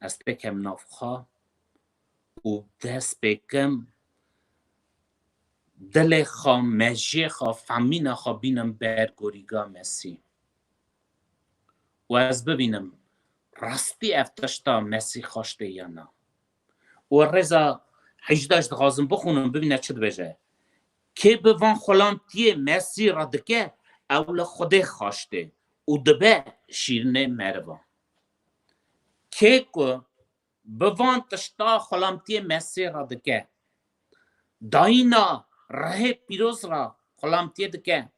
از بکم نافخوا و دست بکم دل خوا مجی خوا فامین خوا بینم برگوریگا مسی و از ببینم راستی افتشتا مسی خوشته یا نه و رضا حجداش دخوازم بخونم ببینه چه بجه که به وان خلامتی مسی را دکه اول خوده خواسته او دبه شیرنه مروان که به وان تشتا خلامتی مسی را دکه داینا ره پیروز را خلامتی دکه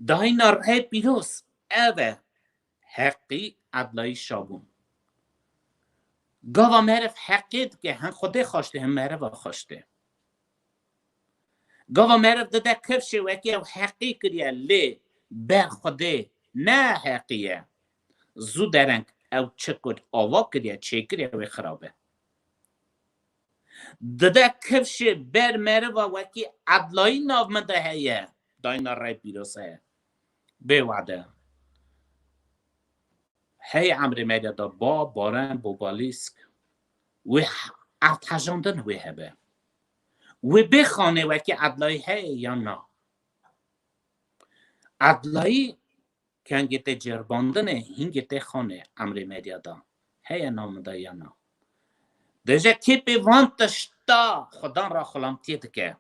داینا ره پیروز اوه حقی عدلای شابون گاوا مرف حقی دکه هم خوده خواسته هم مروا خواسته گاوا مرف داده کفشه وکی او حقی کریه لی بر خوده نه حقیه زو درنگ او چکر آوا کریه چه کریه و خرابه داده کفشه بر مرف وکی عدلایی ناو منده هیه داینا رای بیروسه به وعده هی عمر میده دا با بارن بوبالیسک و ارتجاندن وی هبه و بخانه وکی عدلایی هی یا نه عدلایی کنگیت جرباندنه هنگیت خانه عمر میده دا هی نامده یا نه دیجه که به وانتشتا خدا را خلامتی دکه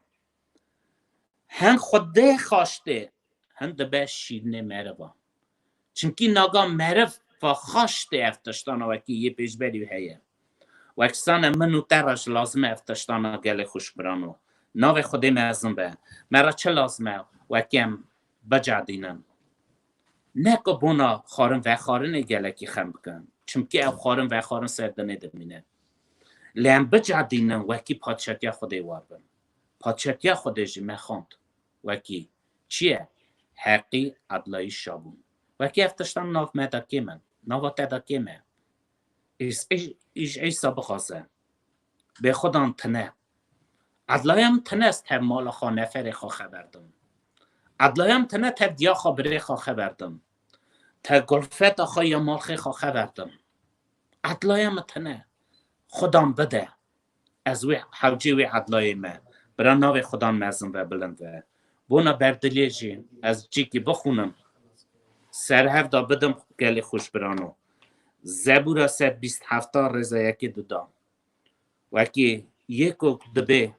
هن خوده خواسته هن دبه شیرنه مروا چونکی ناگا مرف و خواسته افتشتانا وکی یه پیش بری هیه و اکسان منو ترش لازمه افتشتانا گل خوش برانو ناو خوده مازم به مرا چه لازمه وکیم بجادینم نکو بونا خارن و خارن گلکی خم بکن چونکی او خارن و خارن سردنه دمینه لیم بجادینم وکی پادشاکی خوده واربن پادشاکی خوده جی مخاند وکی چیه؟ حقی عدلای شابون وکی افتشتان ناو مدکی من ناو تدکی من ایسا بخواسته به خودم تنه عدلایم تنه است تب مال خواه نفر خواه خبردم عدلایم تنه تب دیا خواه بره خواه خبردم تب گلفت خواه یا مال خواه خبردم عدلایم تنه خودم بده از وی حوجی وی عدلای ما برا ناو خدا مزن و بلند و بونا بردلیجی از جی که بخونم سر هفت بدم گلی خوش برانو زبورا 127 رضا یکی ددا وکی یکو دبه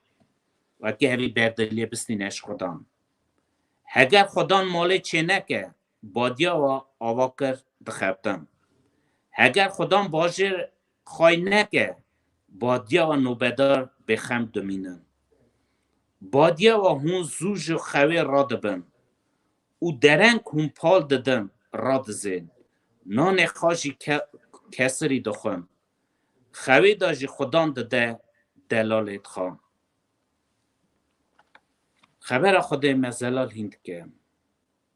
وکی همی بردلیه بستینش خدان هگر خدان ماله چه نکه بادیا و آواکر دخبتن هگر خدان باجر خواهی نکه بادیا و نوبدار بخم دمینن بادیا و هون زوج و خوی را دبن او درنگ هون پال ددن را دزین نان خاشی کسری دخون خوی داجی خدان دده دلالت خان خبر خود مزلال هند که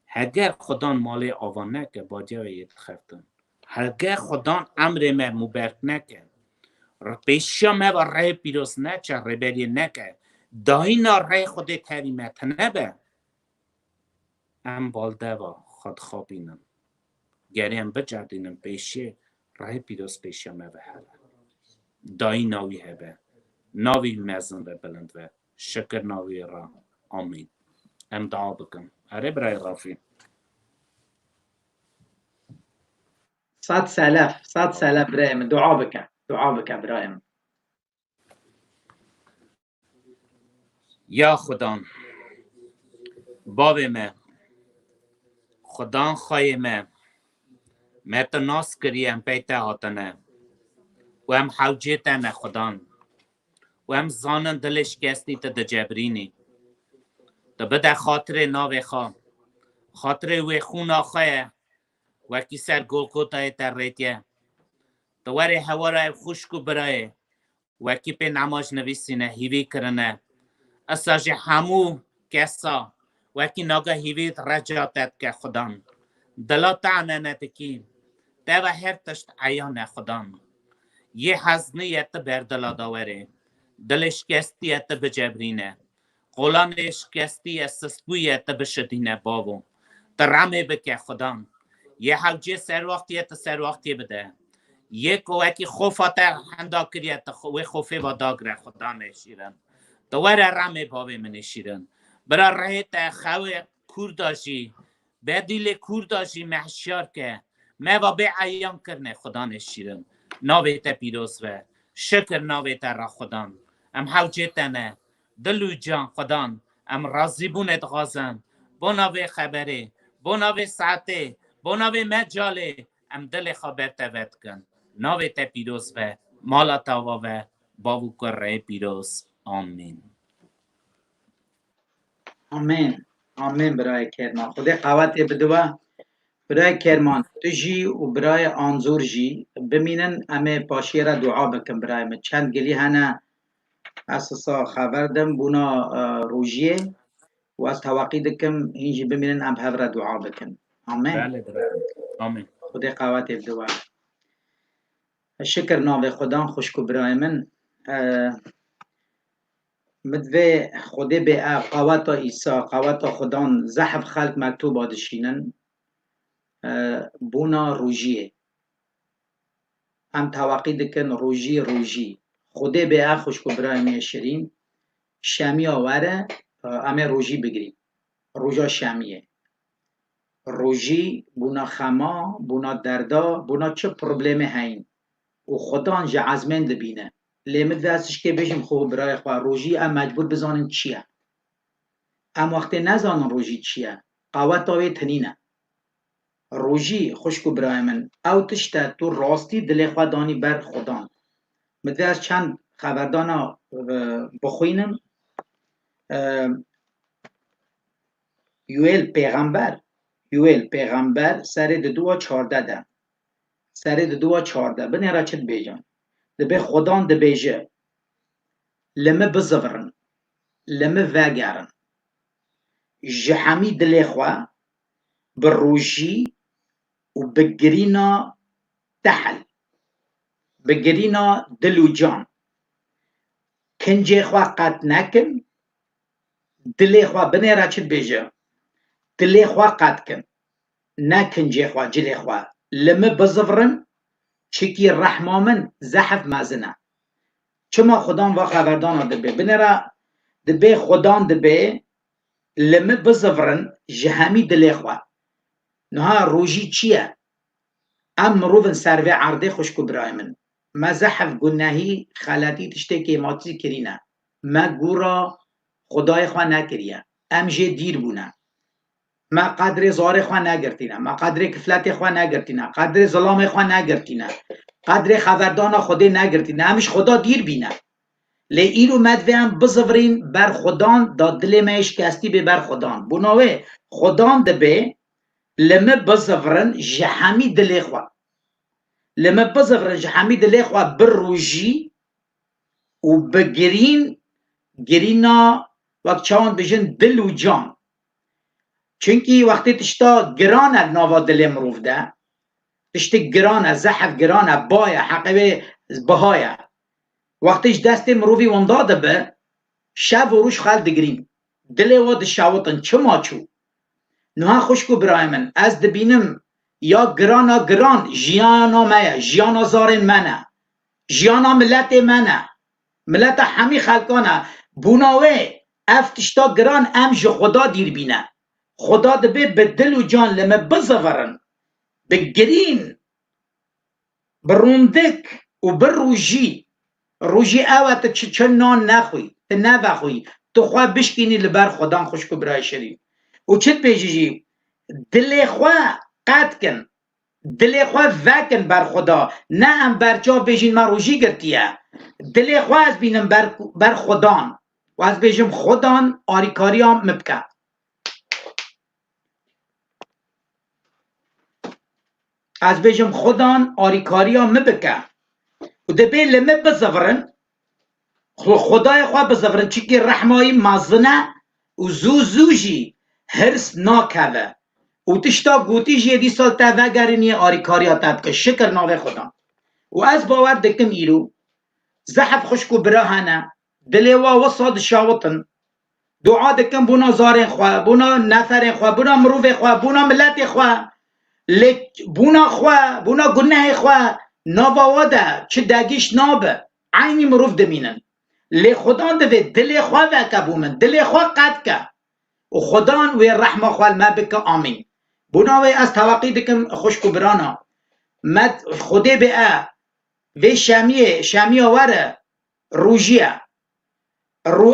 هگر خدان مالی آوان نکه بادیا و ید خفتن هگر خدان امر ما مبرک نکه پیشیا ما و رای پیروز نچه ربری نکه داینا رای خود تریمت نبه ام بالده و خود خوابینم گریم بجردینم پیشی رای پیروز پیشیا ما و حالا دایی ناوی هبه ناوی مزن و بلند و شکر ناوی را آمین ام دعا بکن اره برای رافی صد سلف برایم دعا بکن برایم یا خدان باب میں خدان خواهی میں تو ناس کریم پیتا هاتنه و هم حوجیتنه خدان و هم زانن دلش گستی تا ده جبرینی تا بده خاطر ناوی خواه خاطر وی خون آخواه وکی سر گلگوتای تر ریتیه تا وری هوا رای خوشکو برای وکی پی نماز نویسینه هیوی کرنه اساج همو کسا وکی ناگه هیوی رجاتت که خدان دلا تعنه نتکیم تا و هر تشت عیان خدان یه حزنیت بردلا داوره دلش کستیت بجبرینه قولانش کستی سسپویت بشدینه بابو ترمه بکه خدان یه حوجه سر وقتی بده یک وکی خوفات هندا کریت و خوفه و داگره خدا نشیرن دواره رمه بابه منشیرن برا رهت خواه کورداشی به دیل کورداشی محشار که ما به عیان کرنه خدا نشیرن ناویت پیروز و شکر ناویت را خدان ام حوجتنه دلو جان خدان ام راضی بونت غازن بوناوی خبره بوناوی ساعته بوناوی مجاله ام دل خبر تود کن ناویت پیروز و مالا تاوا و باو کره پیروز آمین آمین برای کرمان خدا قوت بدوه برای کرمان تو جی و برای آنزور جی بمینن امه پاشی را دعا بکن برای من چند گلی هنه اساسا خبر دم بونا روژیه و از توقی دکم اینجی بمینن ام هف را دعا بکن آمین بله آمین خدا قوت بدوه شکر ناوی خدا خوشکو برای من مدوی خودی به قوتا ایسا قوتا خدان زحف خلق مکتوب آدشینن بونا روژیه ام توقی دکن روژی خودی به خوشکو برای میشرین شمی آوره امه روژی بگیریم روژا شمیه روژی بونا خما بونا دردا بونا چه پروبلم هین و خدان جا عزمند بینه لیمت دستش که بشیم خوب برای خواه روژی ام مجبور بزانن چیه ام وقتی نزانن روژی چیه قوت آوی تنینه روژی خوشکو برای من او تشتا تو راستی دل خواه دانی بر خدان مدوی از چند خبردانا بخوینم یوئیل پیغمبر سر دو 14 ده سر دو 14 بنی را چت بیجان دبی خدان دبیجه لمه بزورن لمه وگرن جهمی دل خواه بروجی و بگرینا تحل بگرینا دل و جان کنجی خواه قد نکن دل خواه بنی را چت بیجه دل خواه قد کن نه کنجی خواه جل خواه لمه بزورن چکی رحمامن زحف مازنه چما خدان و خبردان دبه بنرا دبه خدان دبه لمه بزفرن جهمی دلخوا نها روجی چیه ام مروفن سروه عرده خوشکو برای من ما زحف گناهی خلاتی تشته که ماتی کرینه ما گورا خدای خواه نکریه ام جه دیر بونه ما قدر زار خواه نگرتینه ما قدر کفلت خواه نگرتینه قدر ظلام خواه نگرتینه قدر خبردان خوده نگرتینه همش خدا دیر بینه لی ایرو مدویم بزورین بر خدان دا دل میش کستی به بر خدان بناوه خدان دبه لمه بزورن جهمی دل خواه لما بزفر جهمی دل خواه بر روژی و بگرین گرینا وقت چاون بجن دل و جان چونکی وقتی تشتا گرانه ناوا دل مروف ده تشتا گرانه زحف گرانه بایا حقیبه بهایا وقتیش دست مروفی ونداده به شب و روش خال دگرین دل واد شاوتن چه ماچو نوها خوشکو برای من از دبینم یا گرانا گران جیانا میا جیانا زارن منه جیانا ملت منه ملت همی خلقانه بوناوه افتشتا گران امج خدا دیر بینه خدا دبه به دل و جان لمه بزورن بگرین بروندک و بر روژی اوه چه نان نخوی تا نوخوی تو خواه بشکینی لبر خدا خوشکو برای شدی و چت پیجی دل خواه قد کن دل خواه وکن بر خدا نه ام بر جا بیجین من روژی گرتیه دل خواه از بینم بر خدان و از بیجم خدان آریکاری هم مبکن از بیجم خدان آریکاری هم مبکن و دبی لمه بزورن خدای خواه بزورن چی رحمایی مازنه و زوجی هرس ناکوه و تشتا گوتی جیدی سال تا وگرینی آریکاری ها تبکه شکر ناوه خدا و از باور دکم ایرو زحف خوشکو براهنه دلیوا و صاد شاوتن دعا دکم بونا زارن خواه بونا نفرن خواه بونا مروف خواه بونا ملت خواه بونا خواه بونا گناه خواه ناواده چه دگیش نابه عینی مروف دمینن لی خدان دوه دل خواه وکه بومن دل خواه قد که و خدان و رحمه خواه ما بکه آمین بناوی از توقی دکم خوشکو برانا مد خوده به و شمیه وره روژیه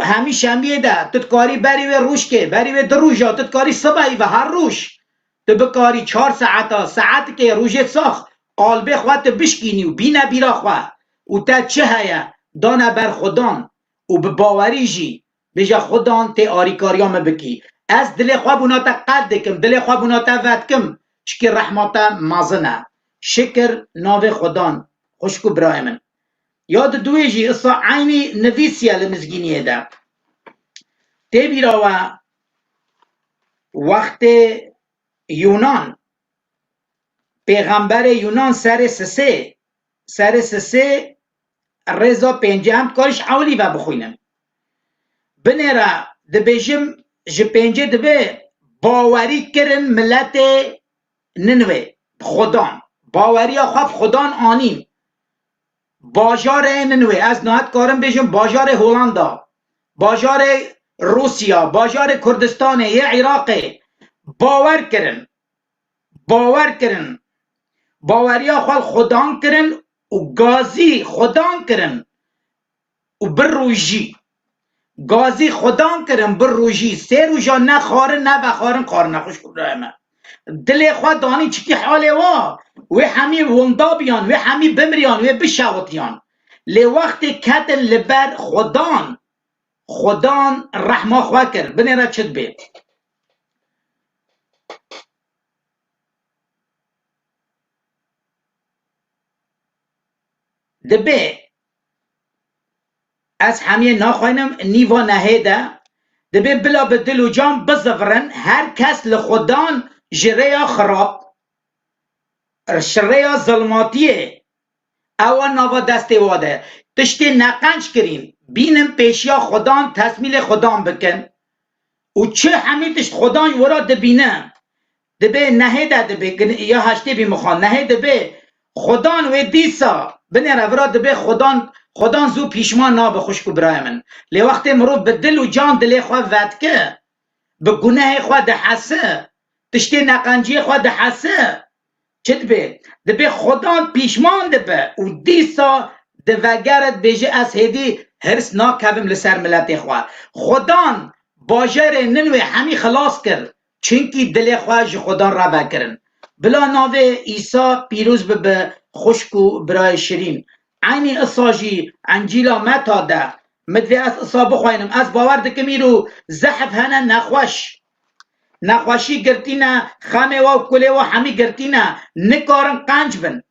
همی شمیه ده تدکاری بری و روش که بری و در روژا تدکاری صبحی و هر روش تبکاری 4 ساعت که روژه ساخت قالبه خواه تبشکینی و بینه بیرا خواه و تا چه هیا دانه بر خدان و به باوری جی بجا خدان تی آریکاریا مبکی از دل خواه بونا تا قد دکم دل خواه بونا تا ود کم چکی رحمتا مازنه شکر ناو خدان خوشکو برای من یاد دوی جی اصلا عینی نویسیه لمزگینیه ده تی بیرا و وقت یونان پیغمبر یونان سر سسه رضا پنجم کارش اولی و بخوینم بنره دبیجم جه پنجه دبه باوری کرن ملت ننوه خدان باوری خواب خدان آنین باجار ننوه از نهات کارم بیجم باجار هولاندا باجار روسیا باجار کردستان یه عراق باور کرن باوری خواب خدان کرن و گازی خدان کرن و بر روژی گازی خدان کرن بر روژی 3 روژا نه خارن نه بخارن کار نخوش کنه دل خواه دانی چکی حاله و همی وندا بیان و همی بمریان و بشاوتیان لی وقت کتن لبر خدان رحمه خواه کرد بنیره چد بید دبه از همیه ناخواینم نیوا نهیده دبه بلا به دل و جان بزفرن هر کس لخدان جره خراب شره ظلماتیه او ناوا دسته واده تشتی نقنج کرین بینم پیشیا خدان تسمیل خدان بکن و چه همیتش خدان ورا دبینه دبه نهیده دبه یا هشتی بی مخان نهیده دبه خدان و دیسا بنیره ورا دبه خدان زو پیشمان نابه خوشکو برای من لی وقت مروف به دل و جان دلی خواه ودکه به گناه خواه ده حسه تشتی نقنجی خواه ده حسه چه دبه خدان پیشمان دبه و دیسا ده وگرد بیجه از هیدی هرس ناکبم لسر ملت خواه خدان باجر ننوی همی خلاص کرد چونکی دل خواه جه خدان را بکرن بلا ناوه ایسا پیروز به خوشکو برای شیرین عینی اصاجی انجیلا متا ده مدوی از اصا بخواینم از باور دکمی رو زحف هنه نخوشی گرتینه خمه و کله و همی گرتینه نکارن قنج بن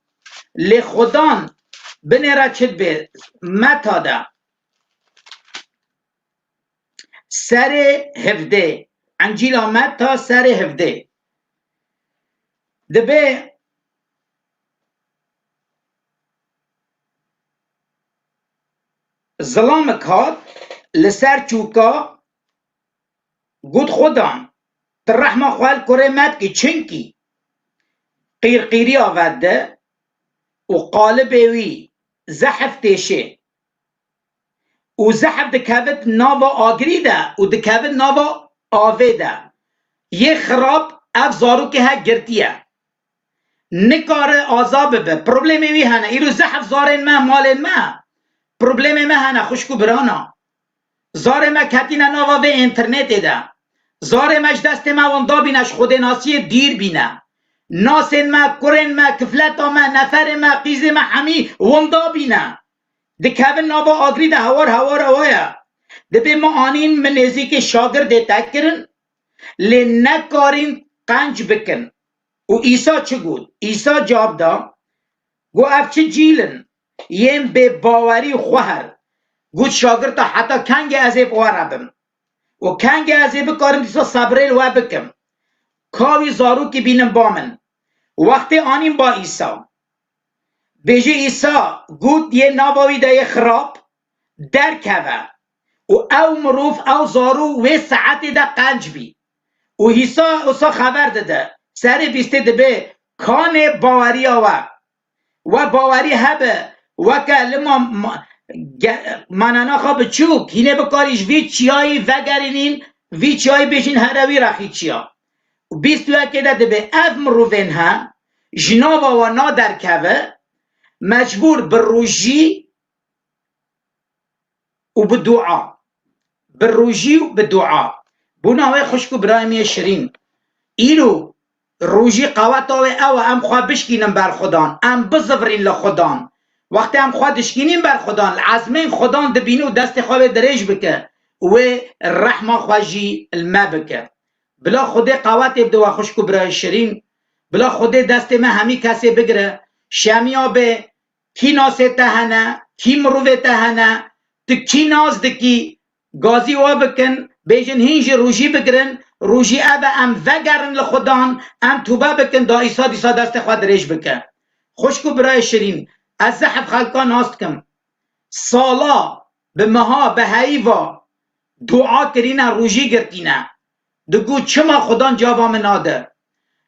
لی خدان بنه را چد به متا ده سر هفده انجیل آمد تا سر هفده دبه ظلام کات لسر چوکا گود خودم در رحمه خوال کره مد که چنکی قیرقیری آورده و قالب وی زحف تیشه و زحف دکوت ناوا آگری ده و دکوت ناوا آوه ده یه خراب اف زارو که ها گرتیه نکاره آزاب به پروبلمی وی هنه ایرو زحف زارین ما مالین ما پروبلمی ما هنه خوشکو برانا زار ما کتینه ناوا به انترنت ده زار مش دست ما وندا بینش خود ناسی دیر بینه ناسین ما کرین ما کفلتا ما نفر ما قیز ما همی وندا بینه دکوه نابا آگری ده هوار هوایا دبی ما آنین منیزی که شاگرد تکرن لی نکارین قنج بکن و ایسا چه گود؟ ایسا جواب دا گو اف چه جیلن یم به باوری خوهر گود شاگرد تا حتی کنگ ازیب واربم و کنگ ازیب کارم دیسا صبریل و بکم کاوی زارو که بینم با من وقتی آنیم با ایسا بیجه ایسا گود یه ناباوی ده یه خراب در کوه و او مروف او زارو و ساعت ده قنج بی و ایسا خبر داده سر بیسته ده به کان باوری آوه و باوری هبه و که لما منانا خواب چوک هینه بکاریش وی چیایی وگرینین وی چیایی بیشین هروی رخی چیا و بیستوه که ده به اف مروفین ها جنابا و نا در کوه مجبور بروجی و بدعا بروجی و بدعا بوناوی خوشکو برایمی شرین ایلو روجی قواتاوی او ام خواه بشکینم بر خدان ام بزورین لخدان وقتی ام خواه دشکینیم بر خدان عزمین خدان دبینو دست خواه دریج بکه و رحمه خواهی الما بکه بلا خود قوات ابدو خوشکو برای شرین بلا خود دست ما همی کسی بگره شمیا به کی ناسه تهنه کی مروه تهنه تو کی ناز دکی گازی و بکن بیجن هینج روژی بگرن روژی او ام وگرن لخدان ام توبه بکن دا ایسا دیسا دست خود ریش بکن خوشکو برای شرین از زحف خلقان ناست کم سالا به مها به حیوا دعا کرینه روژی گرتینه دگو چما خدان جابا مناده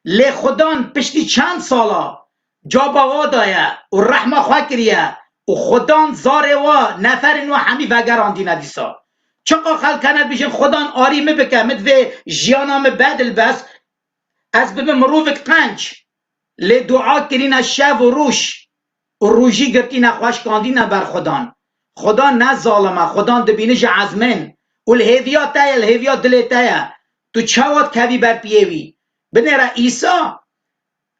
لی خدان پشتی چند سالا جابا دایه و رحمه خواه کریه و خدان زاره و نفرین و همی وگران دینه دیسا چقا خلق کند بیشن خدان آریمه بکه مدوی جیانام بدل بس از ببه مروفک قنج لی دعا کرینه شب و روش و روژی گرتینه خوش کاندینه بر خدان خدان نه ظالمه خدان دبینش عزمین و الهیویا تایه الهیویا دلی تایه تو چواد کوی بر پیوی بنره ایسا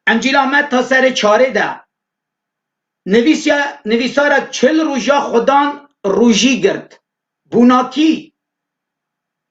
انجیل آمد تا سر چاره ده نویسا 40 روژا خدان روژی گرد بونا کی؟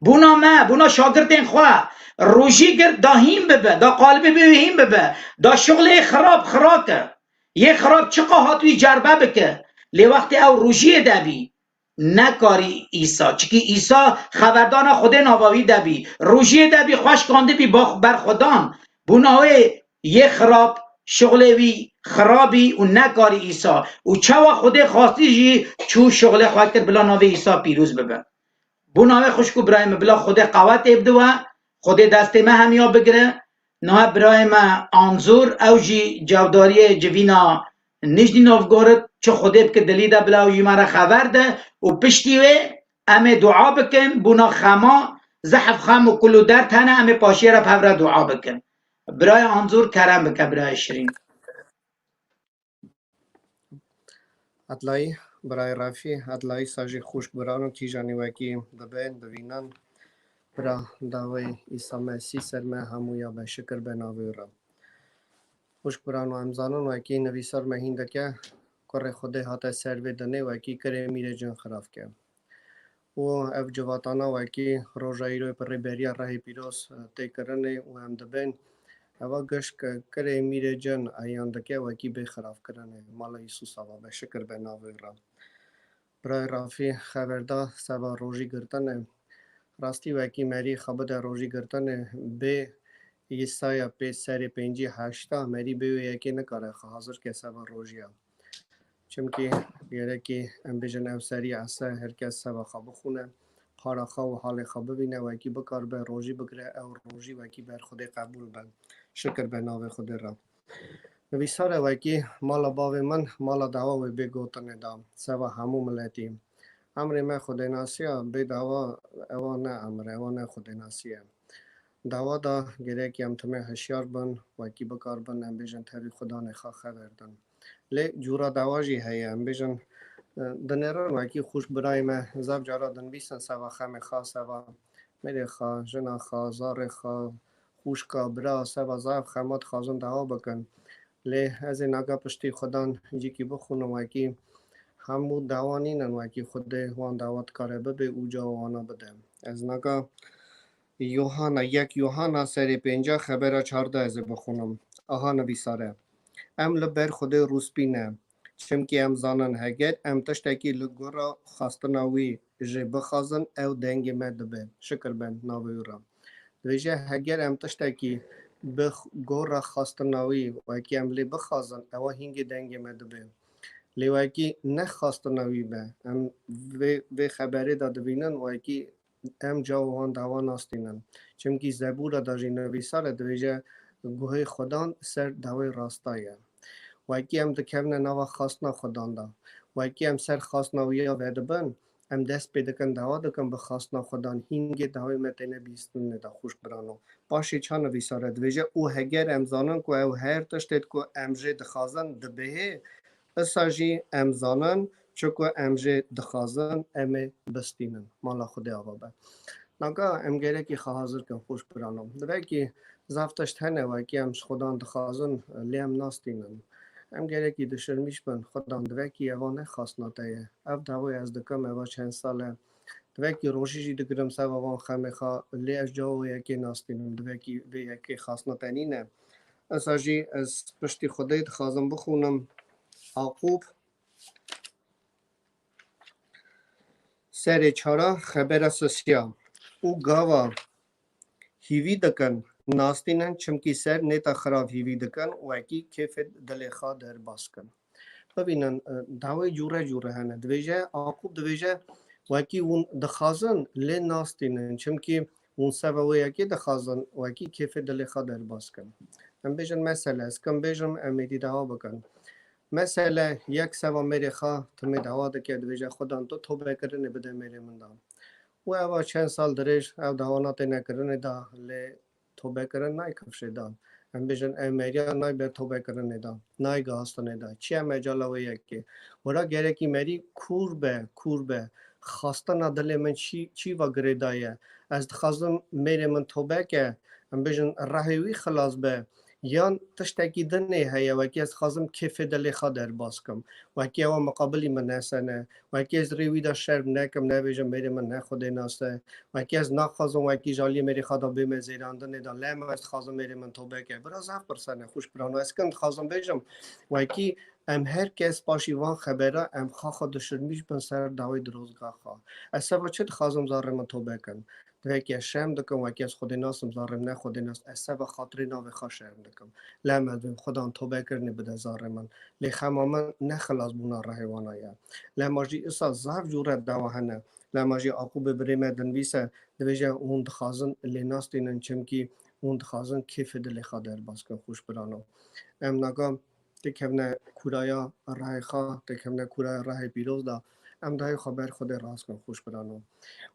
بونا ما بونا شاگردین خواه روژی گرد دا هیم ببه دا قالب ببه هیم ببه دا شغل خراب خراکه یه خراب چقا هاتوی جربه بکه لی وقتی او روژی دبی نکاری ایسا چکی ایسا خبردان خود ناباوی دبی روژی دبی خوش کانده بی بر خدان بوناوی یه خراب شغلوی خرابی و نکاری ایسا و چوا خود خواستی جی چو شغل خواهد کرد بلا ناوی ایسا پیروز ببه بوناوی خوشکو برایم بلا خود قوت ابدوه خود دست ما همیا بگره نه برایم آنزور او جی جوداری جوینا نجدی نافگارت چه خوده بکه دلیده بلا و یماره خبر ده و پشتی وی امه دعا بکن بونا خما زحف خم و کلو در تنه امه پاشی را پور دعا بکن برای آنزور کرم بکه برای شیرین ادلای برای رفی ادلای ساجی خوش برانو کی جانی وکی دبین دوینن برا داوی عیسی مسیح سرمه همویا به شکر بناوی را خوش برانو امزانون وکی نویسار مهینده که کار خود هات سر بدنه وکی کره میره جن خراف که و اف جواتانا وکی روزایی رو پر بریا راه پیروز تکرنه و هم دبین اوا گش کره میره جن ایان دکه وکی به خراف کرنه مال ایسوس آوا به شکر بناوی را برای رافی خبردار سبا روزی گرتنه راستی وکی مری خبر روزی گرتنه به یسایا به سر 58 مری به یکی نکاره حاضر که سبا روزیا چمکی بیاره که ام بجن او سری اصلا هر کس سبا خواب خونه حال خواب و حال خواب ببینه وکی بکار به روزی بگره او روزی وکی بر خود قبول بن شکر به ناو خود را نویسار وکی مالا باو من مالا دعوا و بگوتنه دام سبا همو ملتیم امر ما خود ناسیا به دعوا اوانه امر اوانه خود ناسیه دعوا دا گره که امتمه هشیار بن وکی بکار بن ام بجن تری خدا نخوا خبردن لی جورا دعواجی هیا ام بجن دنیران وکی خوش برای ما زب جارا دن بیسن سوا خم خوا سوا میره خوا جنا خوا زار خوا خوش کا برا سوا زب خمات خوازن دعوا بکن لی از نگا پشتی خدان جی کی بخونم وکی همو دعوانی ننواکی خود وان دعوت کاره به اوجا وانا بده از نگا یوحنا یک یوحنا سری 5 خبر 14 از بخونم آها نویساره ام لبر خود روسپینه چمکی ام زانن هگر ام تشتکی لگورا خواستناوی جه بخازن او دنگ مدبه شکر بن ناوی را دویجه هگر ام تشتکی بگورا خواستناوی وکی ام لی بخازن او هنگ دنگ مدبه لیواکی نخواستناوی به ام و خبری داده بینن وکی ام جاوان دعوا ناستینن چمکی زبور داجی نویسار دویجه گوه خدان سر دعوی راستایه وکی ام دکمن نوا خواستنا خدان دا وکی ام سر خواستناوی ها ودبن ام دست پیدکن دعوا دکن به خواستنا خدان هینگ دعوی متنه بیستن دا خوش برانو باشی چا نویسار دویجه او هگر ام زانن که او هر تشتید که ام جه دخوازن دبهه اساجی ام زانن چکو ام جه دخوازن ام بستینن مالا خود آوا با نگا ام گره که حاضر کن خوش برانم دوی که زفتش تنه و که ام خدان دخوازن لیم ناستینن ام گره که دشرمیش بن خدان دوی که اوه نخواست نتایه اف دعوی از دکم اوه چند ساله دوی که روشیجی دکرم سو اوان خمه خواه لی از جاو یکی ناستینن دوی که به یکی خواست نتینینه اساجی از پشتی خودی دخوازم بخونم عقوب سر 4 خبر اساسیا او گاوا هیوی دکن ناستینن چمکی سر نیتا خراب هیوی دکن و اکی کیف دلخوا در باز کن ببینن دعوی جوره هنه دویجه عقوب دویجه و اکی اون دخوازن لی ناستینن چمکی اون سبا و اکی دخوازن و اکی کیف دلخوا در باز کن ام بیجن مسئله است کم بیجم امیدی دعوا بکن مثلا یک سوا میری خواه تو می دعوا ده که دویجه خودان تو توبه کرنه بده میری من دام و اوا چند سال درش او دعوانات نکرنه دا لی توبه کرن نای کفشه دا ام بیشن امیریا نای به توبه کرنه دا نای گاستنه دا چی مجالا و یکی ورا گره که میری کور به خواستن دل من چی و گریدایه از خازم میری من توبه که ام بیشن راهوی خلاص به یان تشتکی دنه هیا وکی از خازم کیف دل خود در باز کم وکی او مقابلی من نسنه وکی از ریوی دا شرم نکم نویجم میری من نخود ناسته وکی از نخوازم وکی جالی میری خدا بیم زیراندن دا لیم از خازم میری من توبه که براز 7% خوش برانو اسکن خازم بیجم وکی ام هر کس باشی وان خبره ام خود شرمیش بن سر دعوی دروزگاه خواه از سبا چه خازم زاره من توبه کن دوکی از شرم دکم وکی از خود ناسم زارم نه خود ناس از سبا خاطری ناوی خواه شرم دکم لامدویم خدا توبه کرنی بده زار من لی خماما نخلاص بونا رهوانایا لاماجی اصلا زار جورت دواهنه لاماجی عقوب بریم دنویسه دویجه اون دخازن لی ناستینن چمکی اون دخازن کیف دلی خادر باز کن خوش برانو ام نگام تکمن کورایا راه خا تکمن کورای راه پیروز دا ام دای خبر خود راست کن خوش برانو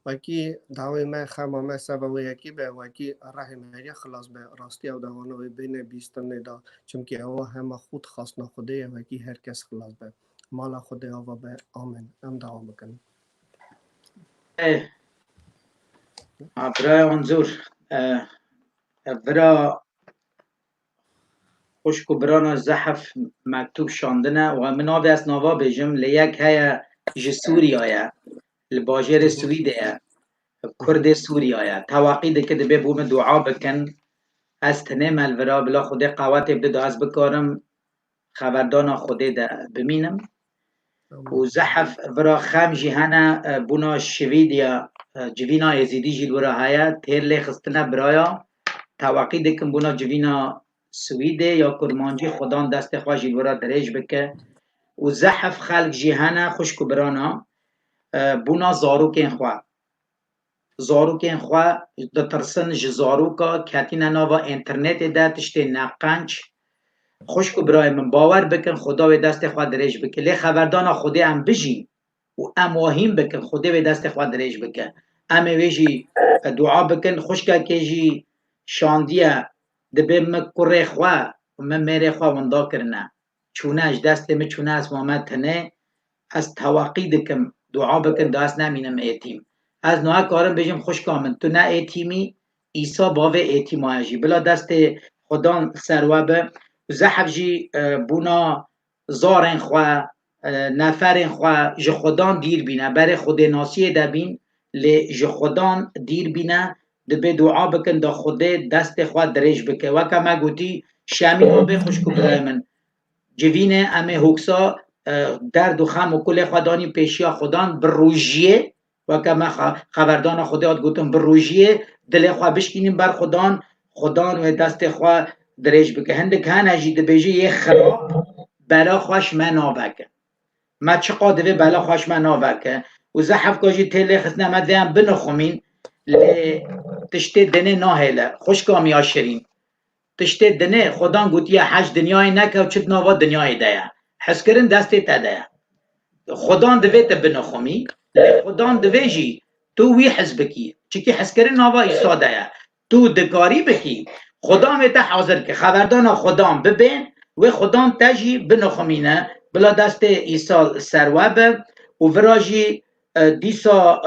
وکی دعوی من خمامه سبب یکی به وکی راه مری خلاص به راستی او دوانو بین 20 دا چونکه او هم خود خاص نه خوده وکی هر کس خلاص به مال خود او به آمین ام دعا بکن برای انظور برای خوشک و بران زحف مکتوب شاندنه و من آبی از نوا بیجم لیک های جسوریه الباجر سویده کرد سوریه تواقیده که دبی بوم دعا بکن از تنه الورا بلا خود قوات بده از بکارم خبردان خوده ده بمینم و زحف برا خم جهنه بونا شویدیا جوینا یزیدی جیل ورا هیا تیر لی خستنه برایا تواقیده کن بونا جوینا سویده یا کرمانجی خدان دست خواه جیل ورا دریج بکه و زحف خلق جهنه خوشکو برانا بونا زاروکین خواه زاروکین خواه دا ترسن جزاروکا کتین ناوا انترنت ده تشتی نقنچ خوشکو برای من باور بکن خدا به دست خواه دریج بکن لی خبردان خوده هم بجین و ام واهیم بکن خوده به دست خواه دریج بکن ام ویجی دعا بکن خوشکا که جی شاندیه دبه مکره خواه و من میره خواه وندا کرنه چونه اج دست می چونه از محمد تنه از تواقی دکم دعا بکن دست نمینم ایتیم از نوع کارم بجیم خوشکا من تو نه ایتیمی ایسا باوه ایتیم آجی بلا دست خدا سروبه زحف جی بونا زارن خواه نفرن خواه جه خودان دیر بینه برای خود ناسیه دبین لی جه خودان دیر بینه دبه دعا بکن دا خود دست خواه دریج بکن وکا ما گوتی شامی ها به خوشکو برای من جوینه امه حکسا درد و خم و کل خودانی پیشیا خودان بروژیه وکا ما خبردان خودات گوتم بروژیه دل خواه بشکینیم بر خودان و دست خواه دریج بکه هندک هنه جی دبیجه یه خراب بلا خوش من آبکه ما چه قادوه بلا خوش من آبکه و زحف کاجی تیلی خسنه ما دیم بنخومین تشتی دنه ناهیله خوش کامی آشرین تشتی دنه خودان گوتیه حج دنیای نکه و چت ناوا دنیای دیا حس کرن دستی تا دیا خودان دوی تا بنخومی خودان دوی جی تو وی حس بکی چکی حس کرن ناوا ایسا دیا تو دکاری بکی خدام ایتا حاضر که خبردان خدام ببین و خدام تجی بنخمینه بلا دست ایسا سروبه و وراجی دیسا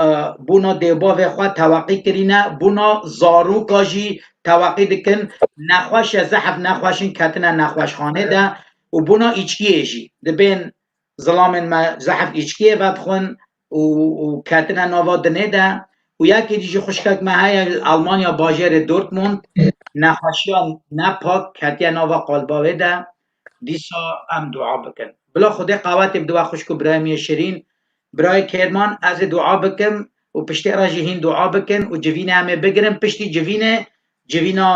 بونا دیبا و خواه توقی کرینه بونا زارو کاجی توقی دکن نخوش زحف نخوشین کتنه نخوش خانه ده و بونا ایچکیه جی دبین ظلام زحف ایچکیه ود خون و کتنه ناوا دنه ده و یکی دیجی خوشکک مهای آلمانیا باجر دورتموند نخوشیان نپاک کتیا ناوا قلباوه ده دیسا هم دعا بکن بلا خود قوات بدوا خوشکو برای می شیرین برای کرمان از دعا بکن و پشتی راجهین دعا بکن و جوینه همه بگرن پشتی جوینا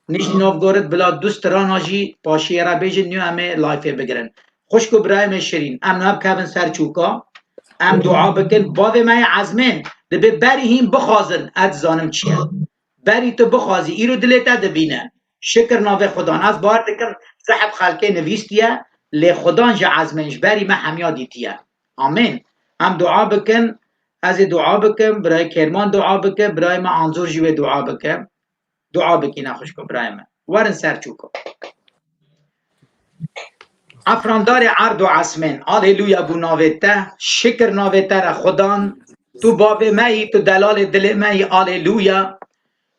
نیشتی نوفگورد بلا دوست راناجی پاشی را بیجن نیو همه لایفه بگرن خوشکو برای می شیرین ام ناب کبن سر چوکا ام دعا بکن باوه مای عزمین دبه بری هم بخوازن اد زانم چیه بری تو بخوازی ایرو دلیتا دبینه شکر ناوه خدان از بار دکم صحب خلقه نویستیه لی خدان جا عزمینش بری ما همیا دیتیه آمین هم دعا بکن از دعا بکن برای کرمان دعا بکن برای ما انظور جوه دعا بکن دعا بکی نخوش کن برای من ورن سر چوکو افراندار عرض و عصمین آلیلویا بو ناویته شکر ناویته را خدان تو باب مایی تو دلال دل مایی آلیلویا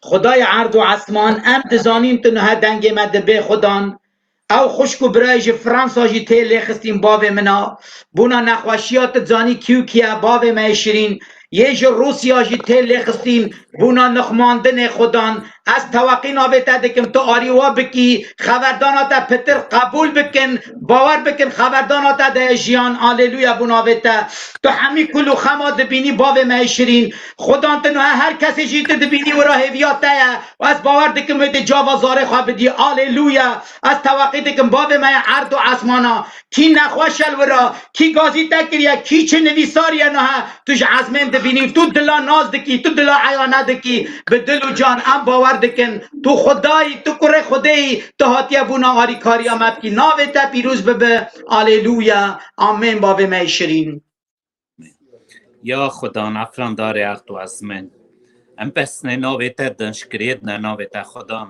خدای عرض و عصمان ام تزانیم تو نه دنگ مدبه خدان او خوشکو برایج فرانسا جی تیلی خستیم باب منا بونا نخوشیات تزانی کیو کیا باب مای شیرین یه جو روسیا جی تیلی خستیم بونا نخماندن خدان از توقی نابتا دکم تو آریوا بکی خبرداناتا پتر قبول بکن باور بکن خبرداناتا ده جیان آلیلویا بوناوتا تو همی کلو خما دبینی باو میشرین خدان تنو هر کسی جیت دبینی و راه ویاتا و از باور دکم ده جاوا زاره خواه بدی آلیلویا از توقی دکم باو می عرض و عصمانا کی نخوشل ورا کی گازی تکریا کی چه نویساریا نه توش عزمین دبینی تو دلا ناز دکی تو دلا عیانه دکی به دل و جان ام باور دکن تو خدایی تو کره خدایی تو هاتیه بونا آری کاری آمد کی ناوه تا پیروز ببه آلیلویا آمین بابه میشرین یا خدا نفران داره اخت و ازمن ام پس نه ناوه تا دنشکرید نه ناوه تا خدا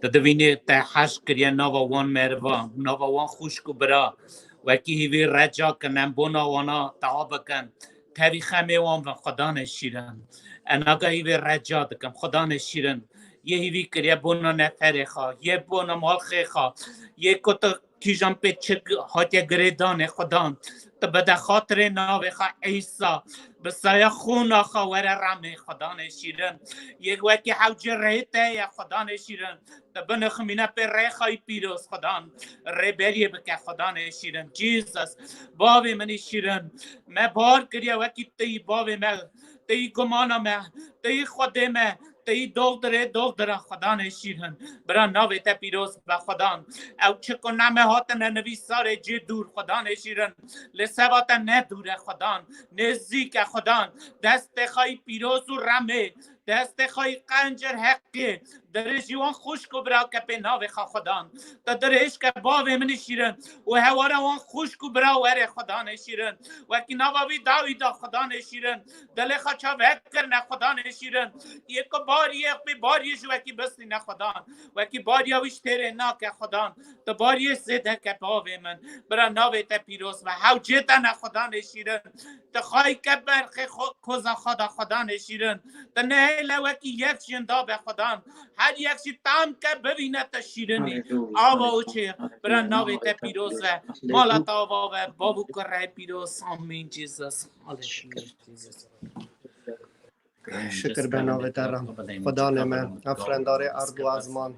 تدوینی تا حش کریه ناوه وان مروان ناوه وان خوشک و برا وکی هیوی رجا کنن بونا وانا تعاب کن تاوی خمه وان و خدا نشیرن اناگا هیوی رجا دکم خدا نشیرن یه هیوی کریه بونا نفره خواه یه بونا مال خواه یه کتا کیجان پی چک هاتیا گریدان خدا تبدا خاطر ناوه خواه ایسا بسایا خون خاور رمه خدا نشیرن یک وکی حوجه ریته یا خدا نشیرن تبن خمینه پر ریخای پیروز خدا ریبریه بکه خدا نشیرن جیزس باوی منی شیرن من بار کریا وکی تی باوی من تی گمانا من تی خوده من تی دغدره خدا نشیرن برا ناوی تا پیروز با خدا او چکو نمه هاتن نویسار جی دور خدا نشیرن لسوات ندوره خدا نزدیک خدا دست خواهی پیروز و رمه دست خواهی قنجر حقی در جوان خوش کو برا که به ناو خدا تا درش که باوی منی شیرن و هوارا وان خوش کو برا وره خدا نشیرن و کی ناوی داوی دا خدا نشیرن دل خچا وکر نه خدا نشیرن یک باری به باری جو کی بس نه خدا و کی باری ویش تره نا که خدا تو باری زده که باوی من برا ناو ته پیروز و حوجت نه خدا نشیرن تو خای که برخ کوزا خدا نشیرن تو نه لوکی یک جندا به خدا هر یک چی تام که ببینه تا شیرنی آوا اوچه برا ناوی تا پیروز مالا تا آوا و بابو کره پیروز آمین جیزس شکر به نام درم خدا نمه افرندار ارد و ازمان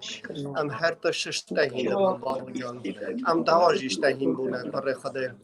ام هر تشش تهین بابو جان ام دواجیش تهین بونه کار خدا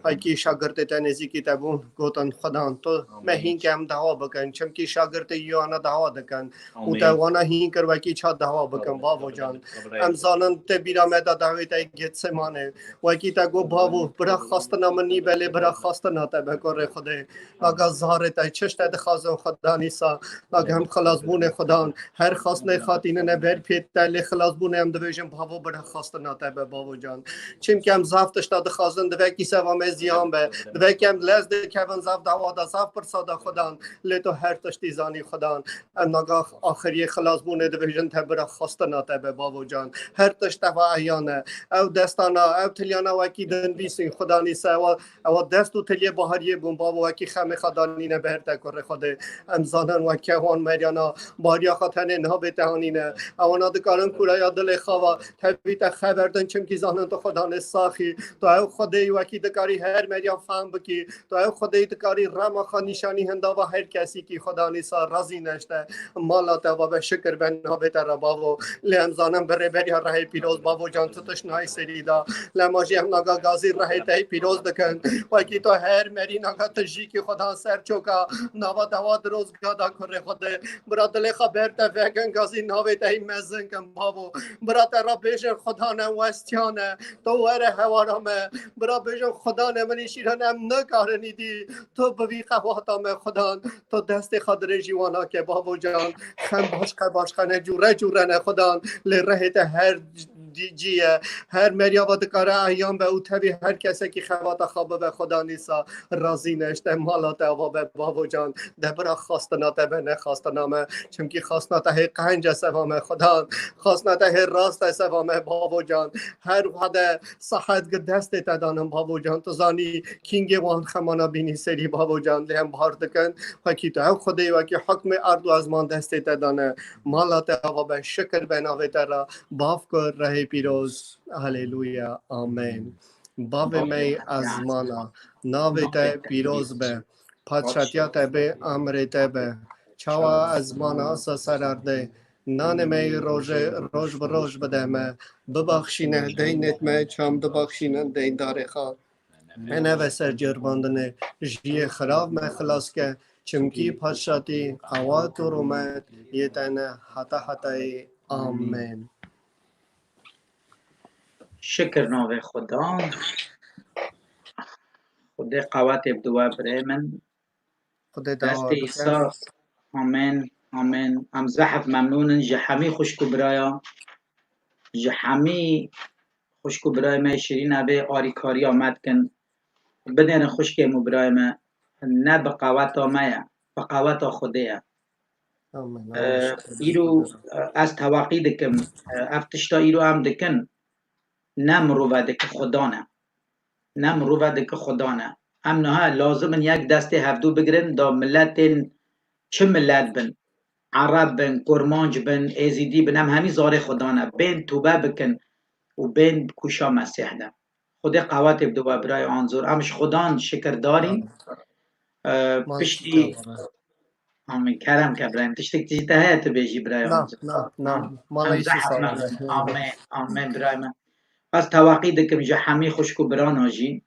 های کی شاگرد تنزی کی تبون گوتن خدا تو مهین که ام دوا بکن چم کی شاگرد یوانا دوا دکن او توانا هین کر و کی چا دوا بکن بابو جان ام زانن ته بیرا مدا دعوت گت سمانه و کی تا گو بابو برا خواست نامنی بله برا خواست ناته به کار خدا اگه زهر تا چشت خازن خدا نیسا اگه هم خلاص بونه خدا هر خواست نه خاطینه نه بر پیت تل خلاص بونه هم دویجم بابو برا خواست ناته به بابو جان چیم که ام زافتش داد خازن دو کی سوام زیان به دو کی ام لز ده کون زاف دوا دا زاف پر صدا خدا لتو هر تشتی زانی خدا ام نگاه آخری خلاص بونه دویجن ته برا خواست ناته به بابو جان هر تشت و عیانه او دستانا او تلیانا و کی دن بیسین خدا نیسا او دستو تلیه بهاریه بون بابو و کی خم خدا نینه بهر تکر خدا ام زانن و که هون مریانا باریا خاطر نه به تهانینه اوانا دکارن کورا دل خوا تبیت خبردن چم کی زانن تو خدا نساخی تو او خدای و کی دکاری هر مریا فهم بکی تو او خدای دکاری رما خان نشانی هندا و هر کسی کی خدا نسا راضی نشته مالا تا به شکر بنا به تر بابو لم زانن بر بریا راه پیروز بابو جان تو تشنای سریدا لماجی هم نگا گازی راه ته پیروز دکن و کی تو هر مری نگا تجی کی خدا سر چوکا نوا دوا روز گادا کره خدا برادل خبر تا وگن گازی ناوی تای مزن کم بابو برات را بیش خدا نه وستیانه تو ور هوارم برا بیش خدا نه منی شیرانم نکارنی دی تو بوی خواهتام خدا تو دست خاطر جیوانا که بابو جان خم باش خانه جوره نه خدا لرهت هر جیه هر مریا و دکاره ایام به او تبی هر کسی که خوات خواب به خدا نیسا راضی نشته مالات و به بابو جان دبرا خواستنات به نخواستنامه چونکی خواستنات قنج سوام خدا خواستنات راست سوام بابو جان هر وقت صحت دست تدانم بابو جان تو زانی کینگ وان خمانا بینی سری بابو جان لهم بار دکن و کی تو خدای و کی حکم ارض و ازمان دست تدانه مالات و به شکر بناوی ترا باف کر راه پیروز هللویا آمین باب می ازمانا ناوی ته پیروز به پادشاهیت به امر ته به چاوا ازمانا سرارده نان می روز بدم ببخشینه دینت می چام ببخشینه دین داره خواه من و سرجرباندنه جیه خراب می خلاص که چمکی پادشاهی آوات و رومت یه تنه حتی آمین شکر ناوی خدا خدا قوت ابدوه بره من خدا دست دعا ایسا آمین آمین. ام زحف ممنونن جحمی خوشکو برایا جحمی خوشکو برای ما شیرین ابی آریکاری آمد کن بدن خوشکی مو برای ما نه بقاوتا مایا بقاوتا خودیا آمین ایرو از تواقی دکم افتشتا ایرو هم دکن نه مروه دک خدا نه مروه دک خدا نه هم نه لازم یک دست هفدو بگرن دا ملت چه ملت بن عرب بن کرمانج بن ازیدی بن هم همی زار خدا نه بین توبه بکن و بین کوشا مسیح ده خود قوات بدو برای آنزور همش خدان شکر داریم پشتی آمین کرم که برایم تشتک تیجی هایت بیجی برای آنزور نه مالایشی آمین آمین برای من پس تواقی دکم جحمی خوشکو بران آجی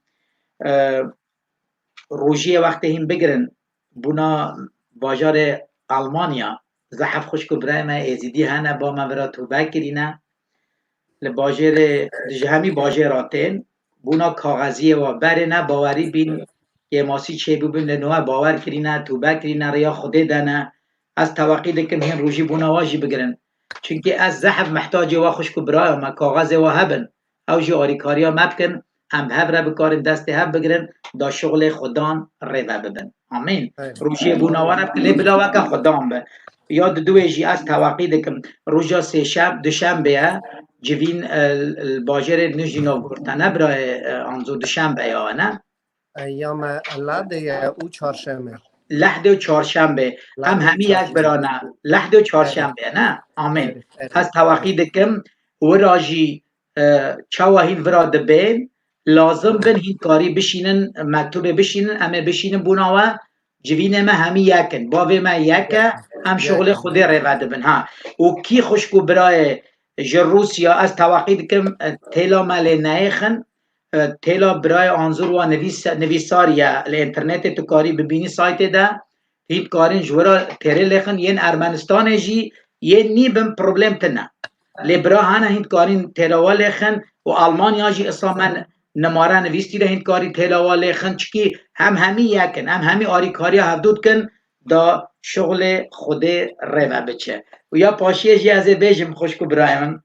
روژی وقتی هم بگرن بنا باجار آلمانیا زحف خوشکو برای من ازیدی هنه با من برای توبه کرینه لباجر جهمی باجراتن بونا کاغذیه و بره نه باوری بین یه ماسی چه ببین لنوه باور کرینه توبه کرینه ریا خوده دنه از توقی دکن هن روژی بونا واجی بگرن چونکه از زحف محتاجه و خوشکو برای ما کاغذ و هبن او جی آریکاری ها مبکن هم هب را بکارن دست هب بگرن دا شغل خدان روا ببن آمین روژی بونا وارب کلی بلا وکا خدان به یاد دویجی از توقی دکم روژا سه شب دوشنبه جوین باجر نجی نوگورتانه برای آنزو دوشنبه یا نه ایام لحده او چهارشنبه لحده و چهارشنبه هم همی یک برانه لحده و چهارشنبه نه آمین از توقی دکم و راجی چاوهین ورا دبین لازم بن هین کاری بشینن مکتوب بشینن اما بشینن بوناوه جوین ما همی یکن باوی ما یکه هم شغل خودی روده بن ها و کی خوشکو برای روسیا از توقید کم تیلا مال نیخن تیلا برای آنزور و نویساریا الانترنت تو کاری ببینی سایت ده هیچ کارین جورا تیره لخن ین ارمنستان جی ین نی بم پروبلم تنه لبرا هنه هیچ کارین تیلا لخن و آلمانیا جی اصلا نماره نویستی ده هیچ کاری تیلا لخن چکی هم همی یکن هم همی آریکاری هفدود کن دا شغل خود روه بچه و یا پاشیه جی از بیجم خوشکو برای من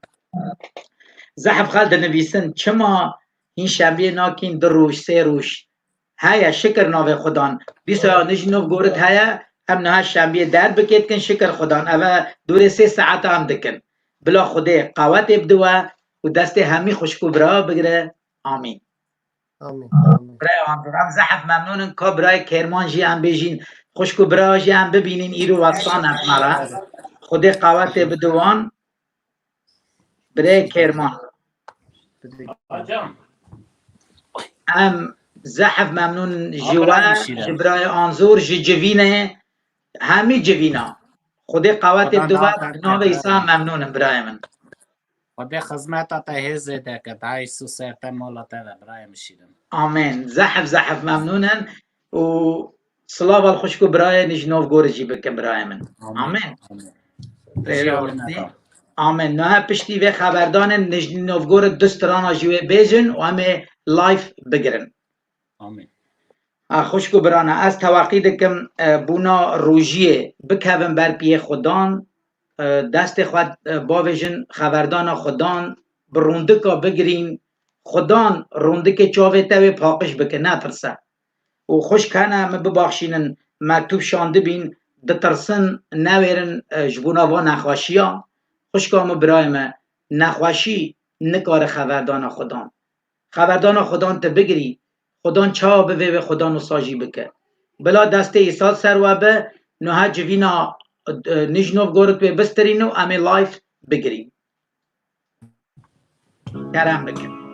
زحف خالد نویسن چما این شنبه ناکین در روش سه روش هیا شکر ناوه خدان بیسا نجنوف گورت هیا هم نه شنبه در بکید کن شکر خدان اوه دور 3 ساعت هم دکن بلا خوده قوت ابدوه و دست همی خوشکو برای بگره آمین آمین برای هم زحف ممنونن که برای کرمان جی هم بیجین خوشکو برای جی هم ببینین ایرو وقتان هم مرا خود قوت بدوان برای کرمان هم زحف ممنون جوا جبرای آنزور جوینه همی جوینا خود قوت بدوان نام ایسا ممنونم برای من خود خدمت تا هزه ده که دای سو سرتن مالتا ده برای مشیدم آمین زحف ممنونن و صلاة والخشكو برای نجنوف گورجی بکن برای من آمین آمین نه پشتی و خبردان نجنوف گور دسترانا جوی بیجن و همه لایف بگرن آمین خوشکو برانه از توقی دکم بونا روژیه بکوم بر پیه خودان دست خود باویجن خبردان خودان برونده که بگرین خودان رونده که چاوه تاوه پاقش بکن نترسه و خوش کنه بباخشینن مکتوب شانده بین دترسن نویرن جبونا و نخواشی ها خوش که برای ما نخواشی نکار خبردان خودان تا بگری خودان چا بوه و خودان ساجی بکه بلا دست ایساد سر و به نوها جوینا نجنوف گورت به بسترینو امی لایف بگریم کرم بکن